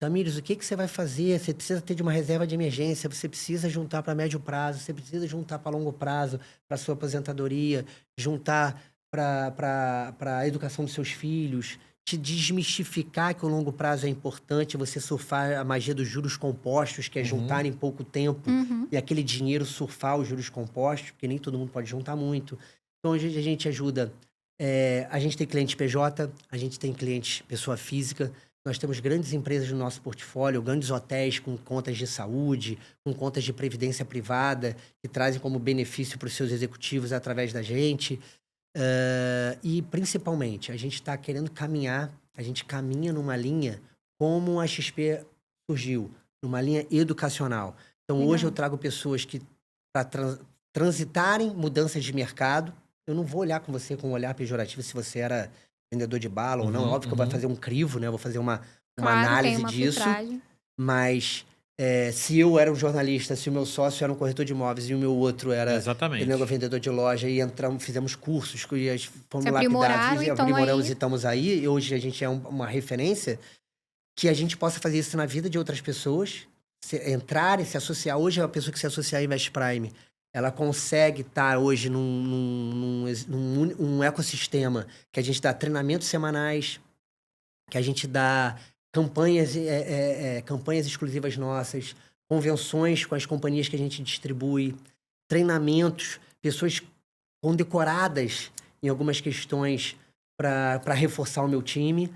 Tamires, o que você vai fazer? Você precisa ter de uma reserva de emergência, você precisa juntar para médio prazo, você precisa juntar para longo prazo, para sua aposentadoria, juntar para a educação dos seus filhos, te desmistificar que o longo prazo é importante, você surfar a magia dos juros compostos, que é juntar em pouco tempo, e aquele dinheiro surfar os juros compostos, porque nem todo mundo pode juntar muito. Então, hoje a gente ajuda. A gente tem cliente PJ, a gente tem cliente pessoa física, nós temos grandes empresas no nosso portfólio, grandes hotéis com contas de saúde, com contas de previdência privada, que trazem como benefício para os seus executivos através da gente. E, principalmente, a gente está querendo caminhar, a gente caminha numa linha como a XP surgiu, numa linha educacional. Então, hoje eu trago pessoas que, para transitarem mudanças de mercado, eu não vou olhar com você com um olhar pejorativo se você era vendedor de bala ou não. É óbvio que eu vou fazer um crivo, né? Eu vou fazer uma análise disso. Filtragem. Mas se eu era um jornalista, se o meu sócio era um corretor de imóveis e o meu outro era vendedor de loja, e fizemos cursos, fomos lapidados, aprimoramos e estamos aí. E hoje a gente é uma referência, que a gente possa fazer isso na vida de outras pessoas, entrarem, se associar. Hoje, a pessoa que se associa à Invest Prime, ela consegue estar hoje num ecossistema que a gente dá treinamentos semanais, que a gente dá campanhas exclusivas nossas, convenções com as companhias que a gente distribui, treinamentos, pessoas condecoradas em algumas questões para reforçar o meu time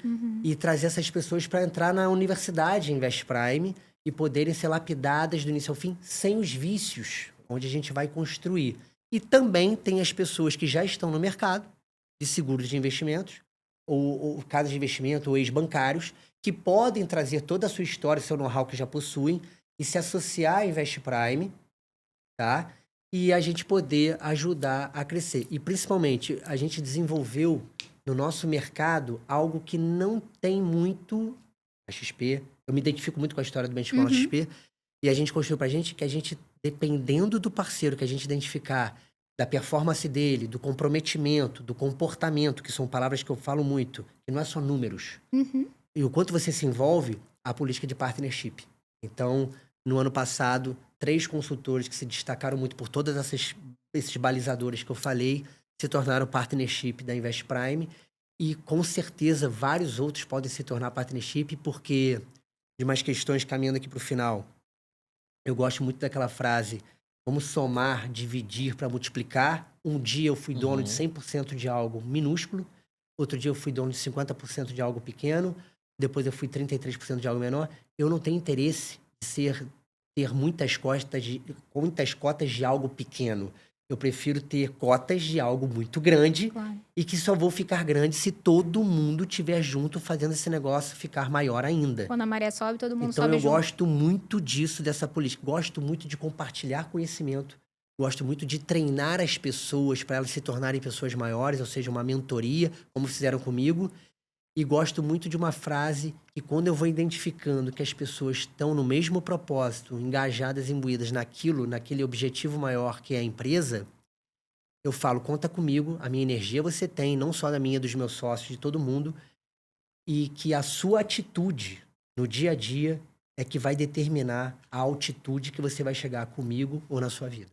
e trazer essas pessoas para entrar na universidade Invest Prime e poderem ser lapidadas do início ao fim sem os vícios, onde a gente vai construir. E também tem as pessoas que já estão no mercado de seguros de investimentos, ou casas de investimento, ou ex-bancários, que podem trazer toda a sua história, seu know-how que já possuem, e se associar à Invest Prime, tá? E a gente poder ajudar a crescer. E, principalmente, a gente desenvolveu no nosso mercado algo que não tem muito a XP. Eu me identifico muito com a história do Benchmark XP. E a gente construiu pra gente que a gente, dependendo do parceiro que a gente identificar, da performance dele, do comprometimento, do comportamento, que são palavras que eu falo muito, que não é só números. E o quanto você se envolve, a política de partnership. Então, no ano passado, 3 consultores que se destacaram muito por todas esses balizadores que eu falei, se tornaram partnership da Invest Prime. E, com certeza, vários outros podem se tornar partnership, porque, de mais questões, caminhando aqui para o final, eu gosto muito daquela frase: vamos somar, dividir para multiplicar. Um dia eu fui dono de 100% de algo minúsculo, outro dia eu fui dono de 50% de algo pequeno, depois eu fui 33% de algo menor. Eu não tenho interesse de ter muitas cotas de algo pequeno. Eu prefiro ter cotas de algo muito grande, Claro. e que só vou ficar grande se todo mundo estiver junto fazendo esse negócio ficar maior ainda. Quando a maré sobe, todo mundo Então sobe eu junto. gosto muito disso, dessa política. Gosto muito de compartilhar conhecimento. Gosto muito de treinar as pessoas para elas se tornarem pessoas maiores, ou seja, uma mentoria, como fizeram comigo. E gosto muito de uma frase que, quando eu vou identificando que as pessoas estão no mesmo propósito, engajadas, imbuídas naquele objetivo maior que é a empresa, eu falo: conta comigo, a minha energia você tem, não só da minha, dos meus sócios, de todo mundo, e que a sua atitude no dia a dia é que vai determinar a altitude que você vai chegar comigo ou na sua vida.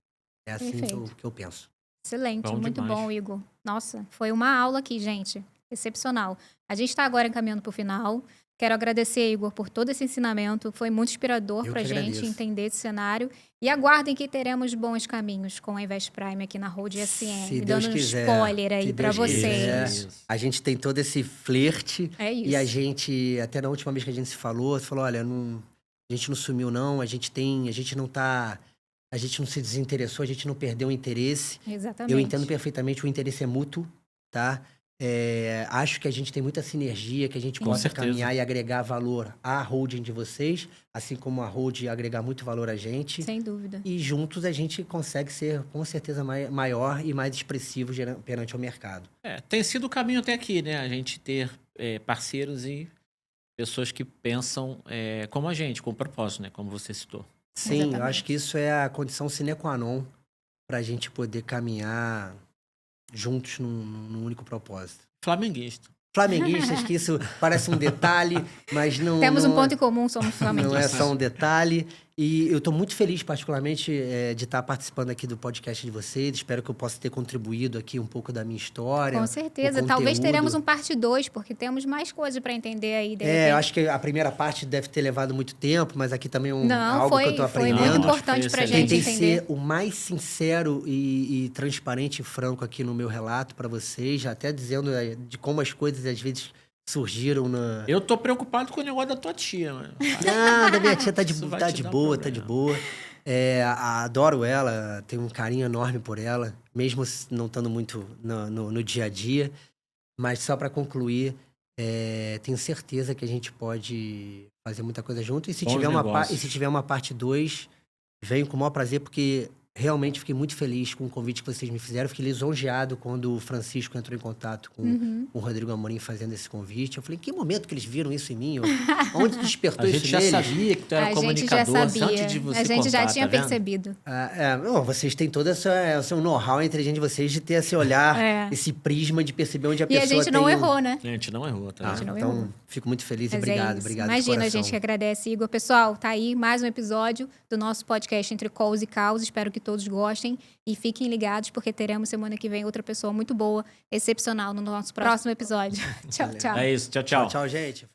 É assim Perfeito. que eu penso. Excelente, Bom muito demais. bom, Igor. Nossa, foi uma aula aqui, gente. Excepcional. A gente está agora encaminhando para o final. Quero agradecer, Igor, por todo esse ensinamento. Foi muito inspirador Eu para a que gente agradeço. entender esse cenário. E aguardem que teremos bons caminhos com a Invest Prime aqui na Road SM. Se Dando Deus um quiser, spoiler aí se para Deus quiser. vocês. Isso. A gente tem todo esse flerte. É isso. E a gente, até na última vez que a gente se falou, você falou: olha, a gente não sumiu, não. A gente não se desinteressou, a gente não perdeu o interesse. Exatamente. Eu entendo perfeitamente, o interesse é mútuo, tá? Acho que a gente tem muita sinergia, que a gente Com possa certeza. caminhar e agregar valor à holding de vocês, assim como a holding agregar muito valor a gente. Sem dúvida. E juntos a gente consegue ser, com certeza, maior e mais expressivo perante o mercado. Tem sido o caminho até aqui, né? A gente ter parceiros e pessoas que pensam como a gente, com propósito, né? Como você citou. Sim, eu Exatamente. acho que isso é a condição sine qua non para a gente poder caminhar juntos num único propósito. Flamenguista. Flamenguistas, que isso parece um detalhe, mas não... Temos um não ponto em comum, somos Não é flamenguistas. só um detalhe. E eu estou muito feliz, particularmente, de estar participando aqui do podcast de vocês. Espero que eu possa ter contribuído aqui um pouco da minha história. Com certeza. o Talvez conteúdo. teremos um parte 2, porque temos mais coisas para entender aí. De Eu repente. acho que a primeira parte deve ter levado muito tempo, mas aqui também é Não, algo que eu foi estou aprendendo. muito Não, importante foi pra excelente. gente Tentei entender. ser o mais sincero e transparente e franco aqui no meu relato para vocês, até dizendo de como as coisas às vezes surgiram na... Eu tô preocupado com o negócio da tua tia, mano. Não, da minha tia tá Isso vai te de dar um boa, problema. tá de boa. Adoro ela, tenho um carinho enorme por ela, mesmo não estando muito no dia a dia. Mas só para concluir, tenho certeza que a gente pode fazer muita coisa junto. E se Bons tiver negócios. tiver uma parte 2, venho com o maior prazer, porque realmente fiquei muito feliz com o convite que vocês me fizeram. Fiquei lisonjeado quando o Francisco entrou em contato com o Rodrigo Amorim fazendo esse convite. Eu falei: em que momento que eles viram isso em mim? Onde despertou A isso gente já neles? sabia que tu era A gente já comunicador sabia. antes de você A gente já contar, tinha tá vendo? percebido. Vocês têm todo o seu know-how entre a gente de vocês, de ter esse olhar, É. esse prisma de perceber onde a E pessoa a gente tem não um- errou, né? A gente não errou, tá? A gente não então, errou. fico muito feliz e Mas é obrigado, isso. obrigado de Imagina, a coração. gente que agradece, Igor. Pessoal, tá aí mais um episódio do nosso podcast Entre Calls e Caos. Espero que todos gostem e fiquem ligados, porque teremos semana que vem outra pessoa muito boa, excepcional, no nosso próximo episódio. Tchau, tchau. É isso. Tchau, Tchau, tchau. tchau, gente.